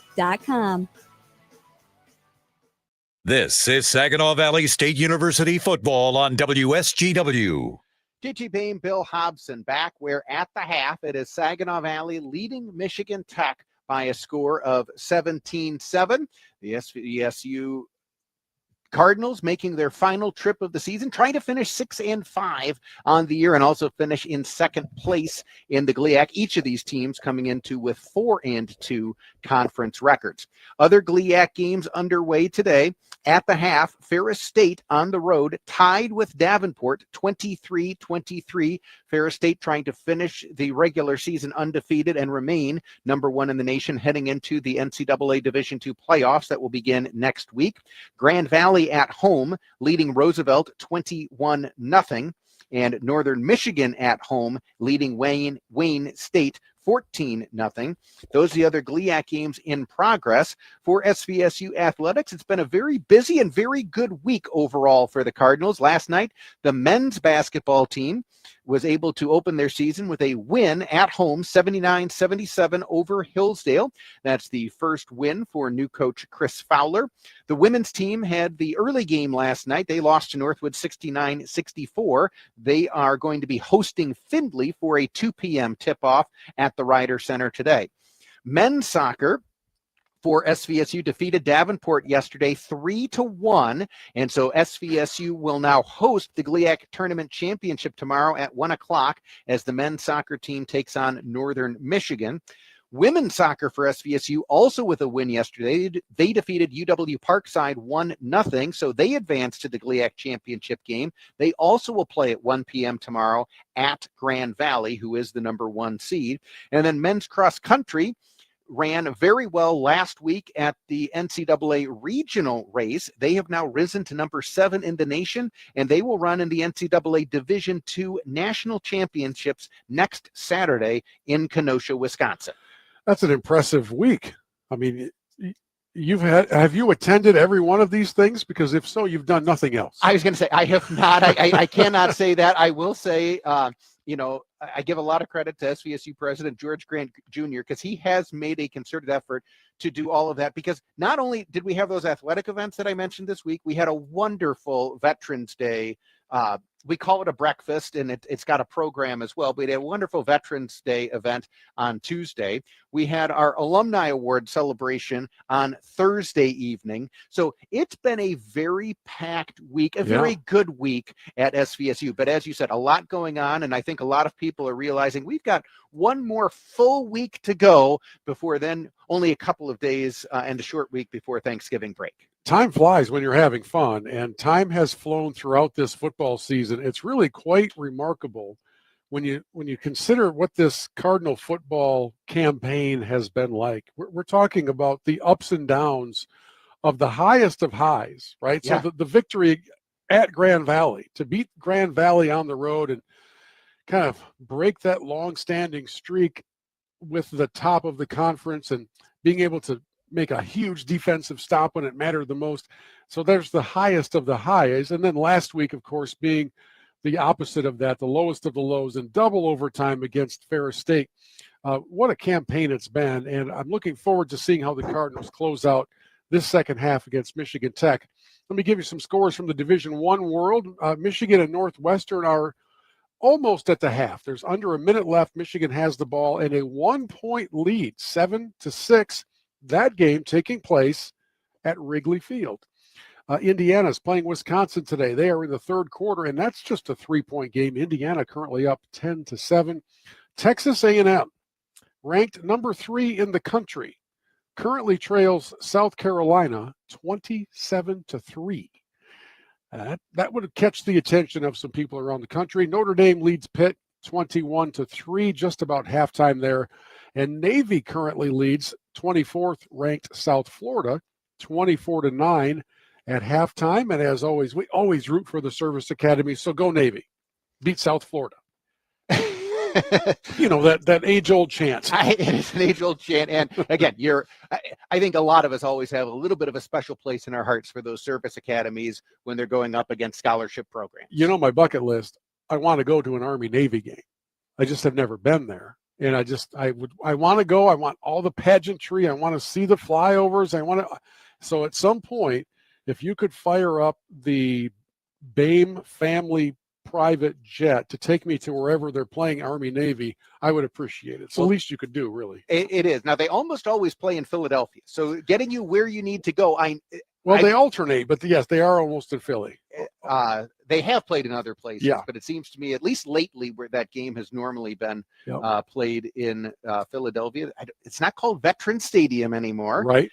This is Saginaw Valley State University football on WSGW. JT Payne, Bill Hobson back where at the half it is Saginaw Valley leading Michigan Tech by a score of 17-7. The SVSU Cardinals making their final trip of the season, trying to finish 6-5 on the year and also finish in second place in the GLIAC. Each of these teams coming into with 4-2 conference records. Other GLIAC games underway today. At the half, Ferris State on the road tied with Davenport 23-23. Ferris State trying to finish the regular season undefeated and remain number one in the nation heading into the NCAA Division II playoffs that will begin next week. Grand Valley at home leading Roosevelt 21-0. And Northern Michigan at home leading Wayne State 14-0. Those are the other GLIAC games in progress for SVSU athletics. It's been a very busy and very good week overall for the Cardinals. Last night, the men's basketball team was able to open their season with a win at home, 79-77 over Hillsdale. That's the first win for new coach Chris Fowler. The women's team had the early game last night. They lost to Northwood 69-64. They are going to be hosting Findlay for a 2 p.m. tip-off at the Ryder Center today. Men's soccer for SVSU defeated Davenport yesterday 3-1. And so SVSU will now host the GLIAC Tournament Championship tomorrow at 1 o'clock as the men's soccer team takes on Northern Michigan. Women's soccer for SVSU also with a win yesterday. They defeated UW Parkside 1-0, so they advanced to the GLIAC Championship game. They also will play at 1 p.m. tomorrow at Grand Valley, who is the number 1 seed. And then men's cross country ran very well last week at the NCAA regional race. They have now risen to number 7 in the nation, and they will run in the NCAA Division II National Championships next Saturday in Kenosha, Wisconsin. That's an impressive week. I mean, have you attended every one of these things? Because if so, you've done nothing else. I was going to say, I have not. I cannot say that. I will say, I give a lot of credit to SVSU President George Grant Jr. because he has made a concerted effort to do all of that, because not only did we have those athletic events that I mentioned this week, we had a wonderful Veterans Day. We call it a breakfast, and it's got a program as well. But we had a wonderful Veterans Day event on Tuesday. We had our Alumni Award celebration on Thursday evening. So it's been a very packed week, a very good week at SVSU. But as you said, a lot going on, and I think a lot of people are realizing we've got one more full week to go before then, only a couple of days and a short week before Thanksgiving break. Time flies when you're having fun, and time has flown throughout this football season. It's really quite remarkable when you consider what this Cardinal football campaign has been like. We're talking about the ups and downs of the highest of highs, right? Yeah. So the victory at Grand Valley, to beat Grand Valley on the road and kind of break that long-standing streak with the top of the conference and being able to make a huge defensive stop when it mattered the most. So there's the highest of the highs. And then last week, of course, being the opposite of that, the lowest of the lows, in double overtime against Ferris State. What a campaign it's been. And I'm looking forward to seeing how the Cardinals close out this second half against Michigan Tech. Let me give you some scores from the Division I world. Michigan and Northwestern are almost at the half. There's under a minute left. Michigan has the ball and a 1-point lead, 7-6. That game taking place at Wrigley Field. Indiana's playing Wisconsin today. They are in the third quarter, and that's just a 3-point game. Indiana currently up 10-7. Texas A&M, ranked number 3 in the country, currently trails South Carolina 27-3. That would catch the attention of some people around the country. Notre Dame leads Pitt 21-3, just about halftime there. And Navy currently leads 24th ranked South Florida 24-9 at halftime. And as always, we always root for the service academy. So go Navy. Beat South Florida. You know, that age-old chant. It is an age-old chant. And again, I think a lot of us always have a little bit of a special place in our hearts for those service academies when they're going up against scholarship programs. You know, my bucket list, I want to go to an Army-Navy game. I just have never been there. And I want to go. I want all the pageantry. I want to see the flyovers. So at some point, if you could fire up the BAME family private jet to take me to wherever they're playing Army Navy, I would appreciate it. It's the least you could do, really. It is. Now, they almost always play in Philadelphia. So getting you where you need to go. They alternate, but yes, they are almost in Philly. They have played in other places, Yeah. but it seems to me, at least lately, where that game has normally been played in Philadelphia. It's not called Veterans Stadium anymore. Right.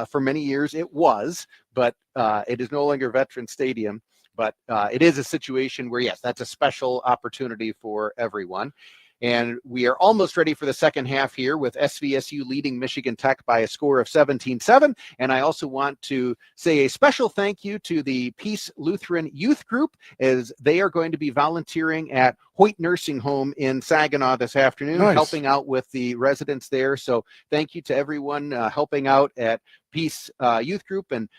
For many years it was, but it is no longer Veterans Stadium. But it is a situation where, yes, that's a special opportunity for everyone. And we are almost ready for the second half here with SVSU leading Michigan Tech by a score of 17-7. And I also want to say a special thank you to the Peace Lutheran Youth Group, as they are going to be volunteering at Hoyt Nursing Home in Saginaw this afternoon, helping out with the residents there. So thank you to everyone helping out at Peace Youth Group and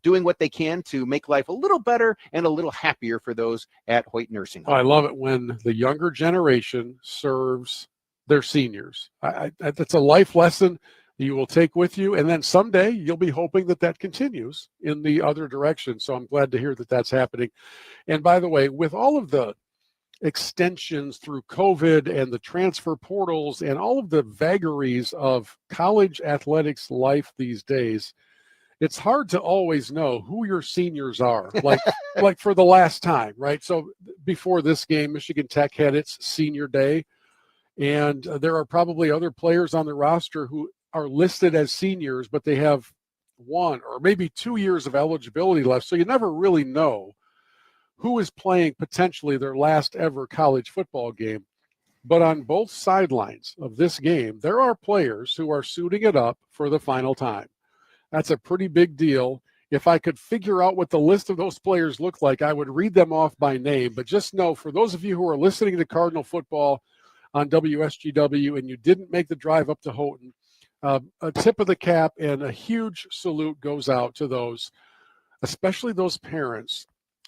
doing what they can to make life a little better and a little happier for those at Hoyt Nursing Home. I love it when the younger generation serves their seniors. That's a life lesson you will take with you, and then someday you'll be hoping that continues in the other direction. So I'm glad to hear that that's happening. And by the way, with all of the extensions through COVID and the transfer portals and all of the vagaries of college athletics life these days, it's hard to always know who your seniors are, like for the last time, right? So before this game, Michigan Tech had its senior day, and there are probably other players on the roster who are listed as seniors, but they have 1 or maybe 2 years of eligibility left. So you never really know who is playing potentially their last ever college football game. But on both sidelines of this game, there are players who are suiting it up for the final time. That's a pretty big deal. If I could figure out what the list of those players look like, I would read them off by name. But just know, for those of you who are listening to Cardinal football on WSGW and you didn't make the drive up to Houghton, a tip of the cap and a huge salute goes out to those, especially those parents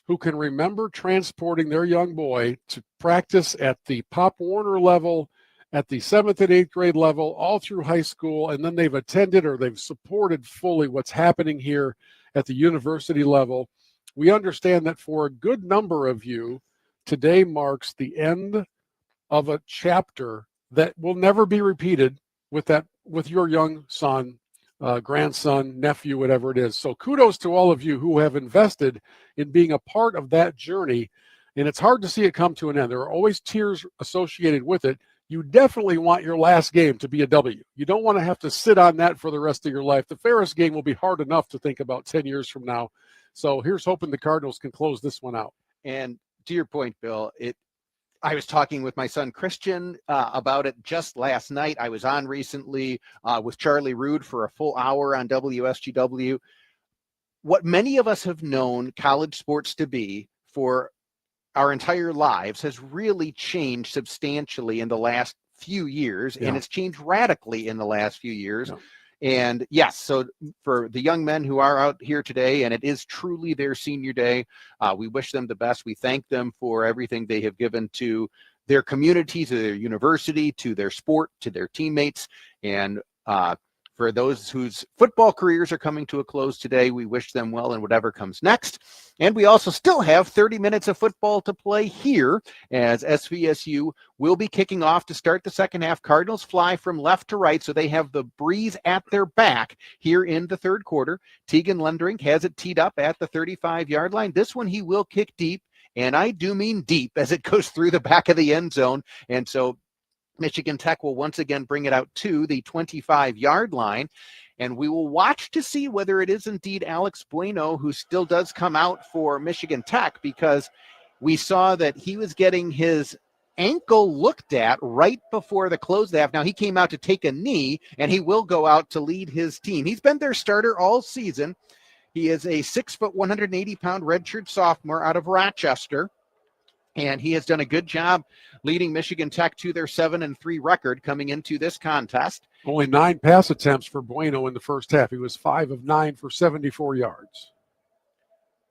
who can remember transporting their young boy to practice at the Pop Warner level, at the 7th and 8th grade level, all through high school, and then they've attended or they've supported fully what's happening here at the university level. We understand that for a good number of you, today marks the end of a chapter that will never be repeated with your young son, grandson, nephew, whatever it is. So kudos to all of you who have invested in being a part of that journey. And it's hard to see it come to an end. There are always tears associated with it. You definitely want your last game to be a W. You don't want to have to sit on that for the rest of your life. The Ferris game will be hard enough to think about 10 years from now. So here's hoping the Cardinals can close this one out. And to your point, Bill, I was talking with my son Christian about it just last night. I was on recently with Charlie Rood for a full hour on WSGW. What many of us have known college sports to be for our entire lives has really changed substantially in the last few years, and it's changed radically in the last few years. And yes, so for the young men who are out here today, and it is truly their senior day, we wish them the best. We thank them for everything they have given to their community, to their university, to their sport, to their teammates. And for those whose football careers are coming to a close today, we wish them well in whatever comes next. And we also still have 30 minutes of football to play here as SVSU will be kicking off to start the second half. Cardinals fly from left to right, so they have the breeze at their back here in the third quarter. Tegan Lendering has it teed up at the 35-yard line. This one he will kick deep, and I do mean deep, as it goes through the back of the end zone. And so Michigan Tech will once again bring it out to the 25-yard line, and we will watch to see whether it is indeed Alex Bueno who still does come out for Michigan Tech, because we saw that he was getting his ankle looked at right before the close of the half. Now, he came out to take a knee, and he will go out to lead his team. He's been their starter all season. He is a 6', 180-pound redshirt sophomore out of Rochester. And he has done a good job leading Michigan Tech to their 7-3 record coming into this contest. Only 9 pass attempts for Bueno in the first half. He was 5 of 9 for 74 yards.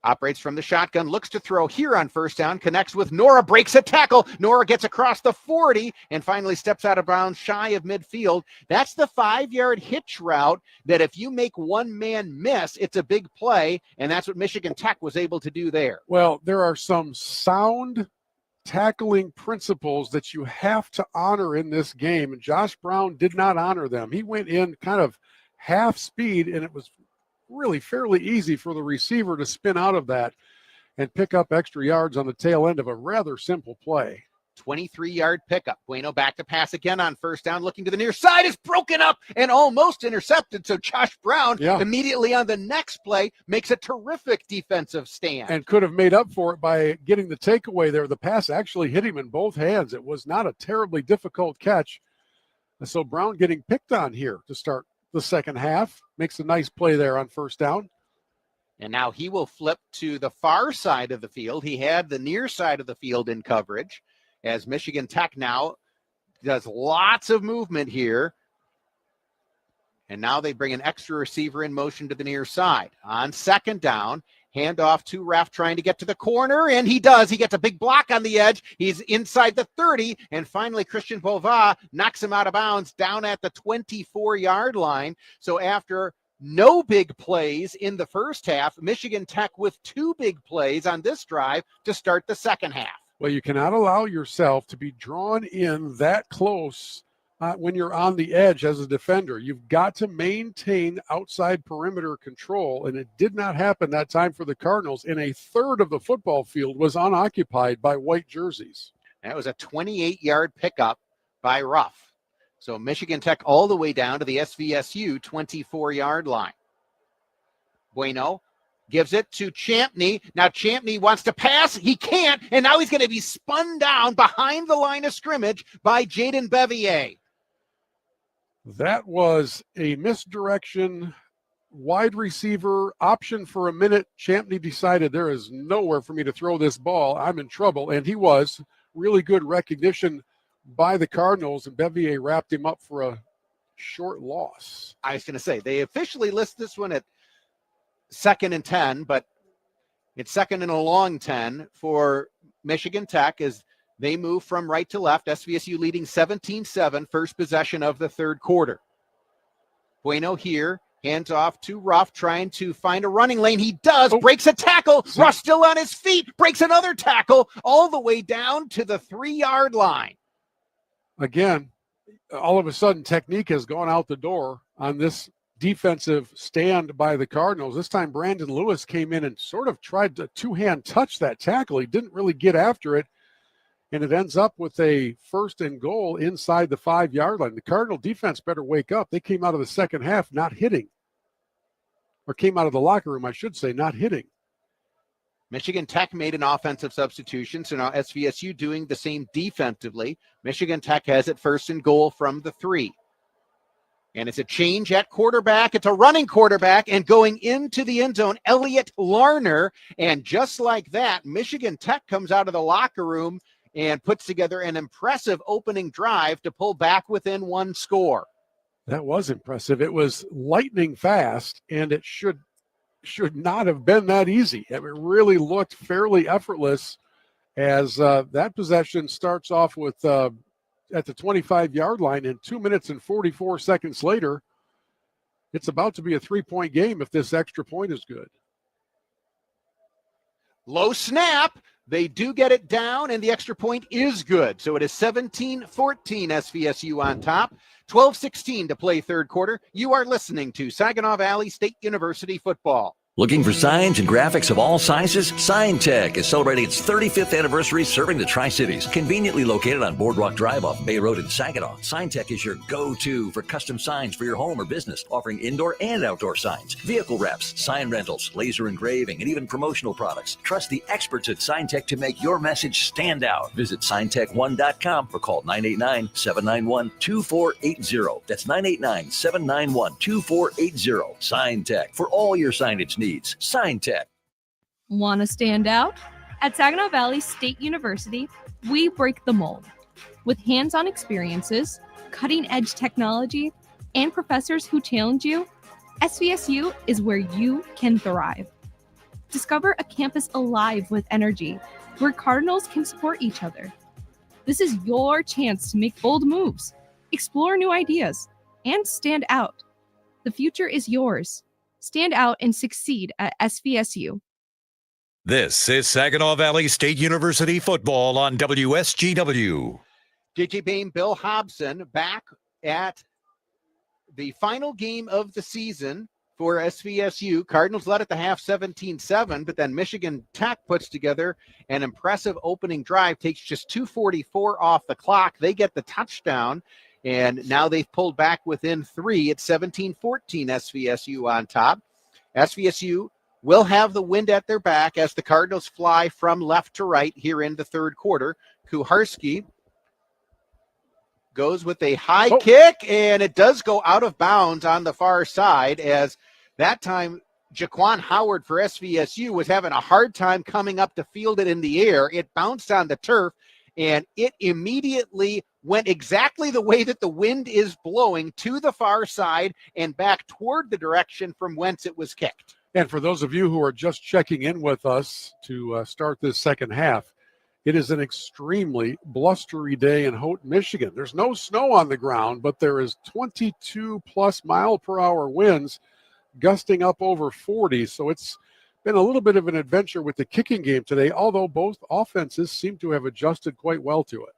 Operates from the shotgun, looks to throw here on first down, connects with Nora, breaks a tackle. Nora gets across the 40 and finally steps out of bounds shy of midfield. That's the 5-yard hitch route that if you make one man miss, it's a big play, and that's what Michigan Tech was able to do there. Well, there are some sound tackling principles that you have to honor in this game, and Josh Brown did not honor them. He went in kind of half speed, and it was really fairly easy for the receiver to spin out of that and pick up extra yards on the tail end of a rather simple play. 23-yard pickup. Bueno back to pass again on first down, looking to the near side, is broken up and almost intercepted. So Josh Brown immediately on the next play makes a terrific defensive stand. And could have made up for it by getting the takeaway there. The pass actually hit him in both hands. It was not a terribly difficult catch. So Brown getting picked on here to start the second half. Makes a nice play there on first down. And now he will flip to the far side of the field. He had the near side of the field in coverage, as Michigan Tech now does lots of movement here. And now they bring an extra receiver in motion to the near side. On second down, handoff to Ref trying to get to the corner, and he does. He gets a big block on the edge. He's inside the 30, and finally Christian Bova knocks him out of bounds down at the 24-yard line. So after no big plays in the first half, Michigan Tech with 2 big plays on this drive to start the second half. Well, you cannot allow yourself to be drawn in that close when you're on the edge as a defender. You've got to maintain outside perimeter control, and it did not happen that time for the Cardinals, and a third of the football field was unoccupied by white jerseys. That was a 28-yard pickup by Ruff. So Michigan Tech all the way down to the SVSU 24-yard line. Bueno gives it to Champney. Now Champney wants to pass. He can't, and now he's going to be spun down behind the line of scrimmage by Jaden Bevier. That was a misdirection, wide receiver option for a minute. Champney decided there is nowhere for me to throw this ball. I'm in trouble, and he was. Really good recognition by the Cardinals, and Bevier wrapped him up for a short loss. I was going to say, they officially list this one at 2nd and 10, but it's 2nd and a long 10 for Michigan Tech as they move from right to left. SVSU leading 17-7, first possession of the third quarter. Bueno here, hands off to Ruff, trying to find a running lane. He does, breaks a tackle. Ruff still on his feet, breaks another tackle all the way down to the 3-yard line. Again, all of a sudden, technique has gone out the door on this defensive stand by the Cardinals. This time, Brandon Lewis came in and sort of tried to two-hand touch that tackle. He didn't really get after it, and it ends up with a 1st and goal inside the 5-yard line. The Cardinal defense better wake up. They came out of the second half not hitting, or came out of the locker room, I should say, not hitting. Michigan Tech made an offensive substitution, so now SVSU doing the same defensively. Michigan Tech has it 1st and goal from the 3. And it's a change at quarterback. It's a running quarterback, and going into the end zone, Elliott Larner. And just like that, Michigan Tech comes out of the locker room and puts together an impressive opening drive to pull back within 1 score. That was impressive. It was lightning fast, and it should not have been that easy. It really looked fairly effortless as that possession starts off with at the 25-yard line, and 2 minutes and 44 seconds later, it's about to be a 3-point game if this extra point is good. Low snap. They do get it down, and the extra point is good. So it is 17-14 SVSU on top. 12:16 to play third quarter. You are listening to Saginaw Valley State University football. Looking for signs and graphics of all sizes? SignTech is celebrating its 35th anniversary serving the Tri-Cities. Conveniently located on Boardwalk Drive off Bay Road in Saginaw, SignTech is your go-to for custom signs for your home or business, offering indoor and outdoor signs, vehicle wraps, sign rentals, laser engraving, and even promotional products. Trust the experts at SignTech to make your message stand out. Visit signtech1.com or call 989-791-2480. That's 989-791-2480. SignTech for all your signage needs. SignTech. Want to stand out? At Saginaw Valley State University, we break the mold. With hands-on experiences, cutting-edge technology, and professors who challenge you, SVSU is where you can thrive. Discover a campus alive with energy, where Cardinals can support each other. This is your chance to make bold moves, explore new ideas, and stand out. The future is yours. Stand out and succeed at SVSU. This is Saginaw Valley State University football on WSGW. JJ Bain, Bill Hobson back at the final game of the season for SVSU. Cardinals led at the half 17-7, but then Michigan Tech puts together an impressive opening drive, takes just 2:44 off the clock. They get the touchdown. And now they've pulled back within 3 at 17-14 SVSU on top. SVSU will have the wind at their back as the Cardinals fly from left to right here in the third quarter. Kuharski goes with a high kick, and it does go out of bounds on the far side as that time Jaquan Howard for SVSU was having a hard time coming up to field it in the air. It bounced on the turf and it immediately went exactly the way that the wind is blowing, to the far side and back toward the direction from whence it was kicked. And for those of you who are just checking in with us to start this second half, it is an extremely blustery day in Houghton, Michigan. There's no snow on the ground, but there is 22+ mile-per-hour winds gusting up over 40. So it's been a little bit of an adventure with the kicking game today, although both offenses seem to have adjusted quite well to it.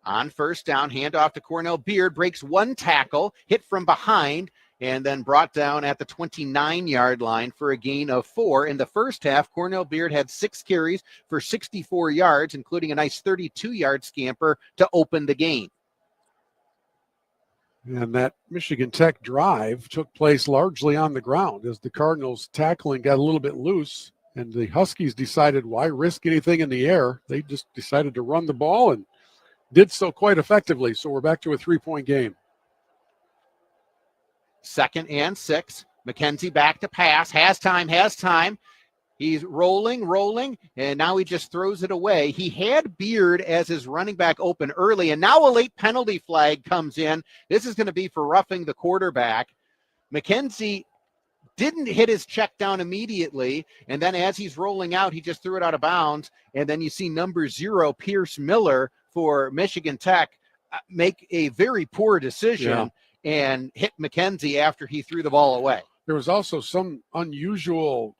On first down, handoff to Cornell Beard, breaks one tackle, hit from behind, and then brought down at the 29-yard line for a gain of 4. In the first half, Cornell Beard had 6 carries for 64 yards, including a nice 32-yard scamper to open the game. And that Michigan Tech drive took place largely on the ground as the Cardinals' tackling got a little bit loose, and the Huskies decided, why risk anything in the air? They just decided to run the ball and did so quite effectively. So we're back to a 3-point game. 2nd and 6. McKenzie back to pass. Has time. He's rolling, and now he just throws it away. He had Beard as his running back open early, and now a late penalty flag comes in. This is going to be for roughing the quarterback. McKenzie didn't hit his check down immediately, and then as he's rolling out, he just threw it out of bounds, and then you see number 0, Pierce Miller for Michigan Tech, make a very poor decision and hit McKenzie after he threw the ball away. There was also some unusual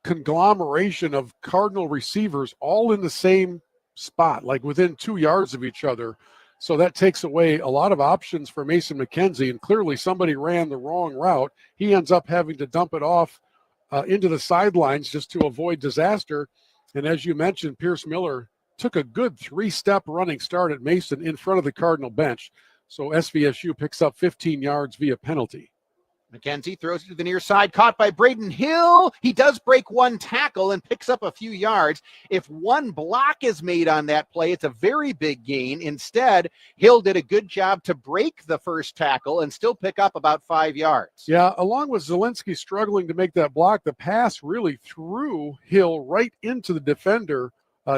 conglomeration of Cardinal receivers all in the same spot, like within 2 yards of each other. So that takes away a lot of options for Mason McKenzie, and clearly somebody ran the wrong route. He ends up having to dump it off into the sidelines just to avoid disaster. And as you mentioned, Pierce Miller took a good 3-step running start at Mason in front of the Cardinal bench. So SVSU picks up 15 yards via penalty. McKenzie throws it to the near side, caught by Braden Hill. He does break one tackle and picks up a few yards. If one block is made on that play, it's a very big gain. Instead, Hill did a good job to break the first tackle and still pick up about 5 yards. Yeah, along with Zielinski struggling to make that block, the pass really threw Hill right into the defender,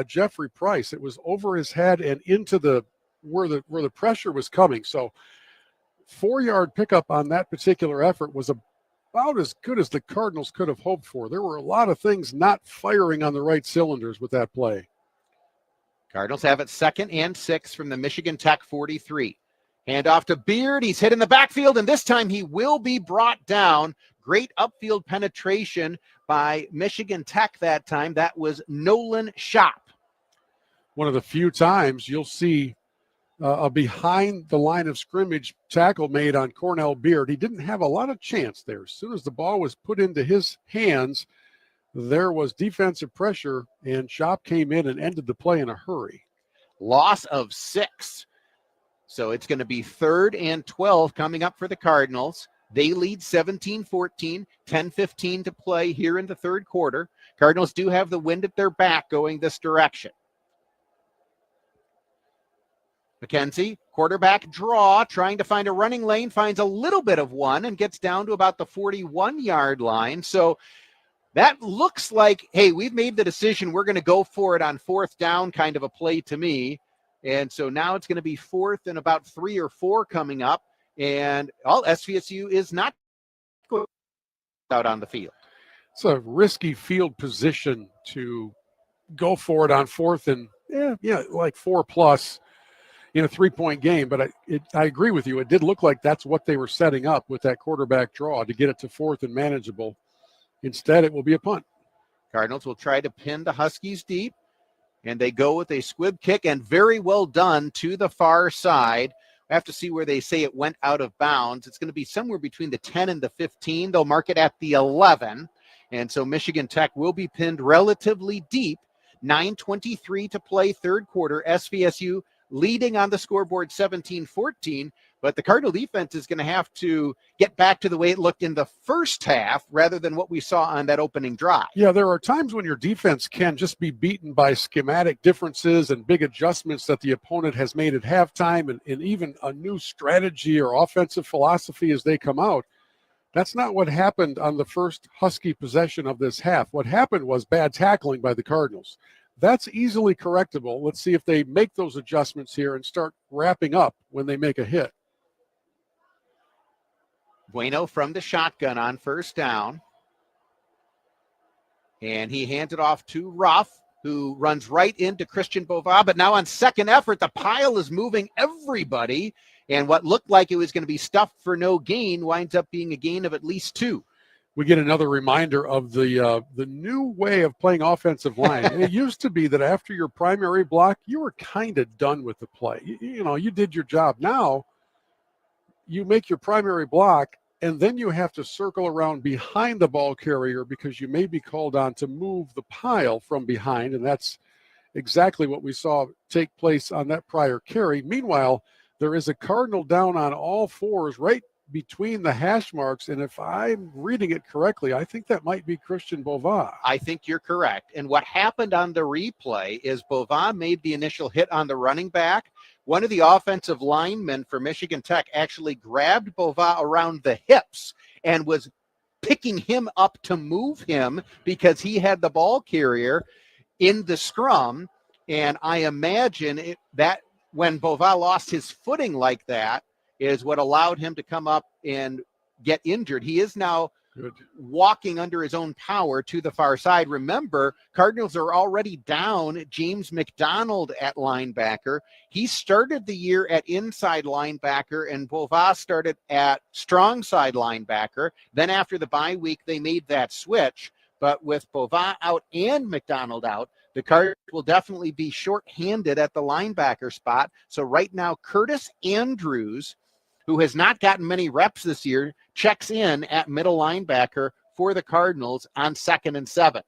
Jeffrey Price. It was over his head and into where the pressure was coming. So 4-yard pickup on that particular effort was about as good as the Cardinals could have hoped for. There were a lot of things not firing on the right cylinders with that play. Cardinals have it 2nd and 6 from the Michigan Tech 43. Handoff to Beard. He's hit in the backfield, and this time he will be brought down. Great upfield penetration by Michigan Tech that time. That was Nolan Schopp. One of the few times you'll see a behind the line of scrimmage tackle made on Cornell Beard. He didn't have a lot of chance there. As soon as the ball was put into his hands, there was defensive pressure, and Schopp came in and ended the play in a hurry. Loss of 6. So it's going to be 3rd and 12 coming up for the Cardinals. They lead 17-14, 10-15 to play here in the third quarter. Cardinals do have the wind at their back going this direction. McKenzie, quarterback draw, trying to find a running lane, finds a little bit of one and gets down to about the 41-yard line. So that looks like, hey, we've made the decision. We're going to go for it on 4th down kind of a play to me. And so now it's going to be 4th and about 3 or 4 coming up. And all SVSU is not out on the field. It's a risky field position to go for it on 4th and like 4+ in a 3-point game. But I agree with you. It did look like that's what they were setting up with that quarterback draw to get it to 4th and manageable. Instead, it will be a punt. Cardinals will try to pin the Huskies deep, and they go with a squib kick, and very well done to the far side. I have to see where they say it went out of bounds. It's going to be somewhere between the 10 and the 15. They'll mark it at the 11. And so Michigan Tech will be pinned relatively deep. 9:23 to play, third quarter. SVSU leading on the scoreboard 17-14. But the Cardinal defense is going to have to get back to the way it looked in the first half rather than what we saw on that opening drive. Yeah, there are times when your defense can just be beaten by schematic differences and big adjustments that the opponent has made at halftime and even a new strategy or offensive philosophy as they come out. That's not what happened on the first Husky possession of this half. What happened was bad tackling by the Cardinals. That's easily correctable. Let's see if they make those adjustments here and start wrapping up when they make a hit. Bueno from the shotgun on first down. And he hands it off to Ruff, who runs right into Christian Bova. But now on second effort, the pile is moving everybody. And what looked like it was going to be stuffed for no gain winds up being a gain of at least 2. We get another reminder of the new way of playing offensive line. It used to be that after your primary block, you were kind of done with the play. You did your job. Now you make your primary block, and then you have to circle around behind the ball carrier because you may be called on to move the pile from behind, and that's exactly what we saw take place on that prior carry. Meanwhile, there is a Cardinal down on all fours right between the hash marks, and if I'm reading it correctly, I think that might be Christian Bova. I think you're correct. And what happened on the replay is Bova made the initial hit on the running back. One of the offensive linemen for Michigan Tech actually grabbed Bova around the hips and was picking him up to move him because he had the ball carrier in the scrum. And I imagine that when Bova lost his footing like that is what allowed him to come up and get injured. He is now walking under his own power to the far side. Remember, Cardinals are already down James McDonald at linebacker. He started the year at inside linebacker, and Bova started at strong side linebacker. Then after the bye week, they made that switch. But with Bova out and McDonald out, the Cardinals will definitely be shorthanded at the linebacker spot. So right now, Curtis Andrews, who has not gotten many reps this year, checks in at middle linebacker for the Cardinals on 2nd and 7.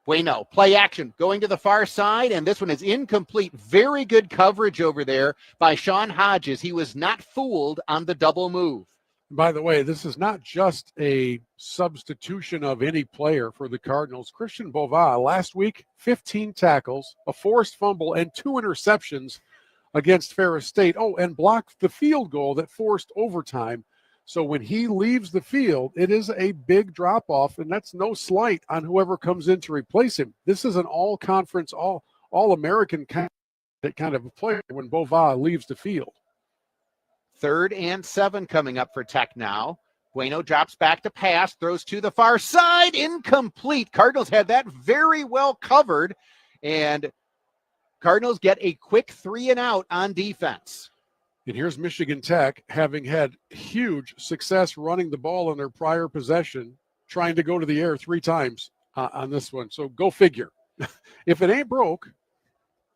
Bueno, play action, going to the far side, and this one is incomplete. Very good coverage over there by Sean Hodges. He was not fooled on the double move. By the way, this is not just a substitution of any player for the Cardinals. Christian Bova, last week, 15 tackles, a forced fumble, and 2 interceptions against Ferris State. Oh, and blocked the field goal that forced overtime. So when he leaves the field, it is a big drop-off, and that's no slight on whoever comes in to replace him. This is an all-conference, all-American kind of player when Bova leaves the field. 3rd and 7 coming up for Tech now. Bueno drops back to pass, throws to the far side, incomplete. Cardinals had that very well covered, and Cardinals get a quick 3 and out on defense. And here's Michigan Tech, having had huge success running the ball in their prior possession, trying to go to the air 3 times on this one. So go figure. If it ain't broke,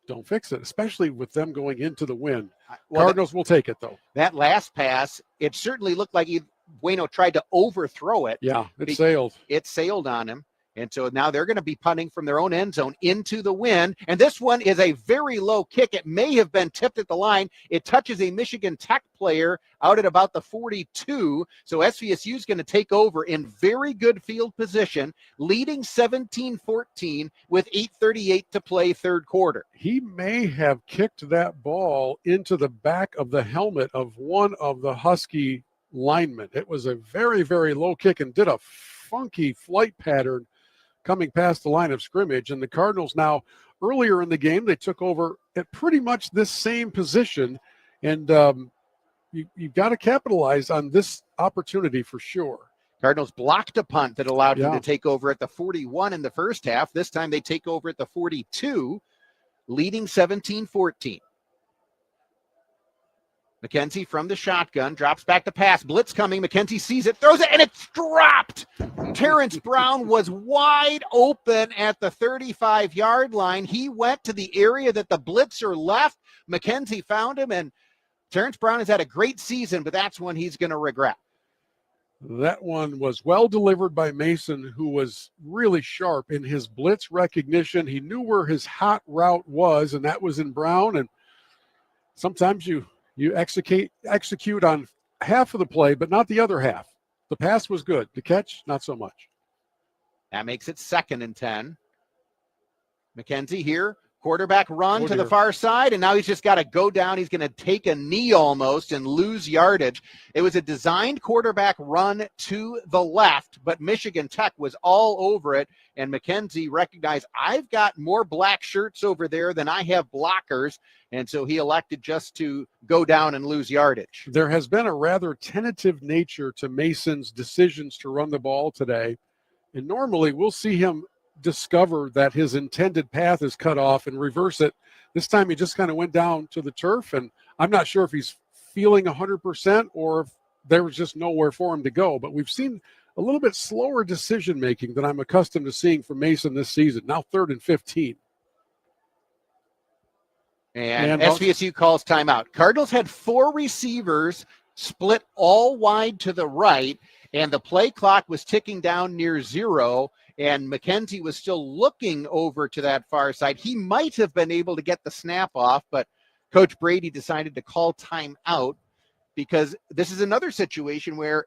don't fix it, especially with them going into the wind. Cardinals will take it, though. That last pass, it certainly looked like Bueno tried to overthrow it. Yeah, it sailed. It sailed on him. And so now they're going to be punting from their own end zone into the wind. And this one is a very low kick. It may have been tipped at the line. It touches a Michigan Tech player out at about the 42. So SVSU is going to take over in very good field position, leading 17-14 with 8:38 to play third quarter. He may have kicked that ball into the back of the helmet of one of the Husky linemen. It was a very, very low kick and did a funky flight pattern coming past the line of scrimmage. And the Cardinals now, earlier in the game, they took over at pretty much this same position. And you've got to capitalize on this opportunity for sure. Cardinals blocked a punt that allowed him to take over at the 41 in the first half. This time they take over at the 42, leading 17-14. McKenzie from the shotgun, drops back to pass. Blitz coming. McKenzie sees it, throws it, and it's dropped. Terrence Brown was wide open at the 35-yard line. He went to the area that the blitzer left. McKenzie found him, and Terrence Brown has had a great season, but that's one he's going to regret. That one was well delivered by Mason, who was really sharp in his blitz recognition. He knew where his hot route was, and that was in Brown. And sometimes you execute on half of the play, but not the other half. The pass was good. The catch, not so much. That makes it 2nd and 10. McKenzie here Quarterback run to the far side, and now he's just got to go down. He's going to take a knee almost and lose yardage. It was a designed quarterback run to the left, but Michigan Tech was all over it, and McKenzie recognized, I've got more black shirts over there than I have blockers, and so he elected just to go down and lose yardage. There has been a rather tentative nature to Mason's decisions to run the ball today, and normally we'll see him discover that his intended path is cut off and reverse it. This time he just kind of went down to the turf, and I'm not sure if he's feeling 100% or if there was just nowhere for him to go. But we've seen a little bit slower decision making than I'm accustomed to seeing from Mason this season. Now 3rd and 15. And SVSU calls timeout. Cardinals had 4 receivers split all wide to the right, and the play clock was ticking down near 0. And McKenzie was still looking over to that far side. He might have been able to get the snap off, but Coach Brady decided to call timeout because this is another situation where,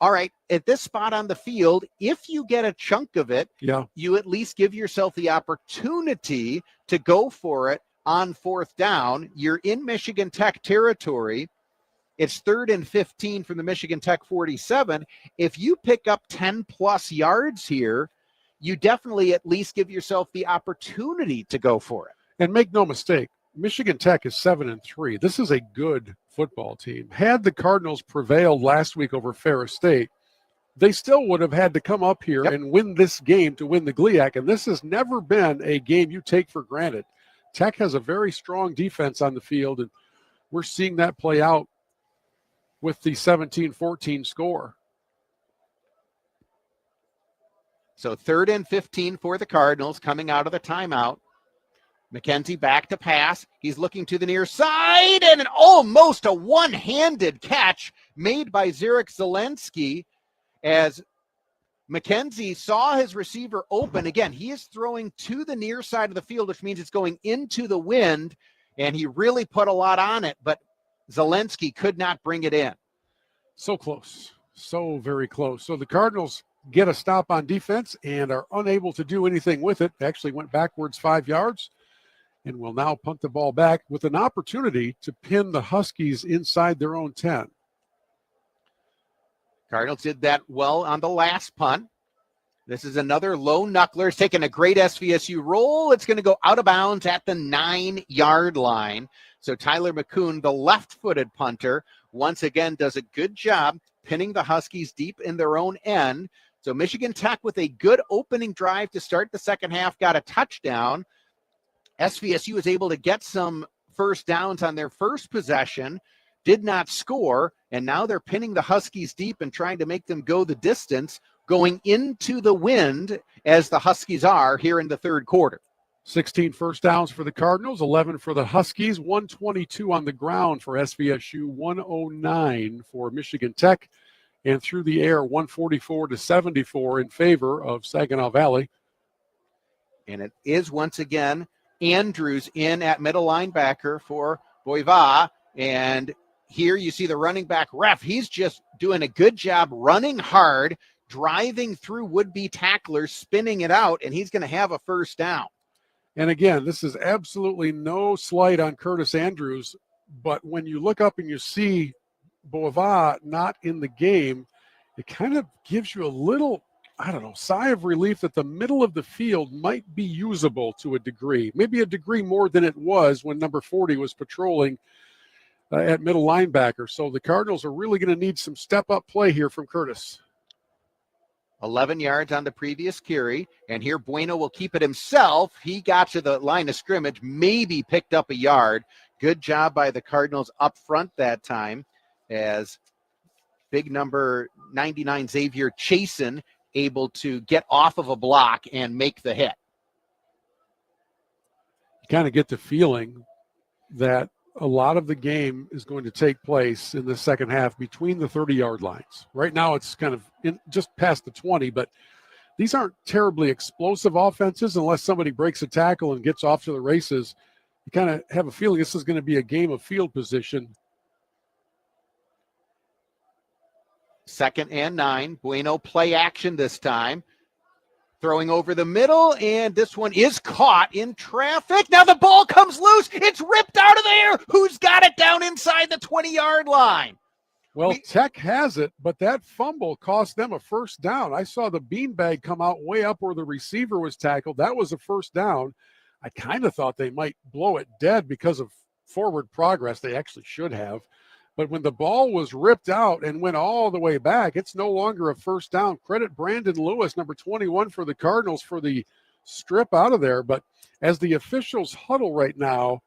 all right, at this spot on the field, if you get a chunk of it, you at least give yourself the opportunity to go for it on 4th down. You're in Michigan Tech territory. It's 3rd and 15 from the Michigan Tech 47. If you pick up 10-plus yards here, you definitely at least give yourself the opportunity to go for it. And make no mistake, Michigan Tech is 7-3. This is a good football team. Had the Cardinals prevailed last week over Ferris State, they still would have had to come up here and win this game to win the GLIAC. And this has never been a game you take for granted. Tech has a very strong defense on the field, and we're seeing that play out with the 17-14 score. So 3rd and 15 for the Cardinals coming out of the timeout. McKenzie back to pass. He's looking to the near side, and almost a one-handed catch made by Zarek Zelensky as McKenzie saw his receiver open. Again, he is throwing to the near side of the field, which means it's going into the wind, and he really put a lot on it, but Zelensky could not bring it in. So close. So very close. So the Cardinals get a stop on defense and are unable to do anything with it. Actually went backwards 5 yards and will now punt the ball back with an opportunity to pin the Huskies inside their own 10. Cardinals did that well on the last punt. This is another low knuckler. It's taking a great SVSU roll. It's going to go out of bounds at the 9-yard line. So Tyler McCoon, the left-footed punter, once again does a good job pinning the Huskies deep in their own end. So Michigan Tech with a good opening drive to start the second half, got a touchdown. SVSU was able to get some first downs on their first possession, did not score, and now they're pinning the Huskies deep and trying to make them go the distance, going into the wind as the Huskies are here in the third quarter. 16 first downs for the Cardinals, 11 for the Huskies, 122 on the ground for SVSU, 109 for Michigan Tech, and through the air, 144-74 in favor of Saginaw Valley. And it is once again Andrews in at middle linebacker for Boiva, and here you see the running back ref. He's just doing a good job running hard, driving through would-be tacklers, spinning it out, and he's going to have a first down. And again, this is absolutely no slight on Curtis Andrews, but when you look up and you see Boiva not in the game, it kind of gives you a little, sigh of relief that the middle of the field might be usable to a degree, maybe a degree more than it was when number 40 was patrolling at middle linebacker. So the Cardinals are really going to need some step-up play here from Curtis. 11 yards on the previous carry, and here Bueno will keep it himself. He got to the line of scrimmage, maybe picked up a yard. Good job by the Cardinals up front that time as big number 99 Xavier Chasen able to get off of a block and make the hit. You kind of get the feeling that a lot of the game is going to take place in the second half between the 30-yard lines. Right now it's kind of just past the 20, but these aren't terribly explosive offenses unless somebody breaks a tackle and gets off to the races. You kind of have a feeling this is going to be a game of field position. 2nd and 9. Bueno play action this time. Throwing over the middle, and this one is caught in traffic. Now the ball comes loose. It's ripped out of the air. Who's got it down inside the 20-yard line? Well, Tech has it, but that fumble cost them a first down. I saw the beanbag come out way up where the receiver was tackled. That was a first down. I kind of thought they might blow it dead because of forward progress. They actually should have. But when the ball was ripped out and went all the way back, it's no longer a first down. Credit Brandon Lewis, number 21 for the Cardinals, for the strip out of there. But as the officials huddle right now,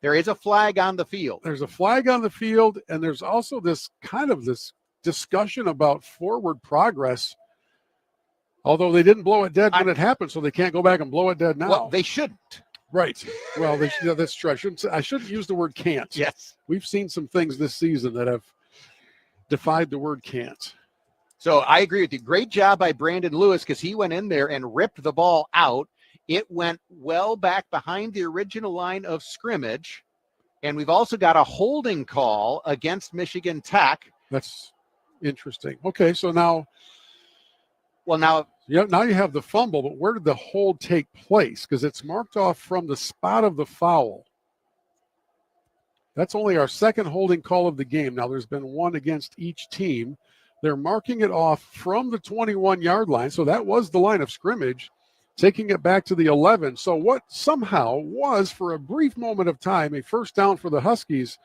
there is a flag on the field. There's a flag on the field, and there's also this discussion about forward progress, although they didn't blow it dead when it happened, so they can't go back and blow it dead now. Well, they shouldn't. Right. Well, that's true. I shouldn't use the word can't. Yes. We've seen some things this season that have defied the word can't. So I agree with you. Great job by Brandon Lewis, because he went in there and ripped the ball out. It went well back behind the original line of scrimmage. And we've also got a holding call against Michigan Tech. That's interesting. Okay, so now you have the fumble, but where did the hold take place? Because it's marked off from the spot of the foul. That's only our second holding call of the game. Now, there's been one against each team. They're marking it off from the 21-yard line, so that was the line of scrimmage, taking it back to the 11. So what somehow was, for a brief moment of time, a first down for the Huskies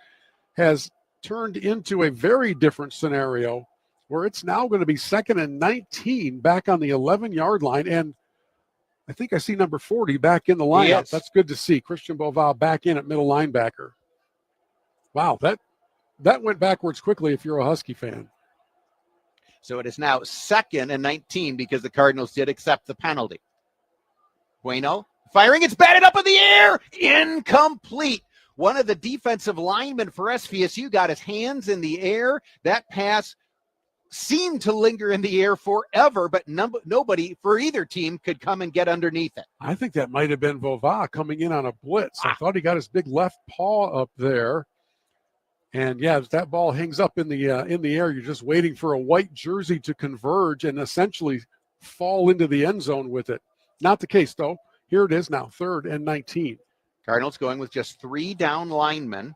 has turned into a very different scenario where it's now going to be 2nd and 19 back on the 11-yard line. And I think I see number 40 back in the lineup. Yes. That's good to see. Christian Boval back in at middle linebacker. Wow, that went backwards quickly if you're a Husky fan. So it is now 2nd and 19 because the Cardinals did accept the penalty. Bueno firing, it's batted up in the air, incomplete. One of the defensive linemen for SVSU got his hands in the air. That pass seemed to linger in the air forever, but nobody for either team could come and get underneath it. I think that might have been Vova coming in on a blitz. I thought he got his big left paw up there. And yeah, as that ball hangs up in the air, you're just waiting for a white jersey to converge and essentially fall into the end zone with it. Not the case, though. Here it is now, 3rd and 19. Cardinals going with just 3 down linemen.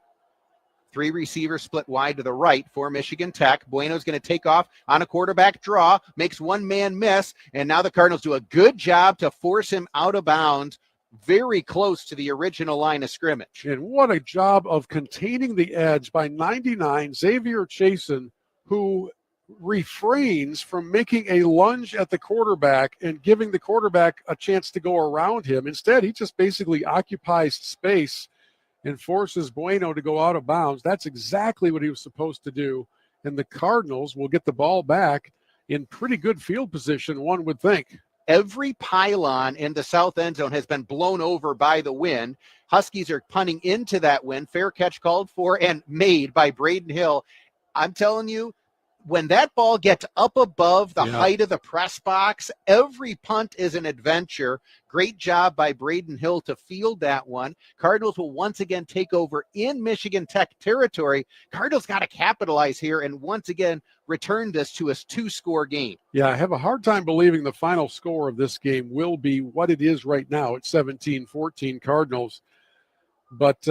3 receivers split wide to the right for Michigan Tech. Bueno's going to take off on a quarterback draw, makes one man miss, and now the Cardinals do a good job to force him out of bounds, very close to the original line of scrimmage. And what a job of containing the edge by 99, Xavier Chasen, who refrains from making a lunge at the quarterback and giving the quarterback a chance to go around him. Instead, he just basically occupies space and forces Bueno to go out of bounds. That's exactly what he was supposed to do. And the Cardinals will get the ball back in pretty good field position, one would think. Every pylon in the south end zone has been blown over by the wind. Huskies are punting into that wind. Fair catch called for and made by Braden Hill. I'm telling you, when that ball gets up above the height of the press box, every punt is an adventure. Great job by Braden Hill to field that one. Cardinals will once again take over in Michigan Tech territory. Cardinals got to capitalize here and once again return this to a 2-score game. Yeah, I have a hard time believing the final score of this game will be what it is right now at 17-14 Cardinals. But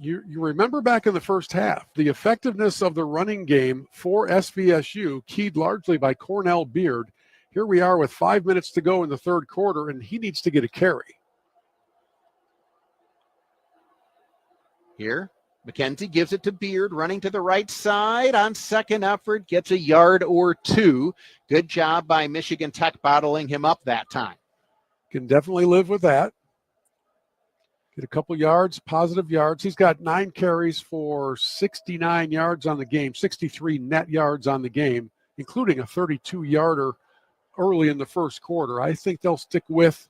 you remember back in the first half, the effectiveness of the running game for SVSU, keyed largely by Cornell Beard. Here we are with 5 minutes to go in the third quarter, and he needs to get a carry. Here, McKenzie gives it to Beard, running to the right side on second effort, gets a yard or 2. Good job by Michigan Tech bottling him up that time. Can definitely live with that. Get a couple yards, positive yards. He's got 9 carries for 69 yards on the game, 63 net yards on the game, including a 32-yarder early in the first quarter. I think they'll stick with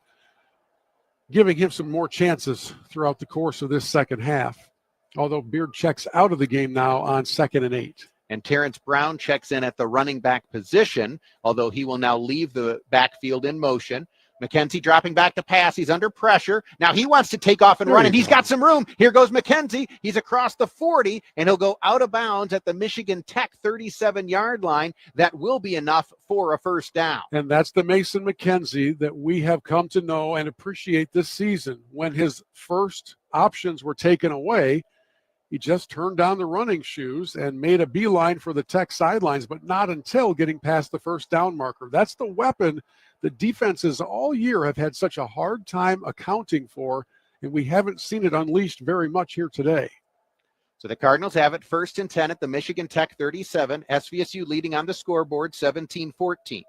giving him some more chances throughout the course of this second half, although Beard checks out of the game now on 2nd and 8. And Terrence Brown checks in at the running back position, although he will now leave the backfield in motion. McKenzie dropping back to pass. He's under pressure. Now he wants to take off and run, and he's got some room. Here goes McKenzie. He's across the 40, and he'll go out of bounds at the Michigan Tech 37-yard line. That will be enough for a first down. And that's the Mason McKenzie that we have come to know and appreciate this season. When his first options were taken away, he just turned down the running shoes and made a beeline for the Tech sidelines, but not until getting past the first down marker. That's the weapon the defenses all year have had such a hard time accounting for, and we haven't seen it unleashed very much here today. So the Cardinals have it 1st and 10 at the Michigan Tech 37. SVSU leading on the scoreboard 17-14.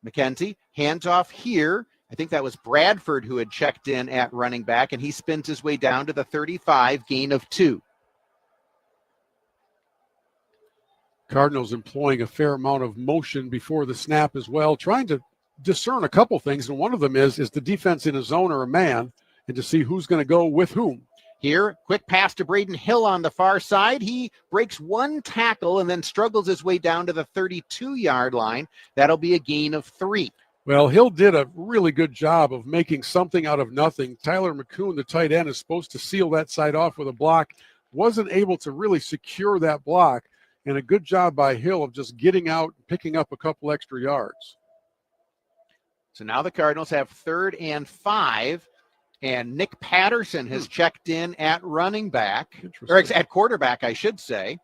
McKenzie hands off here. I think that was Bradford who had checked in at running back, and he spins his way down to the 35, gain of 2. Cardinals employing a fair amount of motion before the snap as well, trying to discern a couple things, and one of them is the defense in a zone or a man, and to see who's going to go with whom. Here, quick pass to Braden Hill on the far side. He breaks one tackle and then struggles his way down to the 32-yard line. That'll be a gain of 3. Well, Hill did a really good job of making something out of nothing. Tyler McCoon, the tight end, is supposed to seal that side off with a block. Wasn't able to really secure that block, and a good job by Hill of just getting out and picking up a couple extra yards. So now the Cardinals have 3rd and 5, and Nick Patterson has checked in at running back, or at quarterback, I should say.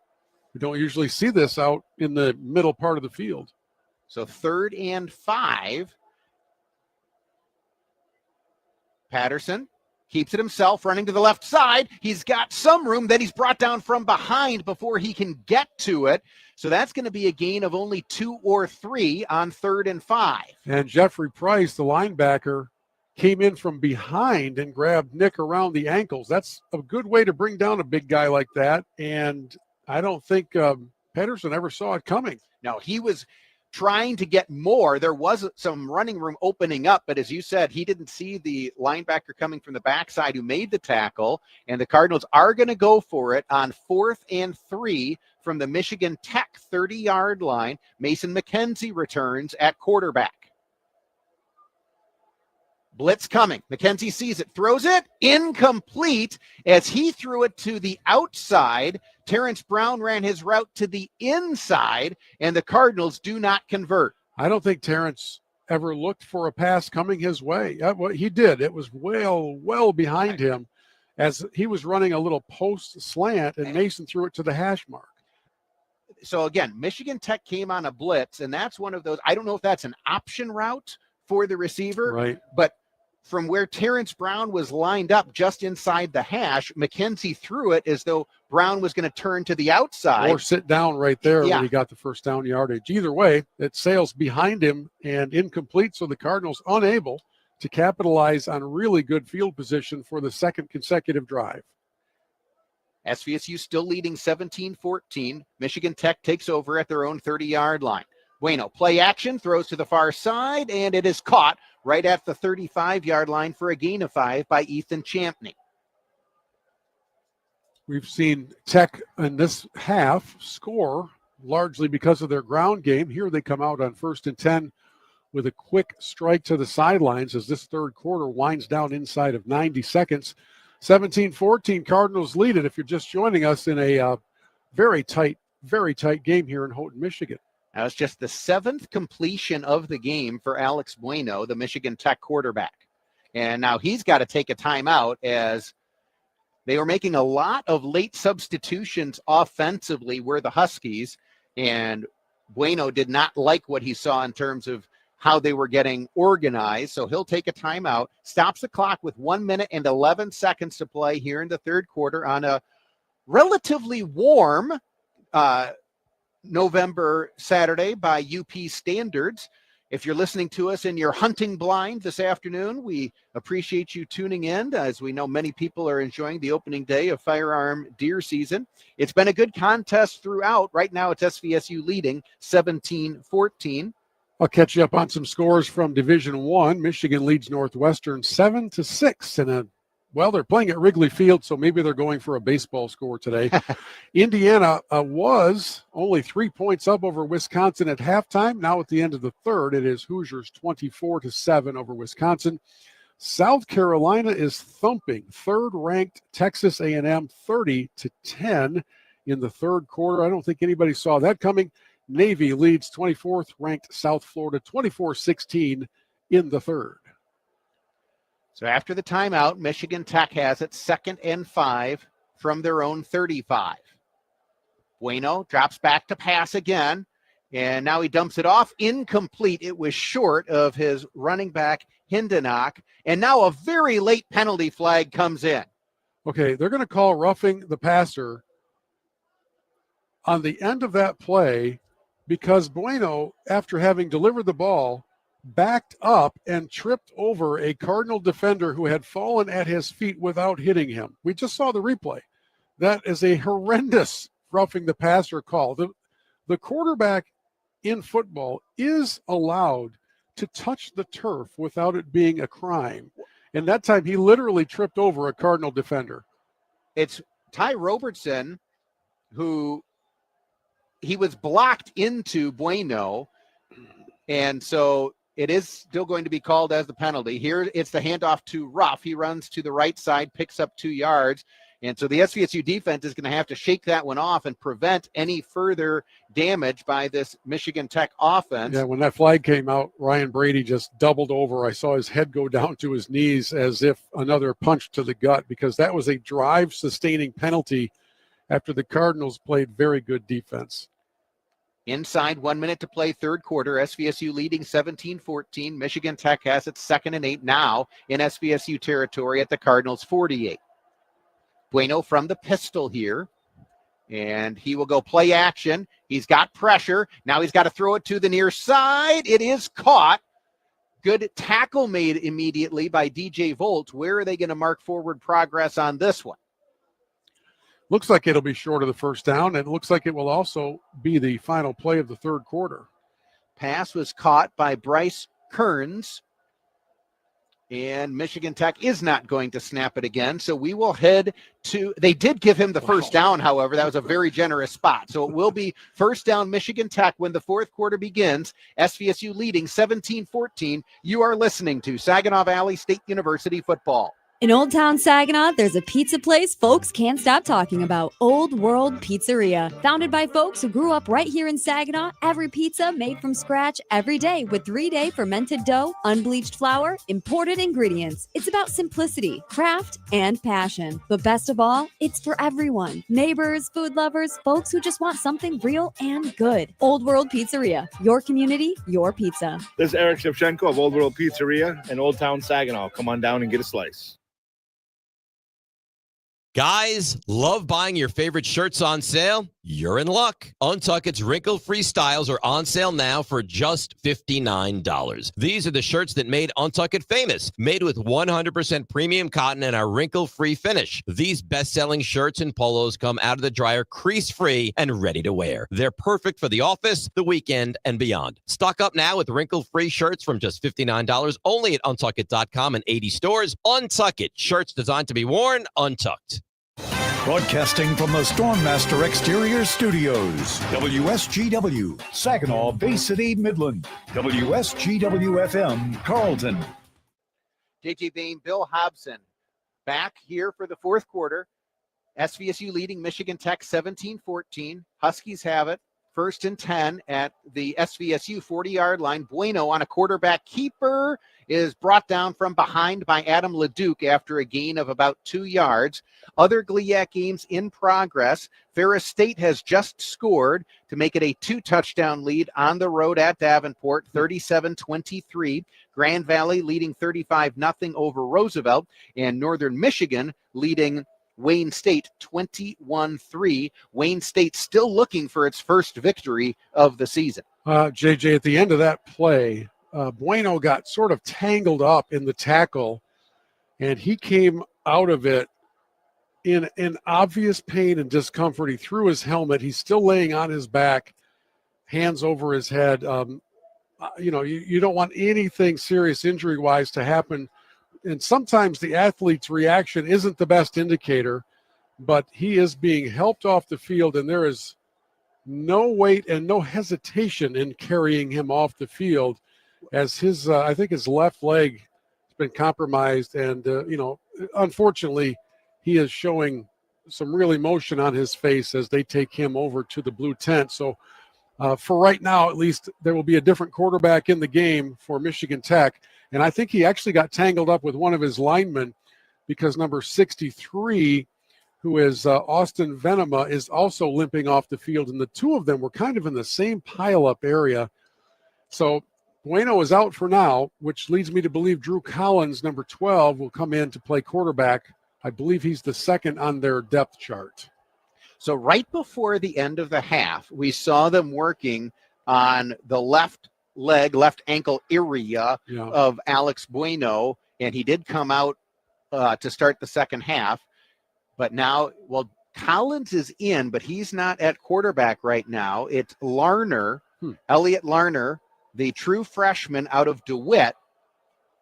We don't usually see this out in the middle part of the field. So 3rd and 5. Patterson keeps it himself, running to the left side. He's got some room, then he's brought down from behind before he can get to it. So that's going to be a gain of only 2 or 3 on 3rd and 5. And Jeffrey Price, the linebacker, came in from behind and grabbed Nick around the ankles. That's a good way to bring down a big guy like that. And I don't think Patterson ever saw it coming. No, he was trying to get more. There was some running room opening up, but as you said, he didn't see the linebacker coming from the backside who made the tackle, and the Cardinals are going to go for it on 4th and 3 from the Michigan Tech 30-yard line. Mason McKenzie returns at quarterback. Blitz coming. McKenzie sees it, throws it, incomplete as he threw it to the outside. Terrence Brown ran his route to the inside, and the Cardinals do not convert. I don't think Terrence ever looked for a pass coming his way. What he did, it was well behind him as he was running a little post slant, and Mason threw it to the hash mark. So again, Michigan Tech came on a blitz, and that's one of those, I don't know if that's an option route for the receiver, right? But from where Terrence Brown was lined up just inside the hash, McKenzie threw it as though Brown was going to turn to the outside. Or sit down right there when he got the first down yardage. Either way, it sails behind him and incomplete, so the Cardinals unable to capitalize on really good field position for the second consecutive drive. SVSU still leading 17-14. Michigan Tech takes over at their own 30-yard line. Bueno, play action, throws to the far side, and it is caught right at the 35-yard line for a gain of 5 by Ethan Champney. We've seen Tech in this half score largely because of their ground game. Here they come out on 1st and 10 with a quick strike to the sidelines as this third quarter winds down inside of 90 seconds. 17-14, Cardinals lead it if you're just joining us in a very tight game here in Houghton, Michigan. That was just the 7th completion of the game for Alex Bueno, the Michigan Tech quarterback. And now he's got to take a timeout as they were making a lot of late substitutions offensively were the Huskies, and Bueno did not like what he saw in terms of how they were getting organized. So he'll take a timeout, stops the clock with 1 minute and 11 seconds to play here in the third quarter on a relatively warm November Saturday by UP standards. If you're listening to us in your hunting blind this afternoon, we appreciate you tuning in, as we know many people are enjoying the opening day of firearm deer season. It's been a good contest throughout. Right now it's SVSU leading 17-14. I'll catch you up on some scores from Division I. Michigan leads Northwestern 7-6 in a Well, they're playing at Wrigley Field, so maybe they're going for a baseball score today. Indiana was only 3 points up over Wisconsin at halftime. Now at the end of the third, it is Hoosiers 24-7 over Wisconsin. South Carolina is thumping third-ranked Texas A&M 30-10 in the third quarter. I don't think anybody saw that coming. Navy leads 24th-ranked South Florida 24-16 in the third. So after the timeout, Michigan Tech has it 2nd and 5 from their own 35. Bueno drops back to pass again, and now he dumps it off. Incomplete. It was short of his running back, Hindenach, and now a very late penalty flag comes in. Okay, they're going to call roughing the passer on the end of that play because Bueno, after having delivered the ball, backed up and tripped over a Cardinal defender who had fallen at his feet without hitting him. We just saw the replay. That is a horrendous roughing the passer call. The quarterback in football is allowed to touch the turf without it being a crime. And that time he literally tripped over a Cardinal defender. It's Ty Robertson who he was blocked into Bueno, and so it is still going to be called as the penalty. Here it's the handoff to Ruff. He runs to the right side, picks up 2 yards. And so the SVSU defense is going to have to shake that one off and prevent any further damage by this Michigan Tech offense. Yeah, when that flag came out, Ryan Brady just doubled over. I saw his head go down to his knees as if another punch to the gut, because that was a drive-sustaining penalty after the Cardinals played very good defense. Inside 1 minute to play, third quarter. SVSU leading 17-14. Michigan Tech has it 2nd and 8 now in SVSU territory at the Cardinals 48. Bueno from the pistol here, and he will go play action. He's got pressure. Now he's got to throw it to the near side. It is caught. Good tackle made immediately by DJ Volt. Where are they going to mark forward progress on this one? Looks like it'll be short of the first down, and it looks like it will also be the final play of the third quarter. Pass was caught by Bryce Kearns, and Michigan Tech is not going to snap it again. So we will head to, they did give him the first down, however. That was a very generous spot. So it will be first down Michigan Tech when the fourth quarter begins. SVSU leading 17-14. You are listening to Saginaw Valley State University football. In Old Town Saginaw, there's a pizza place folks can't stop talking about, Old World Pizzeria. Founded by folks who grew up right here in Saginaw, every pizza made from scratch every day with 3-day fermented dough, unbleached flour, imported ingredients. It's about simplicity, craft, and passion. But best of all, it's for everyone. Neighbors, food lovers, folks who just want something real and good. Old World Pizzeria, your community, your pizza. This is Eric Shevchenko of Old World Pizzeria in Old Town Saginaw. Come on down and get a slice. Guys, love buying your favorite shirts on sale? You're in luck. Untuckit's wrinkle-free styles are on sale now for just $59. These are the shirts that made Untuckit famous, made with 100% premium cotton and a wrinkle-free finish. These best-selling shirts and polos come out of the dryer crease-free and ready to wear. They're perfect for the office, the weekend, and beyond. Stock up now with wrinkle-free shirts from just $59 only at untuckit.com and 80 stores. Untuckit, shirts designed to be worn untucked. Broadcasting from the Stormmaster Exterior Studios, WSGW, Saginaw, Bay City, Midland, WSGW-FM, Carlton. JJ Bain, Bill Hobson, back here for the fourth quarter. SVSU leading Michigan Tech 17-14. Huskies have it. 1st and 10 at the SVSU 40-yard line. Bueno on a quarterback keeper is brought down from behind by Adam Leduc after a gain of about 2 yards. Other GLIAC games in progress. Ferris State has just scored to make it a 2-touchdown lead on the road at Davenport, 37-23. Grand Valley leading 35-0 over Roosevelt, and Northern Michigan leading Wayne State 21-3. Wayne State still looking for its first victory of the season. JJ, at the end of that play, Bueno got sort of tangled up in the tackle, and he came out of it in obvious pain and discomfort. He threw his helmet. He's still laying on his back, hands over his head. You don't want anything serious injury-wise to happen and sometimes the athlete's reaction isn't the best indicator, but he is being helped off the field, and there is no weight and no hesitation in carrying him off the field, as his I think his left leg has been compromised, and unfortunately he is showing some real emotion on his face as they take him over to the blue tent. So for right now, at least, there will be a different quarterback in the game for Michigan Tech, and I think he actually got tangled up with one of his linemen, because number 63, who is Austin Venema, is also limping off the field, and the two of them were kind of in the same pile-up area. So Bueno is out for now, which leads me to believe Drew Collins, number 12, will come in to play quarterback. I believe he's the second on their depth chart. So right before the end of the half, we saw them working on the left leg, left ankle area of Alex Bueno, and he did come out to start the second half. But now, Collins is in, but he's not at quarterback right now. It's Larner, Elliot Larner, the true freshman out of DeWitt,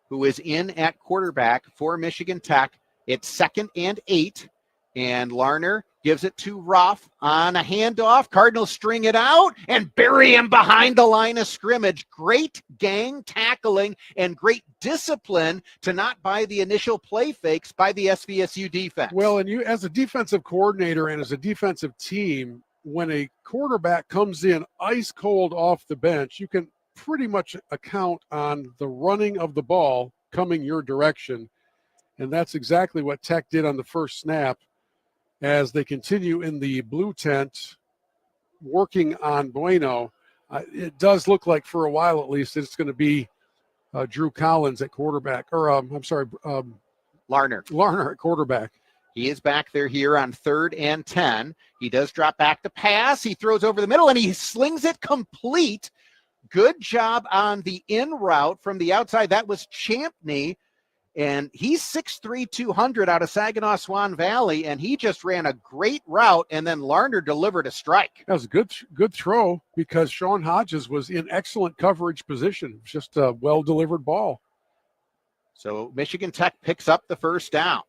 who is in at quarterback for Michigan Tech. It's 2nd and 8, and Larner gives it to Ruff on a handoff. Cardinals string it out and bury him behind the line of scrimmage. Great gang tackling and great discipline to not buy the initial play fakes by the SVSU defense. Well, and you, as a defensive coordinator and as a defensive team, when a quarterback comes in ice cold off the bench, you can pretty much account on the running of the ball coming your direction. And that's exactly what Tech did on the first snap, as they continue in the blue tent working on Bueno. It does look like, for a while at least, it's going to be Drew Collins at quarterback, or Larner at quarterback. He is back there here on 3rd and 10. He does drop back to pass. He throws over the middle, and he slings it complete. Good job on the in route from the outside. That was Champney. And he's 6'3", 200 out of Saginaw Swan Valley, and he just ran a great route, and then Larner delivered a strike. That was a good throw, because Sean Hodges was in excellent coverage position. Just a well-delivered ball. So Michigan Tech picks up the first down.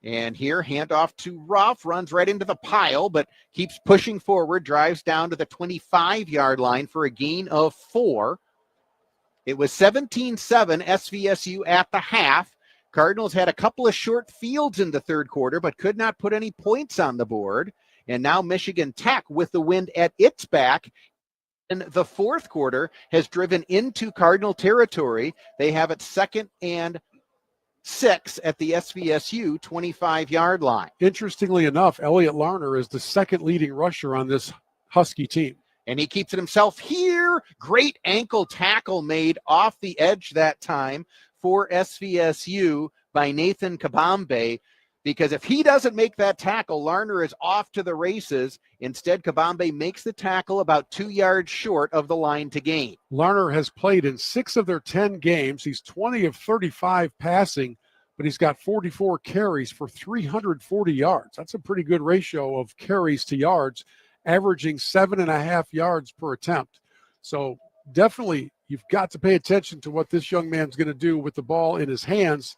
And here, handoff to Ruff, runs right into the pile, but keeps pushing forward, drives down to the 25-yard line for a gain of 4. It was 17-7 SVSU at the half. Cardinals had a couple of short fields in the third quarter, but could not put any points on the board. And now Michigan Tech, with the wind at its back in the fourth quarter, has driven into Cardinal territory. They have it 2nd and 6 at the SVSU 25-yard line. Interestingly enough, Elliot Larner is the second leading rusher on this Husky team. And he keeps it himself here. Great ankle tackle made off the edge that time for SVSU by Nathan Kabambe, because if he doesn't make that tackle, Larner is off to the races. Instead, Kabambe makes the tackle about 2 yards short of the line to gain. Larner has played in 6 of their 10 games. He's 20 of 35 passing, but he's got 44 carries for 340 yards. That's a pretty good ratio of carries to yards, averaging 7.5 yards per attempt. So definitely you've got to pay attention to what this young man's going to do with the ball in his hands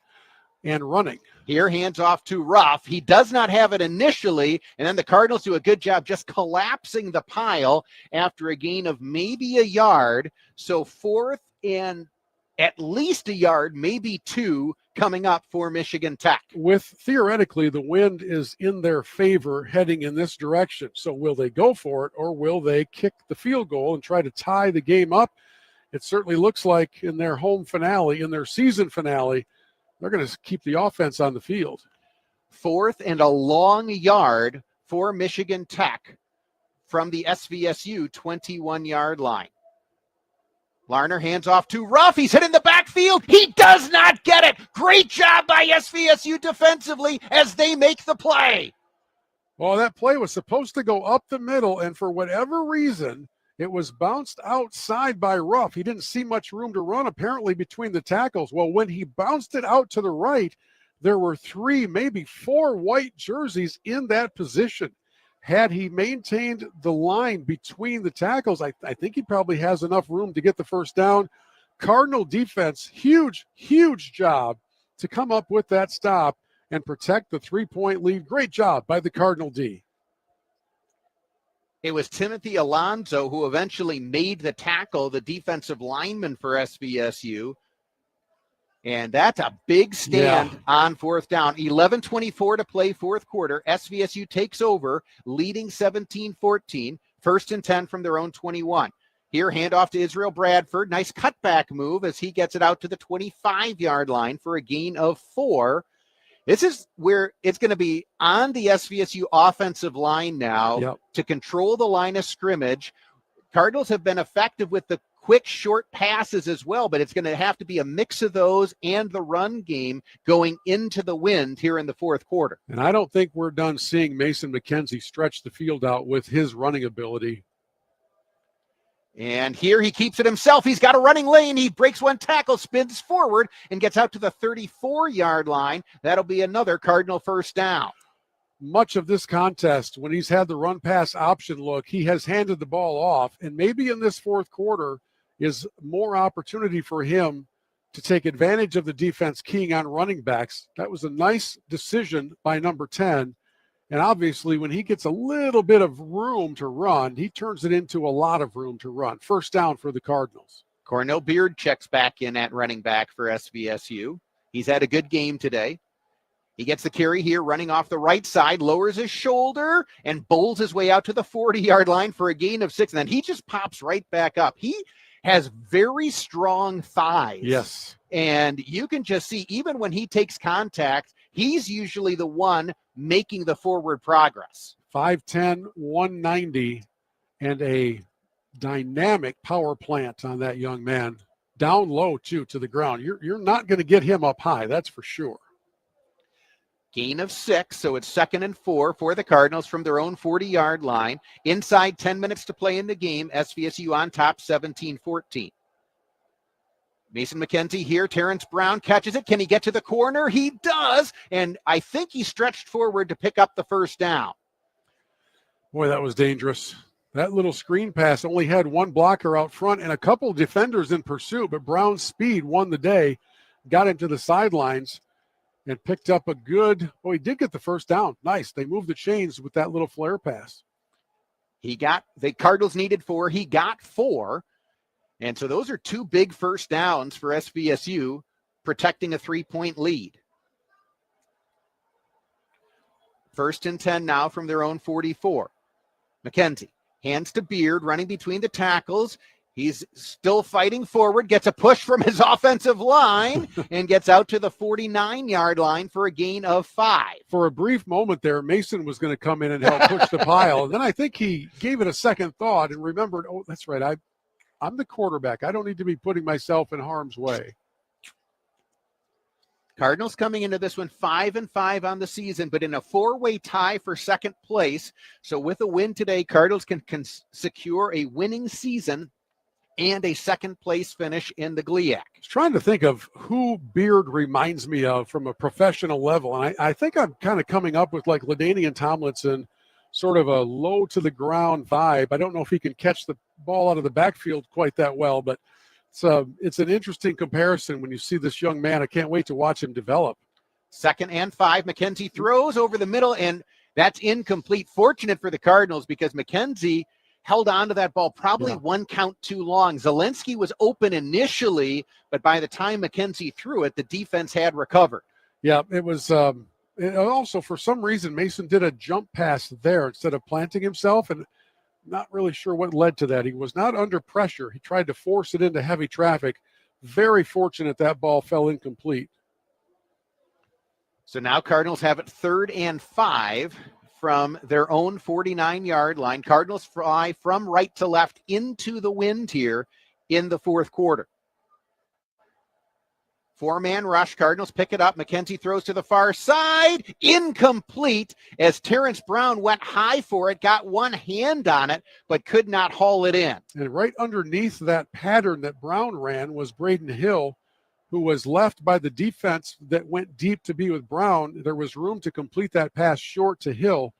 and running. Here, hands off to Ruff. He does not have it initially, and then the Cardinals do a good job just collapsing the pile after a gain of maybe a yard. So 4th and at least a yard, maybe 2, coming up for Michigan Tech. With theoretically the wind is in their favor heading in this direction. So will they go for it, or will they kick the field goal and try to tie the game up? It certainly looks like in their home finale, in their season finale, they're going to keep the offense on the field. 4th and a long yard for Michigan Tech from the SVSU 21-yard line. Larner hands off to Ruff. He's hit in the backfield. He does not get it. Great job by SVSU defensively as they make the play. Well, that play was supposed to go up the middle, and for whatever reason, it was bounced outside by Ruff. He didn't see much room to run, apparently, between the tackles. Well, when he bounced it out to the right, there were 3, maybe 4 white jerseys in that position. Had he maintained the line between the tackles, I think he probably has enough room to get the first down. Cardinal defense, huge job to come up with that stop and protect the 3-point lead. Great job by the Cardinal D. It was Timothy Alonso who eventually made the tackle, the defensive lineman for SVSU. And that's a big stand on fourth down. 11:24 to play fourth quarter. SVSU takes over, leading 17-14. 1st and 10 from their own 21. Here, handoff to Israel Bradford. Nice cutback move as he gets it out to the 25-yard line for a gain of 4. This is where it's going to be on the SVSU offensive line now to control the line of scrimmage. Cardinals have been effective with the quick, short passes as well, but it's going to have to be a mix of those and the run game going into the wind here in the fourth quarter. And I don't think we're done seeing Mason McKenzie stretch the field out with his running ability. And here he keeps it himself. He's got a running lane. He breaks one tackle, spins forward, and gets out to the 34-yard line. That'll be another Cardinal first down. Much of this contest, when he's had the run-pass option look, he has handed the ball off. And maybe in this fourth quarter is more opportunity for him to take advantage of the defense keying on running backs. That was a nice decision by number 10. And obviously, when he gets a little bit of room to run, he turns it into a lot of room to run. First down for the Cardinals. Cornell Beard checks back in at running back for SVSU. He's had a good game today. He gets the carry here, running off the right side, lowers his shoulder, and bowls his way out to the 40-yard line for a gain of 6. And then he just pops right back up. He has very strong thighs. Yes. And you can just see, even when he takes contact, he's usually the one making the forward progress. 5'10", 190, and a dynamic power plant on that young man. Down low, too, to the ground. You're not going to get him up high, that's for sure. Gain of 6, so it's 2nd and 4 for the Cardinals from their own 40-yard line. Inside 10 minutes to play in the game. SVSU on top, 17-14. Mason McKenzie here. Terrence Brown catches it. Can he get to the corner? He does. And I think he stretched forward to pick up the first down. Boy, that was dangerous. That little screen pass only had one blocker out front and a couple defenders in pursuit, but Brown's speed won the day, got him to the sidelines, and picked up a good, he did get the first down. Nice. They moved the chains with that little flare pass. The Cardinals needed 4. He got 4. And so those are 2 big first downs for SVSU, protecting a 3-point lead. 1st and 10 now from their own 44. McKenzie hands to Beard, running between the tackles. He's still fighting forward, gets a push from his offensive line, and gets out to the 49-yard line for a gain of 5. For a brief moment there, Mason was going to come in and help push the pile. And then I think he gave it a second thought and remembered, that's right, I'm the quarterback. I don't need to be putting myself in harm's way. Cardinals coming into this one 5-5 on the season, but in a 4-way tie for second place. So with a win today, Cardinals can secure a winning season and a second place finish in the GLIAC. I was trying to think of who Beard reminds me of from a professional level. And I think I'm kind of coming up with like LaDainian Tomlinson, sort of a low to the ground vibe. I don't know if he can catch the ball out of the backfield quite that well, but it's an interesting comparison when you see this young man. I can't wait to watch him develop. 2nd and 5. McKenzie throws over the middle, and that's incomplete. Fortunate for the Cardinals because McKenzie held on to that ball probably one count too long. Zelensky was open initially, but by the time McKenzie threw it, the defense had recovered. Yeah, it was and also, for some reason, Mason did a jump pass there instead of planting himself, and not really sure what led to that. He was not under pressure. He tried to force it into heavy traffic. Very fortunate that ball fell incomplete. So now Cardinals have it 3rd and 5 from their own 49-yard line. Cardinals fly from right to left into the wind here in the fourth quarter. 4-man rush. Cardinals pick it up. McKenzie throws to the far side. Incomplete as Terrence Brown went high for it, got one hand on it, but could not haul it in. And right underneath that pattern that Brown ran was Braden Hill, who was left by the defense that went deep to be with Brown. There was room to complete that pass short to Hill.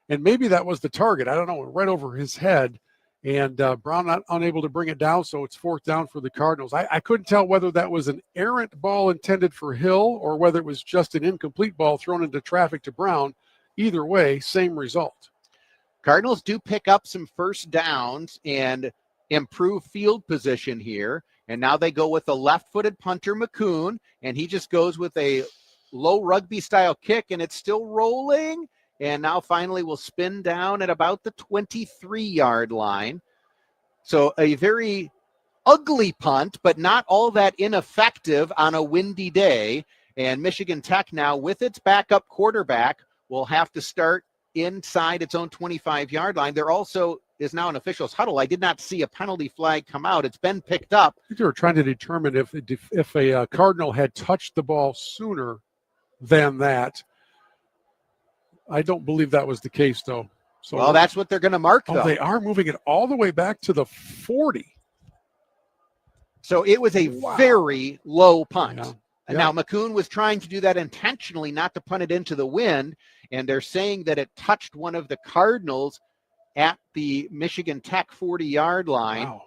And maybe that was the target. I don't know, right over his head. And Brown unable to bring it down, so it's 4th down for the Cardinals. I couldn't tell whether that was an errant ball intended for Hill or whether it was just an incomplete ball thrown into traffic to Brown. Either way, same result. Cardinals do pick up some first downs and improve field position here. And now they go with the left-footed punter, McCoon, and he just goes with a low rugby-style kick, and it's still rolling. And now finally will spin down at about the 23-yard line. So a very ugly punt, but not all that ineffective on a windy day. And Michigan Tech now with its backup quarterback will have to start inside its own 25-yard line. There also is now an official's huddle. I did not see a penalty flag come out. It's been picked up. I think they were trying to determine if a Cardinal had touched the ball sooner than that. I don't believe that was the case, though. So well, that's what they're going to mark, though. They are moving it all the way back to the 40. So it was a very low punt. Yeah. And now McCoon was trying to do that intentionally, not to punt it into the wind. And they're saying that it touched one of the Cardinals at the Michigan Tech 40-yard line. Wow.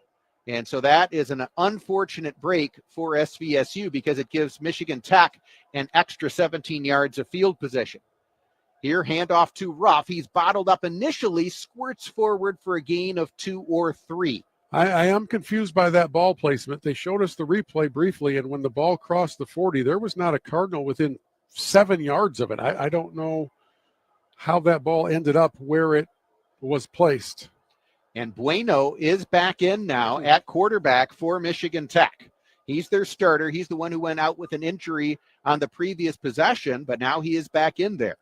And so that is an unfortunate break for SVSU because it gives Michigan Tech an extra 17 yards of field position. Here, handoff to Ruff. He's bottled up initially, squirts forward for a gain of 2 or 3. I am confused by that ball placement. They showed us the replay briefly, and when the ball crossed the 40, there was not a Cardinal within 7 yards of it. I don't know how that ball ended up where it was placed. And Bueno is back in now at quarterback for Michigan Tech. He's their starter. He's the one who went out with an injury on the previous possession, but now he is back in there.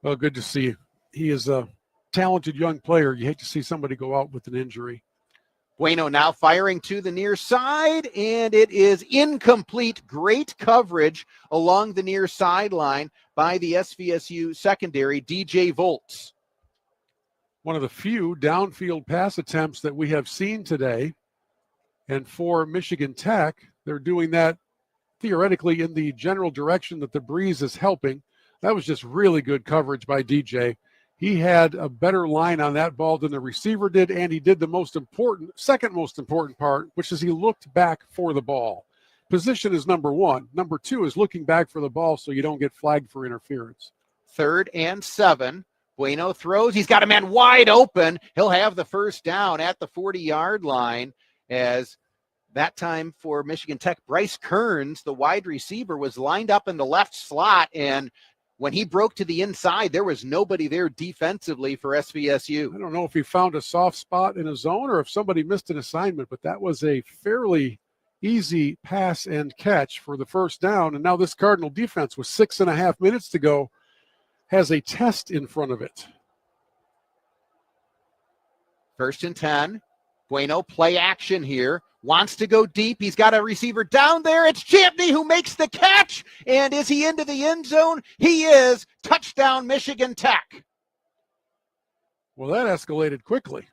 Well, good to see. He is a talented young player. You hate to see somebody go out with an injury. Bueno now firing to the near side, and it is incomplete. Great coverage along the near sideline by the SVSU secondary, DJ Volts. One of the few downfield pass attempts that we have seen today. And for Michigan Tech, they're doing that theoretically in the general direction that the breeze is helping. That was just really good coverage by DJ. He had a better line on that ball than the receiver did, and he did the second most important part, which is he looked back for the ball. Position is number one. Number two is looking back for the ball so you don't get flagged for interference. 3rd and 7. Bueno throws. He's got a man wide open. He'll have the first down at the 40-yard line as that time for Michigan Tech, Bryce Kearns, the wide receiver, was lined up in the left slot, and when he broke to the inside, there was nobody there defensively for SVSU. I don't know if he found a soft spot in a zone or if somebody missed an assignment, but that was a fairly easy pass and catch for the first down. And now this Cardinal defense with 6.5 minutes to go has a test in front of it. 1st and 10. Bueno, play action here. Wants to go deep. He's got a receiver down there. It's Champney who makes the catch. And is he into the end zone? He is. Touchdown, Michigan Tech. Well, that escalated quickly.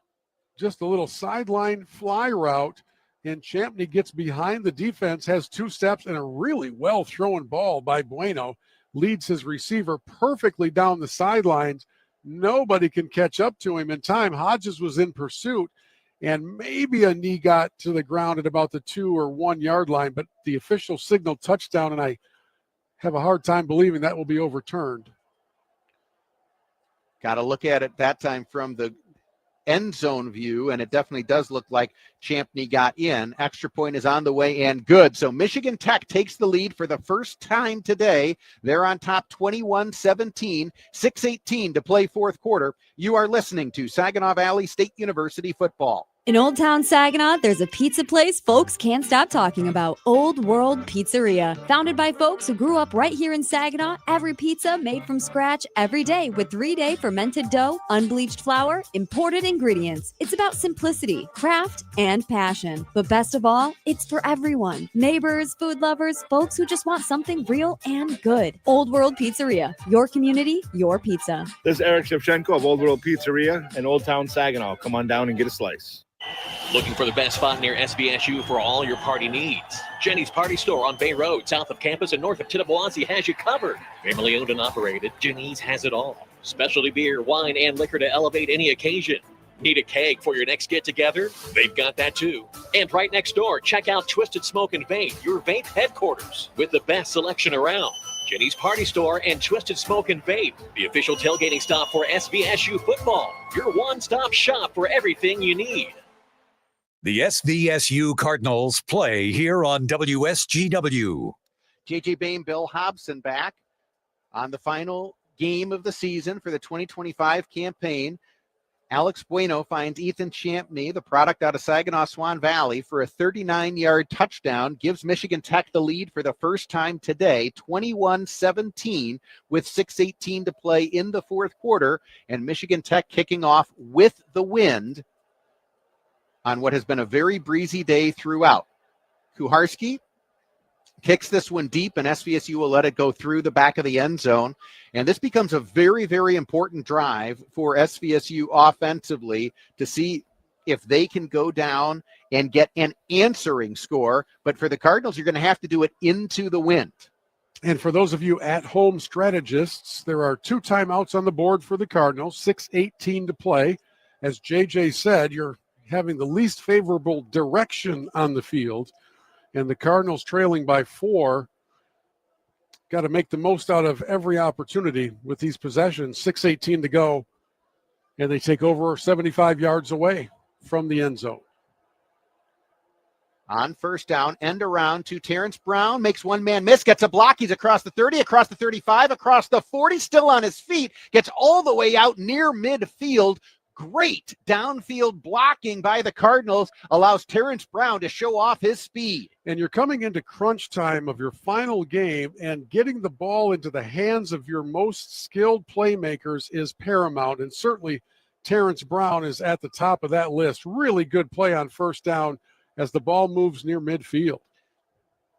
Just a little sideline fly route, and Champney gets behind the defense, has 2 steps, and a really well-thrown ball by Bueno. Leads his receiver perfectly down the sidelines. Nobody can catch up to him in time. Hodges was in pursuit. And maybe a knee got to the ground at about the 2 or 1 yard line, but the official signaled touchdown, and I have a hard time believing that will be overturned. Got to look at it that time from the end zone view, and it definitely does look like Champney got in. Extra point is on the way and good. So Michigan Tech takes the lead for the first time today. They're on top 21-17, 6:18 to play 4th quarter. You are listening to Saginaw Valley State University football. In Old Town Saginaw, there's a pizza place folks can't stop talking about, Old World Pizzeria. Founded by folks who grew up right here in Saginaw, every pizza made from scratch every day with 3-day fermented dough, unbleached flour, imported ingredients. It's about simplicity, craft, and passion. But best of all, it's for everyone. Neighbors, food lovers, folks who just want something real and good. Old World Pizzeria, your community, your pizza. This is Eric Shevchenko of Old World Pizzeria in Old Town Saginaw. Come on down and get a slice. Looking for the best spot near SVSU for all your party needs? Jenny's Party Store on Bay Road, south of campus and north of Tittabawassee has you covered. Family owned and operated, Jenny's has it all. Specialty beer, wine, and liquor to elevate any occasion. Need a keg for your next get-together? They've got that too. And right next door, check out Twisted Smoke and Vape, your vape headquarters, with the best selection around. Jenny's Party Store and Twisted Smoke and Vape, the official tailgating stop for SVSU football, your one-stop shop for everything you need. The SVSU Cardinals play here on WSGW. JJ Bain, Bill Hobson back on the final game of the season for the 2025 campaign. Alex Bueno finds Ethan Champney, the product out of Saginaw Swan Valley, for a 39-yard touchdown, gives Michigan Tech the lead for the first time today, 21-17, with 6:18 to play in the fourth quarter, and Michigan Tech kicking off with the wind on what has been a very breezy day throughout. Kuharski kicks this one deep, and SVSU will let it go through the back of the end zone. And this becomes a very, very important drive for SVSU offensively to see if they can go down and get an answering score. But for the Cardinals, you're going to have to do it into the wind. And for those of you at-home strategists, there are 2 timeouts on the board for the Cardinals, 6:18 to play. As JJ said, you're having the least favorable direction on the field, and the Cardinals trailing by 4. Got to make the most out of every opportunity with these possessions. 6:18 to go, and they take over 75 yards away from the end zone. On first down, end around to Terrence Brown, makes one man miss, gets a block. He's across the 30, across the 35, across the 40, still on his feet, gets all the way out near midfield. Great downfield blocking by the Cardinals allows Terrence Brown to show off his speed. And you're coming into crunch time of your final game, and getting the ball into the hands of your most skilled playmakers is paramount. And certainly Terrence Brown is at the top of that list. Really good play on first down as the ball moves near midfield.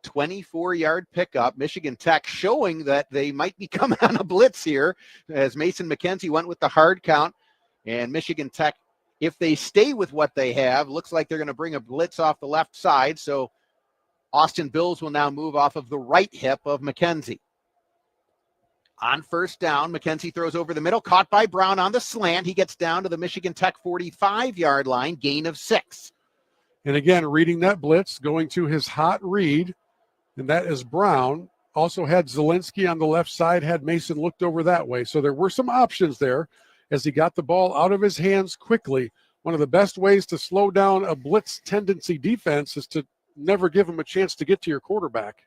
24-yard pickup. Michigan Tech showing that they might be coming on a blitz here as Mason McKenzie went with the hard count. And Michigan Tech, if they stay with what they have, looks like they're going to bring a blitz off the left side. So Austin Bills will now move off of the right hip of McKenzie. On first down, McKenzie throws over the middle, caught by Brown on the slant. He gets down to the Michigan Tech 45-yard line, gain of 6. And again, reading that blitz, going to his hot read, and that is Brown. Also had Zielinski on the left side, had Mason looked over that way. So there were some options there as he got the ball out of his hands quickly. One of the best ways to slow down a blitz tendency defense is to never give him a chance to get to your quarterback.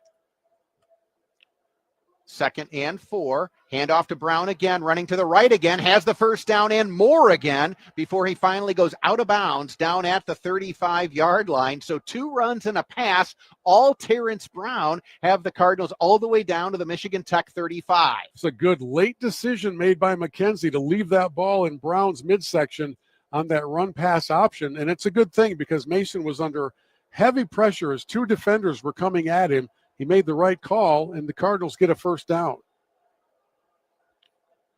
2nd and 4. Hand off to Brown again, running to the right again, has the first down and more again before he finally goes out of bounds down at the 35-yard line. So 2 runs and a pass, all Terrence Brown, have the Cardinals all the way down to the Michigan Tech 35. It's a good late decision made by McKenzie to leave that ball in Brown's midsection on that run-pass option. And it's a good thing because Mason was under heavy pressure as 2 defenders were coming at him. He made the right call, and the Cardinals get a first down.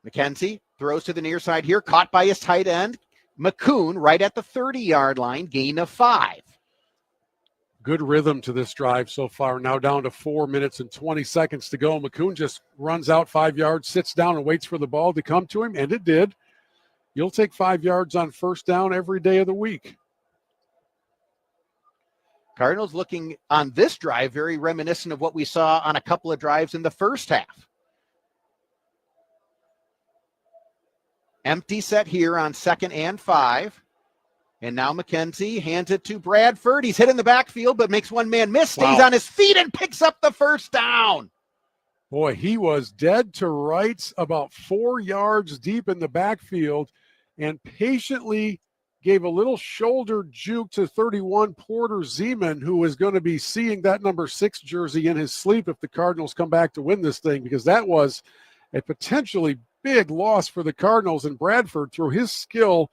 McKenzie throws to the near side here, caught by his tight end, McCoon, right at the 30-yard line, gain of 5. Good rhythm to this drive so far. Now down to 4 minutes and 20 seconds to go. McCoon just runs out 5 yards, sits down, and waits for the ball to come to him, and it did. You'll take 5 yards on first down every day of the week. Cardinals looking on this drive very reminiscent of what we saw on a couple of drives in the first half. Empty set here on 2nd and 5. And now McKenzie hands it to Bradford. He's hit in the backfield, but makes one man miss, stays on his feet, and picks up the first down. Boy, he was dead to rights about 4 yards deep in the backfield and patiently gave a little shoulder juke to 31 Porter Zeman, who is going to be seeing that number 6 jersey in his sleep if the Cardinals come back to win this thing, because that was a potentially big loss for the Cardinals. And Bradford, through his skill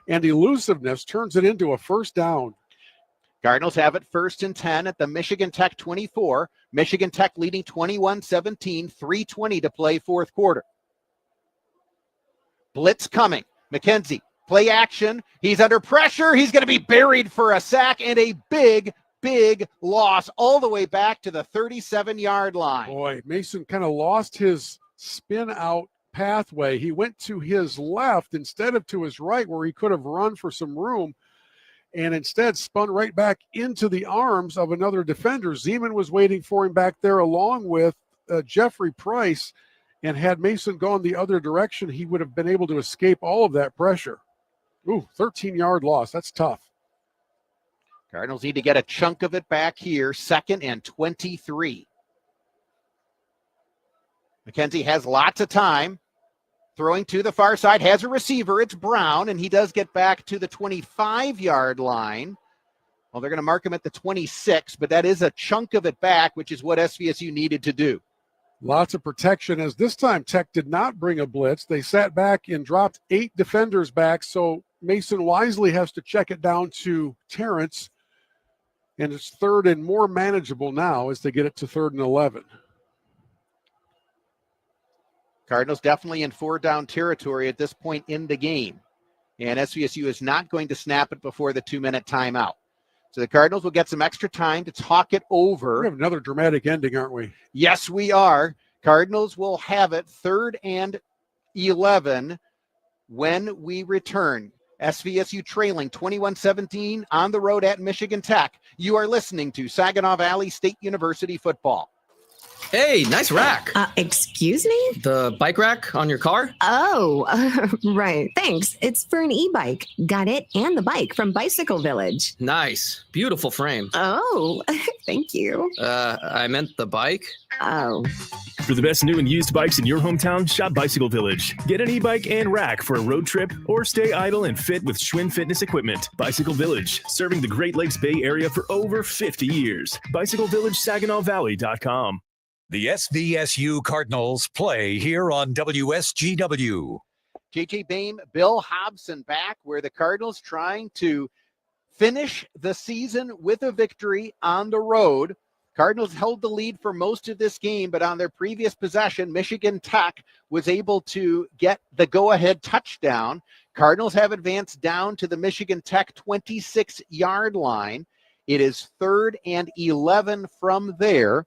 and elusiveness, turns it into a first down. Cardinals have it 1st and 10 at the Michigan Tech 24. Michigan Tech leading 21-17, 3:20 to play fourth quarter. Blitz coming. McKenzie, play action. He's under pressure. He's going to be buried for a sack and a big, big loss all the way back to the 37-yard line. Boy, Mason kind of lost his spin out pathway. He went to his left instead of to his right, where he could have run for some room, and instead spun right back into the arms of another defender. Zeman was waiting for him back there along with Jeffrey Price, and had Mason gone the other direction, he would have been able to escape all of that pressure. Ooh, 13-yard loss. That's tough. Cardinals need to get a chunk of it back here, 2nd and 23. McKenzie has lots of time. Throwing to the far side, has a receiver. It's Brown, and he does get back to the 25-yard line. Well, they're going to mark him at the 26, but that is a chunk of it back, which is what SVSU needed to do. Lots of protection, as this time Tech did not bring a blitz. They sat back and dropped 8 defenders back, so Mason wisely has to check it down to Terrence, and it's 3rd and more manageable now as they get it to 3rd and 11. Cardinals definitely in 4-down territory at this point in the game, and SVSU is not going to snap it before the 2-minute timeout. So the Cardinals will get some extra time to talk it over. We have another dramatic ending, aren't we? Yes, we are. Cardinals will have it 3rd and 11 when we return. SVSU trailing 21-17 on the road at Michigan Tech. You are listening to Saginaw Valley State University football. Hey, nice rack. Excuse me? The bike rack on your car? Oh, right. Thanks. It's for an e-bike. Got it and the bike from Bicycle Village. Nice. Beautiful frame. Oh, thank you. I meant the bike. Oh. For the best new and used bikes in your hometown, shop Bicycle Village. Get an e-bike and rack for a road trip or stay idle and fit with Schwinn Fitness equipment. Bicycle Village, serving the Great Lakes Bay Area for over 50 years. BicycleVillageSaginawValley.com. The SVSU Cardinals play here on WSGW. JJ Boehm, Bill Hobson back, where the Cardinals trying to finish the season with a victory on the road. Cardinals held the lead for most of this game, but on their previous possession, Michigan Tech was able to get the go-ahead touchdown. Cardinals have advanced down to the Michigan Tech 26-yard line. It is 3rd and 11 from there.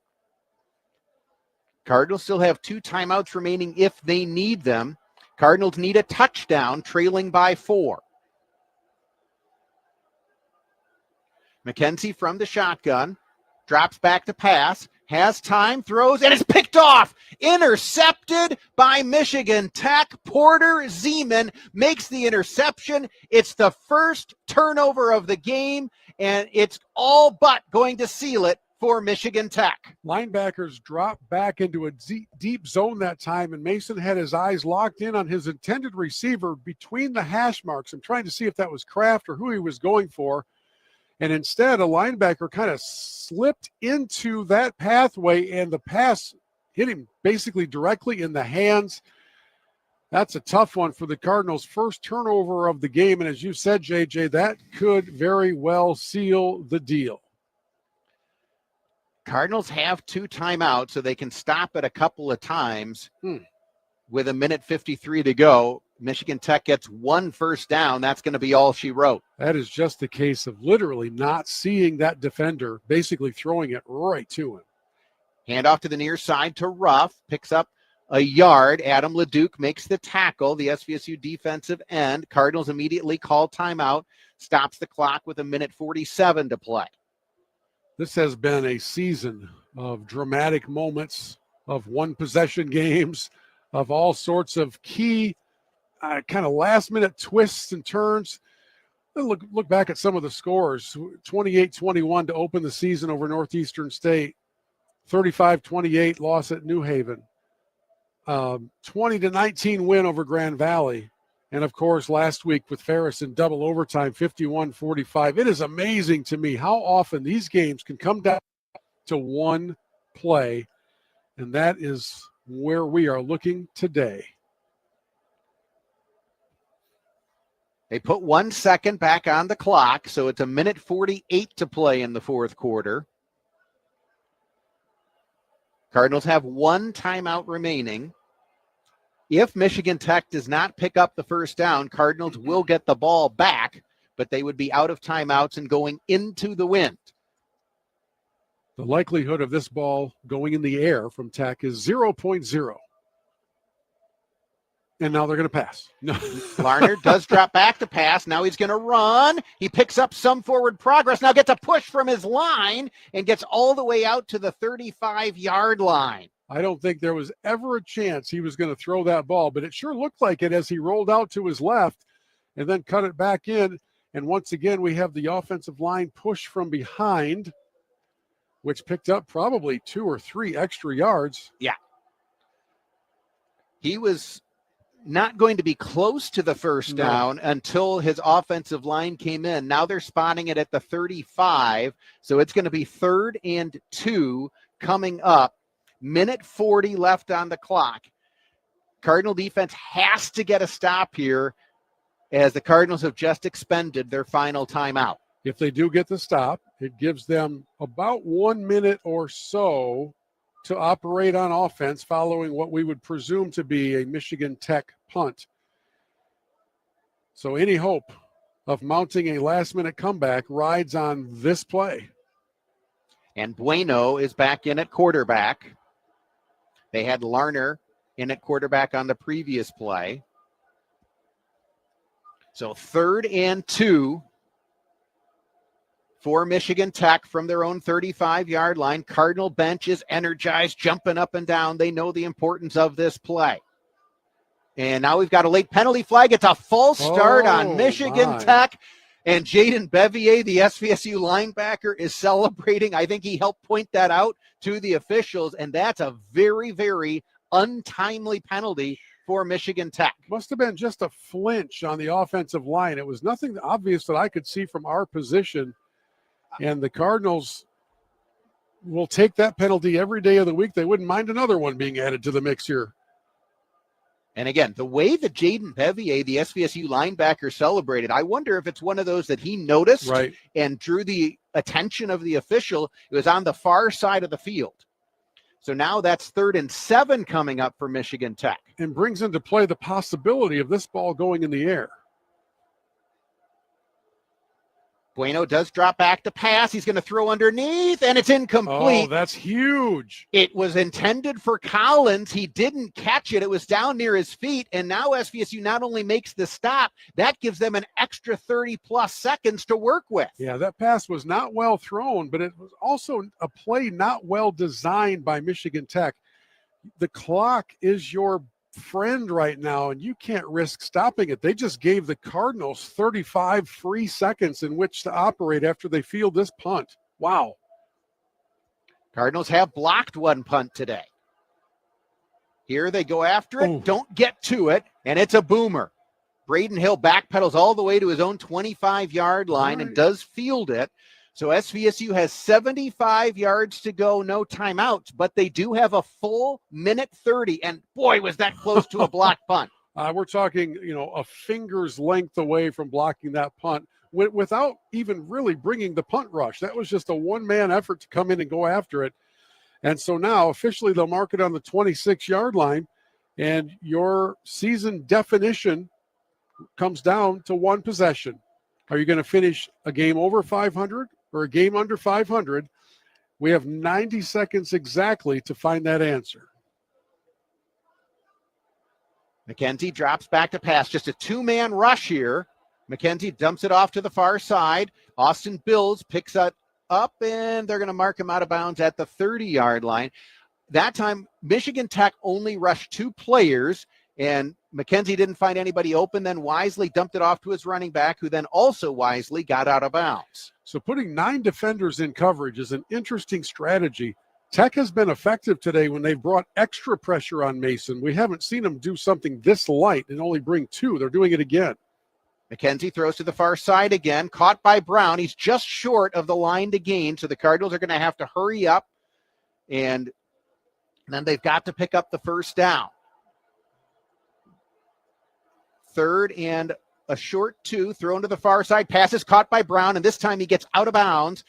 Cardinals still have 2 timeouts remaining if they need them. Cardinals need a touchdown, trailing by 4. McKenzie from the shotgun, drops back to pass, has time, throws, and it's picked off. Intercepted by Michigan Tech. Porter Zeman makes the interception. It's the first turnover of the game, and it's all but going to seal it for Michigan Tech. Linebackers dropped back into a deep zone that time, and Mason had his eyes locked in on his intended receiver between the hash marks. I'm trying to see if that was Kraft or who he was going for. And instead, a linebacker kind of slipped into that pathway, and the pass hit him basically directly in the hands. That's a tough one for the Cardinals' first turnover of the game. And as you said, JJ, that could very well seal the deal. Cardinals have 2 timeouts, so they can stop it a couple of times. With 1:53 to go. Michigan Tech gets 1 first down. That's going to be all she wrote. That is just a case of literally not seeing that defender, basically throwing it right to him. Handoff to the near side to Ruff, picks up a yard. Adam Leduc makes the tackle, the SVSU defensive end. Cardinals immediately call timeout, stops the clock with 1:47 to play. This has been a season of dramatic moments, of one-possession games, of all sorts of key kind of last-minute twists and turns. Look back at some of the scores. 28-21 to open the season over Northeastern State. 35-28 loss at New Haven. 20-19 win over Grand Valley. And, of course, last week with Ferris in double overtime, 51-45. It is amazing to me how often these games can come down to one play, and that is where we are looking today. They put 1 second back on the clock, so it's 1:48 to play in the fourth quarter. Cardinals have 1 timeout remaining. If Michigan Tech does not pick up the first down, Cardinals will get the ball back, but they would be out of timeouts and going into the wind. The likelihood of this ball going in the air from Tech is 0.0. And now they're going to pass. No. Larner does drop back to pass. Now he's going to run. He picks up some forward progress. Now gets a push from his line and gets all the way out to the 35-yard line. I don't think there was ever a chance he was going to throw that ball, but it sure looked like it as he rolled out to his left and then cut it back in. And once again, we have the offensive line push from behind, which picked up probably 2 or 3 extra yards. Yeah. He was not going to be close to the first down until his offensive line came in. Now they're spotting it at the 35, so it's going to be 3rd and 2 coming up. Minute 40 left on the clock. Cardinal defense has to get a stop here as the Cardinals have just expended their final timeout. If they do get the stop, it gives them about 1 minute or so to operate on offense following what we would presume to be a Michigan Tech punt. So any hope of mounting a last-minute comeback rides on this play. And Bueno is back in at quarterback. They had Larner in at quarterback on the previous play. So 3rd and 2 for Michigan Tech from their own 35-yard line. Cardinal bench is energized, jumping up and down. They know the importance of this play. And now we've got a late penalty flag. It's a false start on Michigan Tech. And Jaden Bevier, the SVSU linebacker, is celebrating. I think he helped point that out to the officials. And that's a very, very untimely penalty for Michigan Tech. Must have been just a flinch on the offensive line. It was nothing obvious that I could see from our position. And the Cardinals will take that penalty every day of the week. They wouldn't mind another one being added to the mix here. And again, the way that Jaden Bevier, the SVSU linebacker, celebrated, I wonder if it's one of those that he noticed and drew the attention of the official. It was on the far side of the field. So now that's 3rd and 7 coming up for Michigan Tech. And brings into play the possibility of this ball going in the air. Bueno does drop back to pass. He's going to throw underneath, and it's incomplete. Oh, that's huge. It was intended for Collins. He didn't catch it. It was down near his feet, and now SVSU not only makes the stop, that gives them an extra 30-plus seconds to work with. Yeah, that pass was not well thrown, but it was also a play not well designed by Michigan Tech. The clock is your friend right now, and you can't risk stopping it. They just gave the Cardinals 35 free seconds in which to operate after they field this punt. Wow. Cardinals have blocked one punt today. Here they go after it, don't get to it, and it's a boomer. Braden Hill backpedals all the way to his own 25-yard line and does field it. So SVSU has 75 yards to go, no timeouts, but they do have a full minute 30. And boy, was that close to a block punt. We're talking, a finger's length away from blocking that punt without even really bringing the punt rush. That was just a one-man effort to come in and go after it. And so now officially they'll mark it on the 26-yard line, and your season definition comes down to one possession. Are you going to finish a game over 500 or a game under 500? We have 90 seconds exactly to find that answer. McKenzie drops back to pass. Just a 2-man rush here. McKenzie dumps it off to the far side. Austin Bills picks it up, and they're going to mark him out of bounds at the 30-yard line. That time, Michigan Tech only rushed 2 players, and McKenzie didn't find anybody open, then wisely dumped it off to his running back, who then also wisely got out of bounds. So putting 9 defenders in coverage is an interesting strategy. Tech has been effective today when they've brought extra pressure on Mason. We haven't seen them do something this light and only bring 2. They're doing it again. McKenzie throws to the far side again, caught by Brown. He's just short of the line to gain, so the Cardinals are going to have to hurry up, and then they've got to pick up the first down. 3rd and a short 2, thrown to the far side. Pass is caught by Brown, and this time he gets out of bounds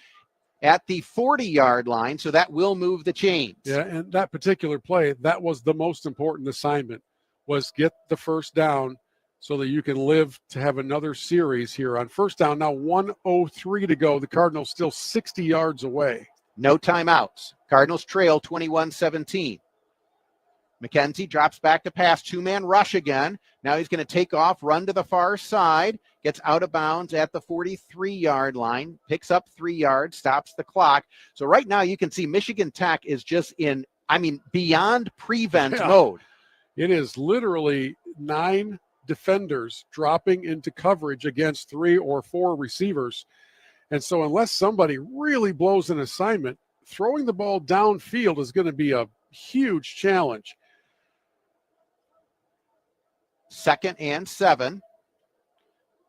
at the 40-yard line, so that will move the chains. Yeah, and that particular play, that was the most important assignment, was get the first down so that you can live to have another series here on first down. Now 1:03 to go. The Cardinals still 60 yards away. No timeouts. Cardinals trail 21-17. McKenzie drops back to pass, two-man rush again. Now he's going to take off, run to the far side, gets out of bounds at the 43-yard line, picks up 3 yards, stops the clock. So right now you can see Michigan Tech is just beyond prevent mode. It is literally 9 defenders dropping into coverage against 3 or 4 receivers. And so unless somebody really blows an assignment, throwing the ball downfield is going to be a huge challenge. 2nd and 7.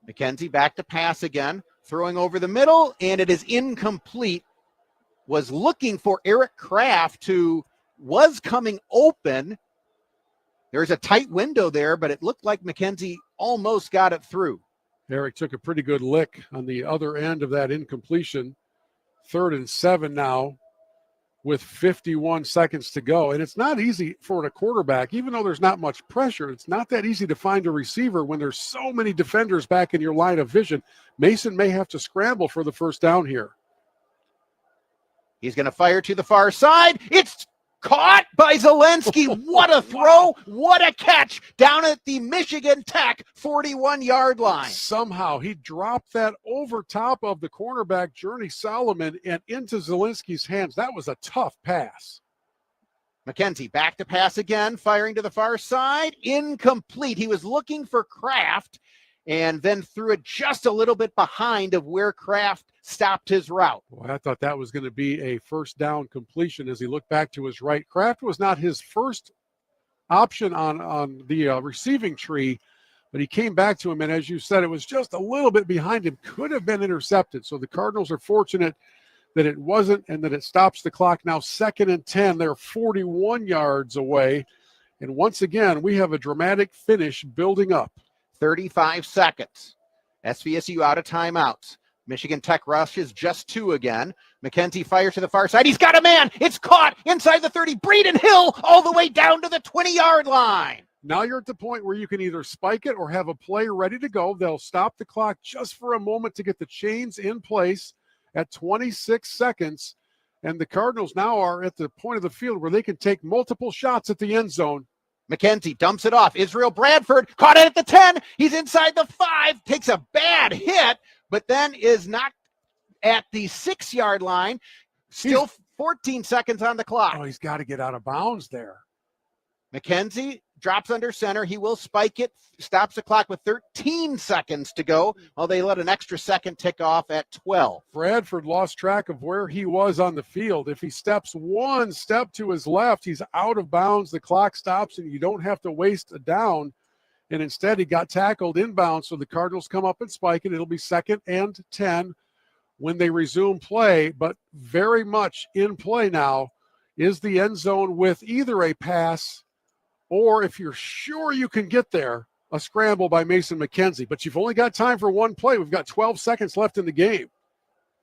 McKenzie back to pass again, throwing over the middle, and it is incomplete. Was looking for Eric Kraft, who was coming open. There's a tight window there, but it looked like McKenzie almost got it through. Eric took a pretty good lick on the other end of that incompletion. 3rd and 7 now with 51 seconds to go. And it's not easy for a quarterback, even though there's not much pressure. It's not that easy to find a receiver when there's so many defenders back in your line of vision. Mason may have to scramble for the first down here. He's going to fire to the far side. It's caught by Zelensky. What a throw. What a catch down at the Michigan Tech 41-yard line. Somehow he dropped that over top of the cornerback, Journey Solomon, and into Zelensky's hands. That was a tough pass. McKenzie back to pass again, firing to the far side. Incomplete. He was looking for Kraft and then threw it just a little bit behind of where Kraft stopped his route. Well, I thought that was going to be a first down completion as he looked back to his right. Kraft was not his first option on the receiving tree, but he came back to him, and as you said, it was just a little bit behind him. Could have been intercepted. So the Cardinals are fortunate that it wasn't and that it stops the clock. Now 2nd and 10. They're 41 yards away. And once again, we have a dramatic finish building up. 35 seconds. SVSU out of timeouts. Michigan Tech rushes just 2 again. McKenzie fires to the far side. He's got a man. It's caught inside the 30. Breeden Hill all the way down to the 20-yard line. Now you're at the point where you can either spike it or have a play ready to go. They'll stop the clock just for a moment to get the chains in place at 26 seconds. And the Cardinals now are at the point of the field where they can take multiple shots at the end zone. McKenzie dumps it off. Israel Bradford caught it at the 10. He's inside the 5, takes a bad hit, but then is knocked at the 6-yard line. Still 14 seconds on the clock. Oh, he's got to get out of bounds there. McKenzie drops under center. He will spike it, stops the clock with 13 seconds to go, while they let an extra second tick off at 12. Bradford lost track of where he was on the field. If he steps one step to his left, he's out of bounds. The clock stops, and you don't have to waste a down. And instead, he got tackled inbounds, so the Cardinals come up and spike it. It'll be 2nd and 10 when they resume play, but very much in play now is the end zone with either a pass or, if you're sure you can get there, a scramble by Mason McKenzie. But you've only got time for one play. We've got 12 seconds left in the game.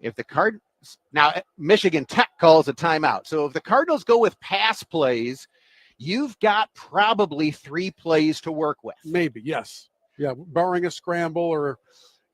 If the Cardinals, now Michigan Tech calls a timeout. So if the Cardinals go with pass plays, you've got probably 3 plays to work with. Maybe, yes. Yeah, barring a scramble or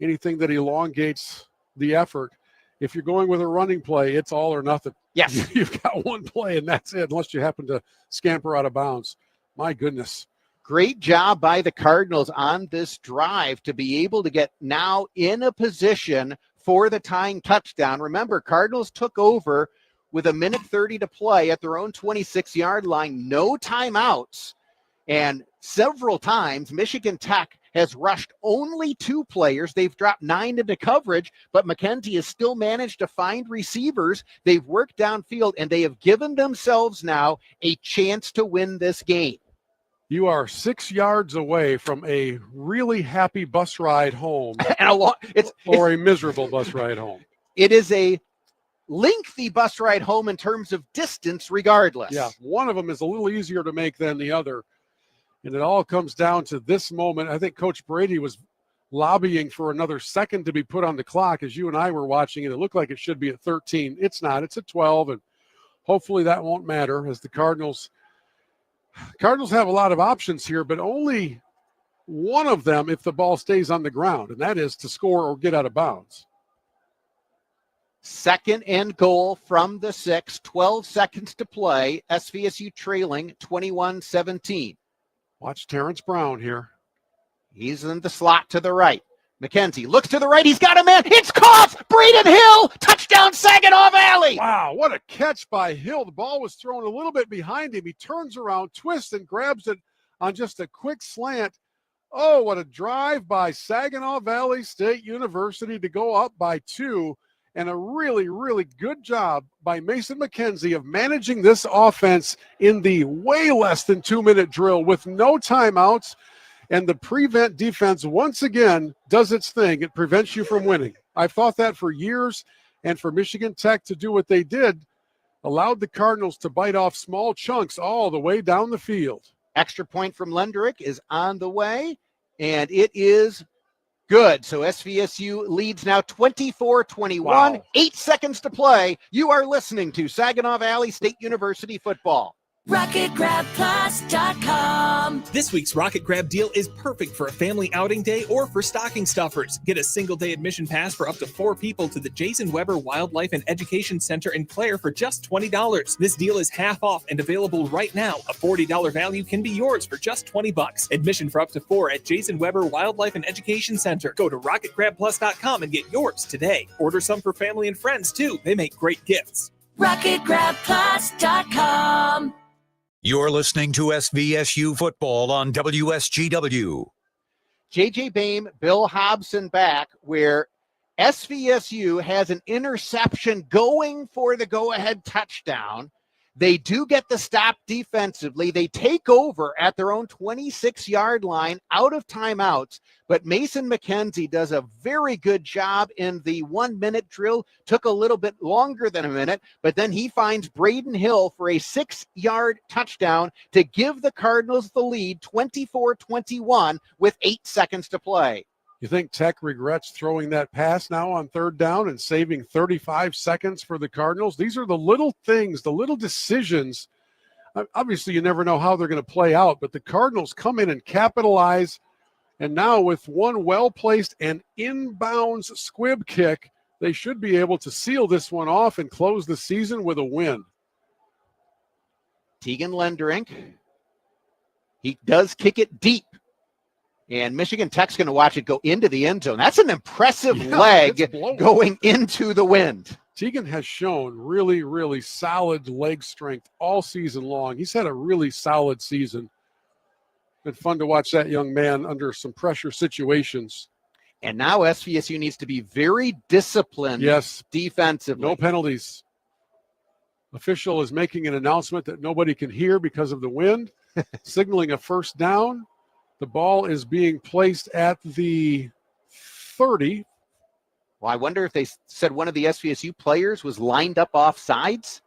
anything that elongates the effort. If you're going with a running play, it's all or nothing. Yes. You've got one play, and that's it, unless you happen to scamper out of bounds. My goodness. Great job by the Cardinals on this drive to be able to get now in a position for the tying touchdown. Remember, Cardinals took over with 1:30 to play at their own 26-yard line, no timeouts. And several times, Michigan Tech has rushed only 2 players. They've dropped 9 into coverage, but McKenzie has still managed to find receivers. They've worked downfield, and they have given themselves now a chance to win this game. You are 6 yards away from a really happy bus ride home or a miserable bus ride home. It is a lengthy bus ride home in terms of distance regardless. Yeah, one of them is a little easier to make than the other. And it all comes down to this moment. I think Coach Brady was lobbying for another second to be put on the clock as you and I were watching it. It looked like it should be at 13. It's not. It's at 12, and hopefully that won't matter as the Cardinals have a lot of options here, but only one of them if the ball stays on the ground, and that is to score or get out of bounds. 2nd and goal from the 6, 12 seconds to play. SVSU trailing 21-17. Watch Terrence Brown here. He's in the slot to the right. McKenzie looks to the right. He's got a man. It's caught. Braden Hill. Touchdown, Saginaw Valley. Wow, what a catch by Hill. The ball was thrown a little bit behind him. He turns around, twists, and grabs it on just a quick slant. Oh, what a drive by Saginaw Valley State University to go up by 2. And a really, really good job by Mason McKenzie of managing this offense in the way less than 2-minute drill with no timeouts. And the prevent defense, once again, does its thing. It prevents you from winning. I've thought that for years. And for Michigan Tech to do what they did, allowed the Cardinals to bite off small chunks all the way down the field. Extra point from Lenderick is on the way, and it is good. So SVSU leads now 24-21, Wow. 8 seconds to play. You are listening to Saginaw Valley State University football. RocketGrabPlus.com. This week's Rocket Grab deal is perfect for a family outing day or for stocking stuffers. Get a single-day admission pass for up to 4 people to the Jason Weber Wildlife and Education Center in Clare for just $20. This deal is half off and available right now. A $40 value can be yours for just $20. Admission for up to 4 at Jason Weber Wildlife and Education Center. Go to RocketGrabPlus.com and get yours today. Order some for family and friends, too. They make great gifts. RocketGrabPlus.com. You're listening to SVSU football on WSGW. JJ Boehm, Bill Hobson back, where SVSU has an interception going for the go-ahead touchdown. They do get the stop defensively. They take over at their own 26-yard line out of timeouts, but Mason McKenzie does a very good job in the 1-minute drill. Took a little bit longer than a minute, but then he finds Braden Hill for a 6-yard touchdown to give the Cardinals the lead 24-21 with 8 seconds to play. You think Tech regrets throwing that pass now on 3rd down and saving 35 seconds for the Cardinals? These are the little things, the little decisions. Obviously, you never know how they're going to play out, but the Cardinals come in and capitalize. And now with one well-placed and inbounds squib kick, they should be able to seal this one off and close the season with a win. Tegan Lenderink, he does kick it deep. And Michigan Tech's going to watch it go into the end zone. That's an impressive leg going into the wind. Tegan has shown really, really solid leg strength all season long. He's had a really solid season. Been fun to watch that young man under some pressure situations. And now SVSU needs to be very disciplined defensively. No penalties. Official is making an announcement that nobody can hear because of the wind, signaling a 1st down. The ball is being placed at the 30. Well, I wonder if they said one of the SVSU players was lined up off sides.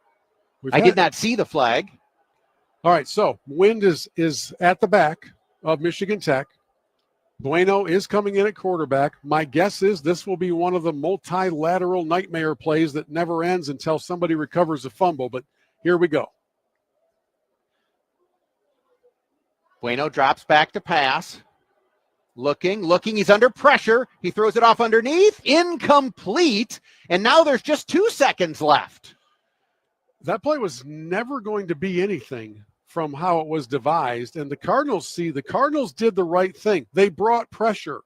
I did not see the flag. All right, so wind is at the back of Michigan Tech. Bueno is coming in at quarterback. My guess is this will be one of the multilateral nightmare plays that never ends until somebody recovers a fumble, but here we go. Bueno drops back to pass. Looking. He's under pressure. He throws it off underneath. Incomplete. And now there's just 2 seconds left. That play was never going to be anything from how it was devised. And the Cardinals did the right thing. They brought pressure.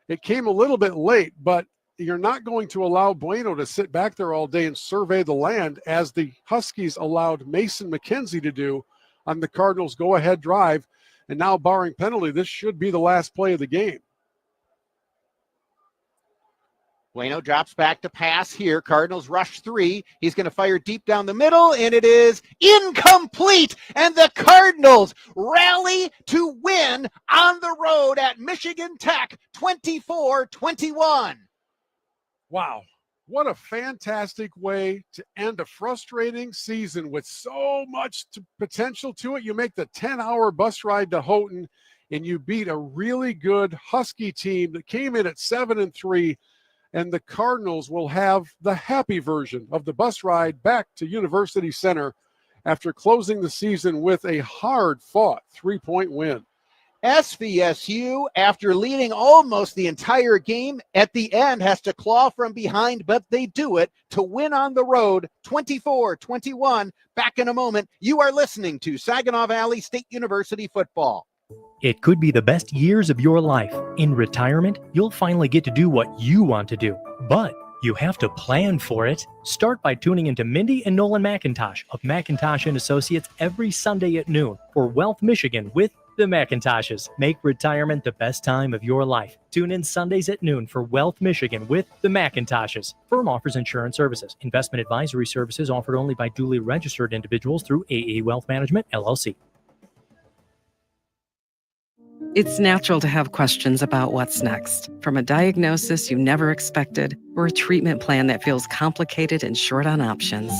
It came a little bit late, but you're not going to allow Bueno to sit back there all day and survey the land as the Huskies allowed Mason McKenzie to do on the Cardinals' go-ahead drive. And now, barring penalty, this should be the last play of the game. Bueno drops back to pass here. Cardinals rush 3. He's going to fire deep down the middle, and it is incomplete. And the Cardinals rally to win on the road at Michigan Tech, 24-21. Wow. What a fantastic way to end a frustrating season with so much potential to it. You make the 10-hour bus ride to Houghton, and you beat a really good Husky team that came in at 7-3, and the Cardinals will have the happy version of the bus ride back to University Center after closing the season with a hard-fought 3-point win. SVSU, after leading almost the entire game, at the end has to claw from behind, but they do it to win on the road, 24-21. Back in a moment. You are listening to Saginaw Valley State University football. It could be the best years of your life. In retirement, you'll finally get to do what you want to do. But you have to plan for it. Start by tuning into Mindy and Nolan McIntosh of McIntosh & Associates every Sunday at noon for Wealth Michigan with the McIntoshes. Make retirement the best time of your life. Tune in Sundays at noon for Wealth Michigan with the McIntoshes. Firm offers insurance services. Investment advisory services offered only by duly registered individuals through AA Wealth Management, LLC. It's natural to have questions about what's next, from a diagnosis you never expected or a treatment plan that feels complicated and short on options.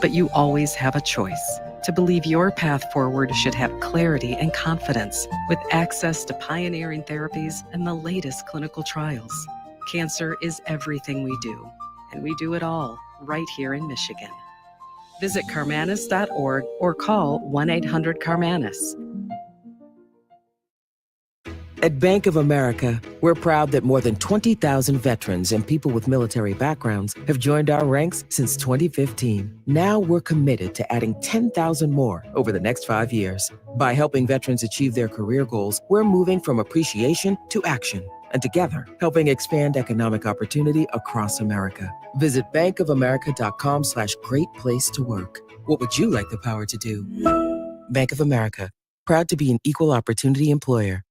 But you always have a choice. To believe your path forward should have clarity and confidence with access to pioneering therapies and the latest clinical trials. Cancer is everything we do, and we do it all right here in Michigan. Visit Carmanis.org or call 1-800-CARMANIS. At Bank of America, we're proud that more than 20,000 veterans and people with military backgrounds have joined our ranks since 2015. Now we're committed to adding 10,000 more over the next 5 years. By helping veterans achieve their career goals, we're moving from appreciation to action. And together, helping expand economic opportunity across America. Visit bankofamerica.com/great place to work. What would you like the power to do? Bank of America, proud to be an equal opportunity employer.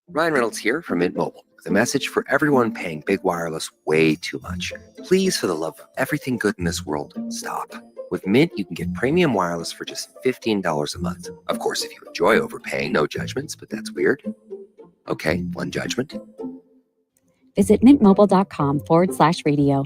Ryan Reynolds here from Mint Mobile with a message for everyone paying big wireless way too much. Please, for the love of everything good in this world, stop. With Mint, you can get premium wireless for just $15 a month. Of course, if you enjoy overpaying, no judgments, but that's weird. Okay, one judgment. Visit mintmobile.com/radio.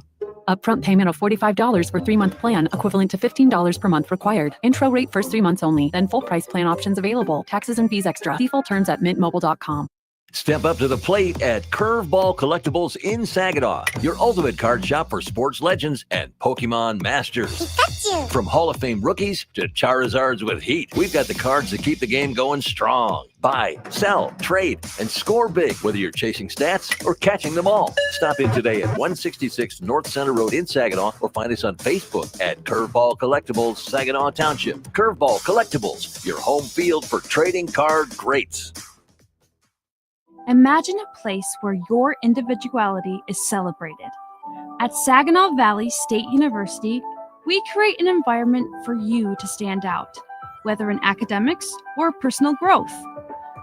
Upfront payment of $45 for 3-month plan, equivalent to $15 per month required. Intro rate first 3 months only, then full price plan options available. Taxes and fees extra. See full terms at mintmobile.com. Step up to the plate at Curveball Collectibles in Saginaw, your ultimate card shop for sports legends and Pokemon masters. Pikachu. From Hall of Fame rookies to Charizards with heat, we've got the cards that keep the game going strong. Buy, sell, trade, and score big, whether you're chasing stats or catching them all. Stop in today at 166 North Center Road in Saginaw or find us on Facebook at Curveball Collectibles, Saginaw Township. Curveball Collectibles, your home field for trading card greats. Imagine a place where your individuality is celebrated. At Saginaw Valley State University, we create an environment for you to stand out, whether in academics or personal growth.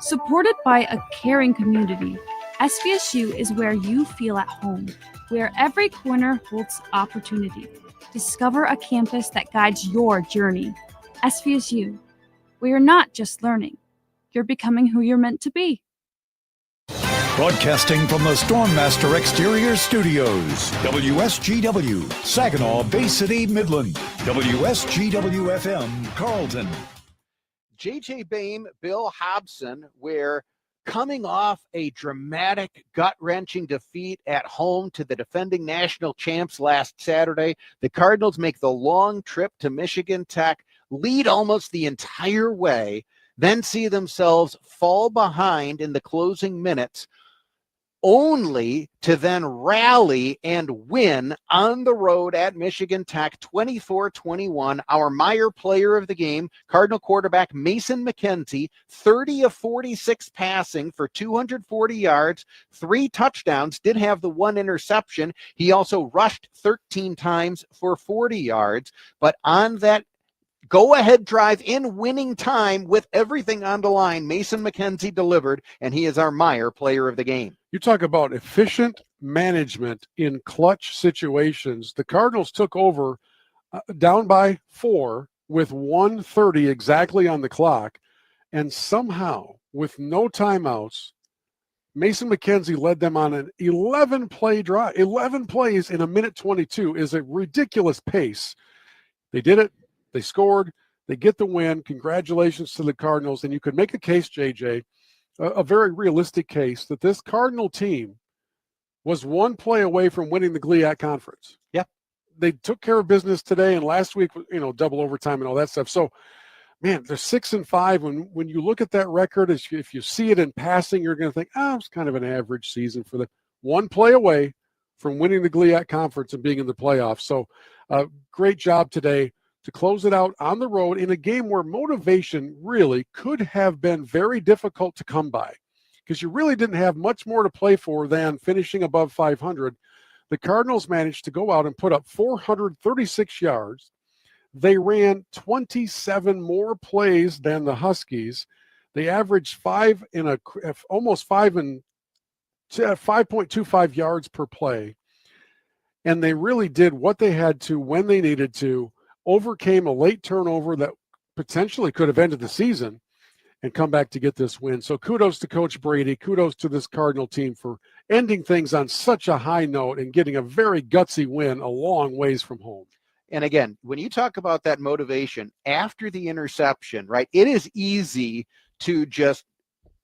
Supported by a caring community, SVSU is where you feel at home, where every corner holds opportunity. Discover a campus that guides your journey. SVSU, where you're not just learning, you're becoming who you're meant to be. Broadcasting from the Stormmaster Exterior Studios, WSGW, Saginaw, Bay City, Midland, WSGW FM, Carlton. JJ Boehm, Bill Hobson, where coming off a dramatic, gut-wrenching defeat at home to the defending national champs last Saturday, the Cardinals make the long trip to Michigan Tech, lead almost the entire way, then see themselves fall behind in the closing minutes, only to then rally and win on the road at Michigan Tech, 24-21. Our Meyer player of the game, Cardinal quarterback Mason McKenzie, 30 of 46 passing for 240 yards, 3 touchdowns, did have the 1 interception. He also rushed 13 times for 40 yards, but on that go-ahead drive in winning time with everything on the line, Mason McKenzie delivered, and he is our Meyer player of the game. You talk about efficient management in clutch situations. The Cardinals took over down by 4 with 1:30 exactly on the clock, and somehow, with no timeouts, Mason McKenzie led them on an 11-play drive. 11 plays in a minute 22 is a ridiculous pace. They did it. They scored. They get the win. Congratulations to the Cardinals. And you could make a case, JJ, a very realistic case, that this Cardinal team was 1 play away from winning the GLIAC Conference. Yep. They took care of business today, and last week, double overtime and all that stuff. So man, they're 6-5. When you look at that record, if you see it in passing, you're going to think, it's kind of an average season for them. One play away from winning the GLIAC Conference and being in the playoffs. So great job today to close it out on the road in a game where motivation really could have been very difficult to come by, because you really didn't have much more to play for than finishing above 500. The Cardinals managed to go out and put up 436 yards. They ran 27 more plays than the Huskies. They averaged 5.25 yards per play. And they really did what they had to when they needed to, overcame a late turnover that potentially could have ended the season, and come back to get this win. So kudos to Coach Brady. Kudos to this Cardinal team for ending things on such a high note and getting a very gutsy win a long ways from home. And again, when you talk about that motivation after the interception, right, it is easy to just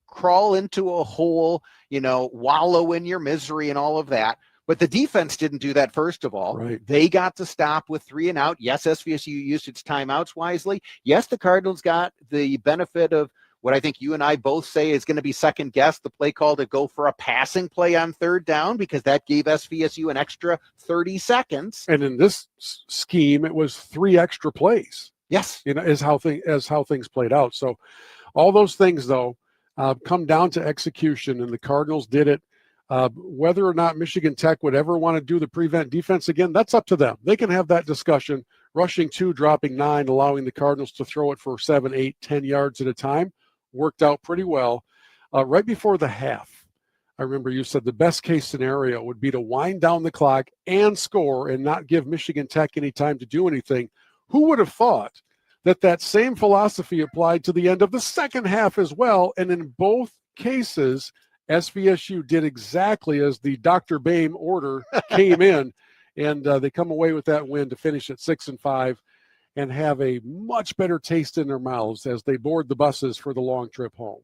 crawl into a hole, wallow in your misery and all of that. But the defense didn't do that, first of all. Right. They got to stop with 3 and out. Yes, SVSU used its timeouts wisely. Yes, the Cardinals got the benefit of what I think you and I both say is going to be second guess, the play call to go for a passing play on 3rd down, because that gave SVSU an extra 30 seconds. And in this scheme, it was 3 extra plays. Yes. As how things played out. So all those things, though, come down to execution, and the Cardinals did it. Whether or not Michigan Tech would ever want to do the prevent defense again, that's up to them. They can have that discussion. Rushing 2, dropping 9, allowing the Cardinals to throw it for 7, 8, 10 yards at a time worked out pretty well. Right before the half, I remember you said the best case scenario would be to wind down the clock and score and not give Michigan Tech any time to do anything. Who would have thought that same philosophy applied to the end of the second half as well? And in both cases, SVSU did exactly as the Dr. Boehm order came in, and they come away with that win to finish at 6-5 and have a much better taste in their mouths as they board the buses for the long trip home.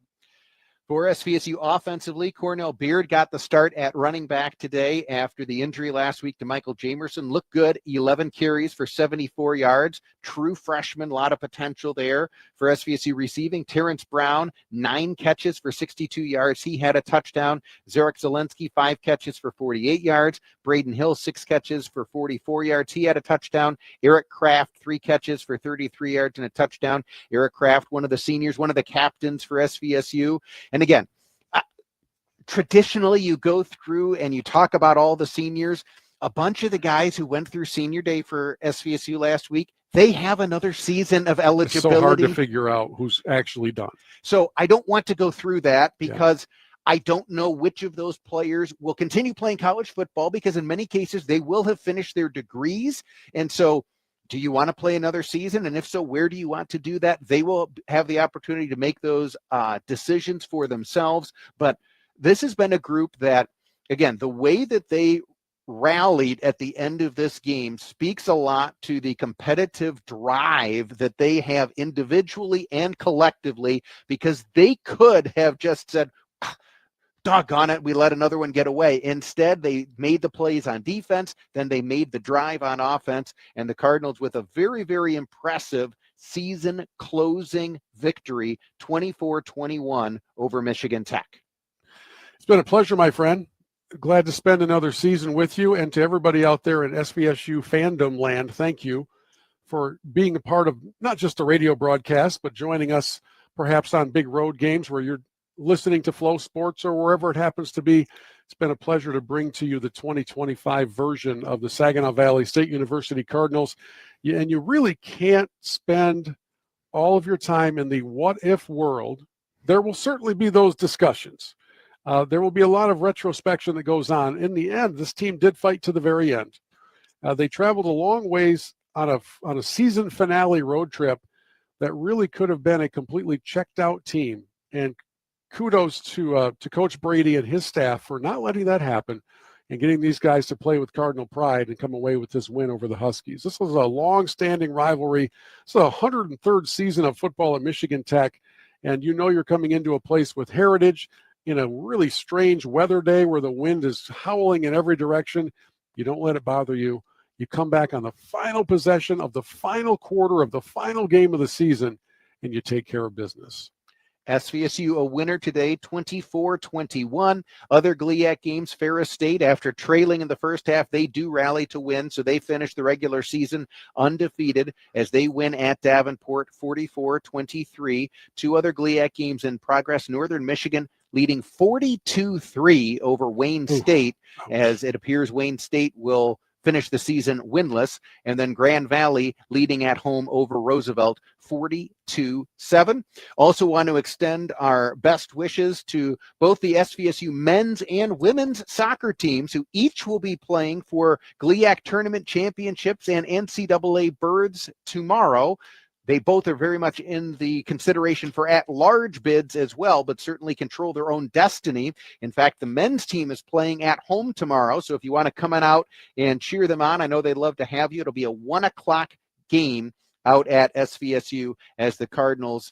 For SVSU offensively, Cornell Beard got the start at running back today after the injury last week to Michael Jamerson. Looked good, 11 carries for 74 yards. True freshman, a lot of potential there for SVSU receiving. Terrence Brown, 9 catches for 62 yards. He had a touchdown. Zarek Zelensky, 5 catches for 48 yards. Braden Hill, 6 catches for 44 yards. He had a touchdown. Eric Kraft, 3 catches for 33 yards and a touchdown. Eric Kraft, one of the seniors, one of the captains for SVSU. And again, traditionally you go through and you talk about all the seniors. A bunch of the guys who went through senior day for SVSU last week, they have another season of eligibility. It's so hard to figure out who's actually done. So I don't want to go through that because I don't know which of those players will continue playing college football, because in many cases they will have finished their degrees. And so do you want to play another season? And if so, where do you want to do that? They will have the opportunity to make those decisions for themselves. But this has been a group that, again, the way that they rallied at the end of this game speaks a lot to the competitive drive that they have individually and collectively, because they could have just said, doggone it, we let another one get away. Instead, they made the plays on defense, then they made the drive on offense, and the Cardinals with a very, very impressive season-closing victory, 24-21 over Michigan Tech. It's been a pleasure, my friend. Glad to spend another season with you, and to everybody out there in SVSU fandom land, thank you for being a part of not just the radio broadcast, but joining us perhaps on big road games where you're listening to Flow Sports or wherever it happens to be. It's been a pleasure to bring to you the 2025 version of the Saginaw Valley State University Cardinals. And you really can't spend all of your time in the what-if world. There will certainly be those discussions. There will be a lot of retrospection that goes on. In the end, this team did fight to the very end. They traveled a long ways on a season finale road trip that really could have been a completely checked out team. And kudos to Coach Brady and his staff for not letting that happen and getting these guys to play with Cardinal pride and come away with this win over the Huskies. This was a long-standing rivalry. It's the 103rd season of football at Michigan Tech, and you know you're coming into a place with heritage in a really strange weather day where the wind is howling in every direction. You don't let it bother you. You come back on the final possession of the final quarter of the final game of the season, and you take care of business. SVSU a winner today, 24-21. Other GLIAC games, Ferris State, after trailing in the first half, they do rally to win, so they finish the regular season undefeated as they win at Davenport 44-23. Two other GLIAC games in progress. Northern Michigan leading 42-3 over Wayne State, as it appears Wayne State will finish the season winless, and then Grand Valley leading at home over Roosevelt 42-7. Also want to extend our best wishes to both the SVSU men's and women's soccer teams, who each will be playing for GLIAC tournament championships and NCAA birds tomorrow. They both are very much in the consideration for at-large bids as well, but certainly control their own destiny. In fact, the men's team is playing at home tomorrow, so if you want to come on out and cheer them on, I know they'd love to have you. It'll be a 1 o'clock game out at SVSU as the Cardinals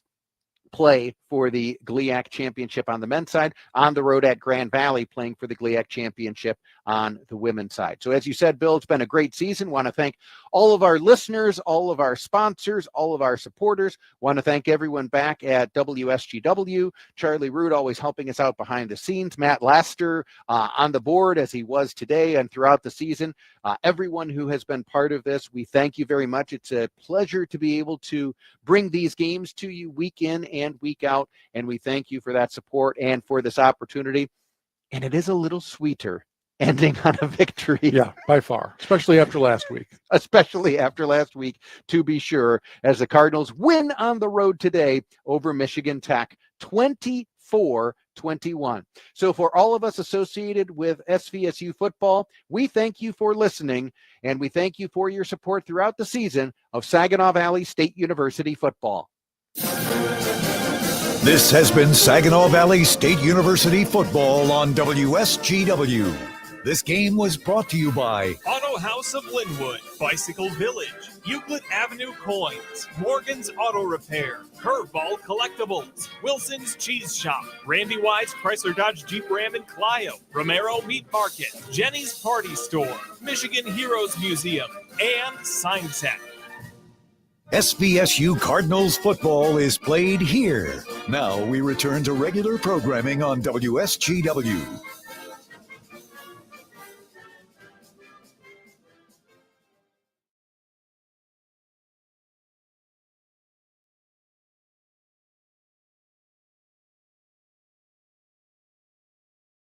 play for the GLIAC championship on the men's side, on the road at Grand Valley playing for the GLIAC championship on the women's side. So as you said, Bill, it's been a great season. Want to thank all of our listeners, all of our sponsors, all of our supporters. Want to thank everyone back at WSGW. Charlie Root always helping us out behind the scenes. Matt Laster on the board as he was today and throughout the season. Everyone who has been part of this, we thank you very much. It's a pleasure to be able to bring these games to you week in and week out, and we thank you for that support and for this opportunity. And it is a little sweeter ending on a victory. Yeah, by far, especially after last week. Especially after last week, to be sure, as the Cardinals win on the road today over Michigan Tech, 24-21. So for all of us associated with SVSU football, we thank you for listening, and we thank you for your support throughout the season of Saginaw Valley State University football. This has been Saginaw Valley State University football on WSGW. This game was brought to you by Auto House of Linwood, Bicycle Village, Euclid Avenue Coins, Morgan's Auto Repair, Curveball Collectibles, Wilson's Cheese Shop, Randy Wise Chrysler Dodge Jeep Ram and Clio, Romero Meat Market, Jenny's Party Store, Michigan Heroes Museum, and Sign Tech. SVSU Cardinals football is played here. Now we return to regular programming on WSGW.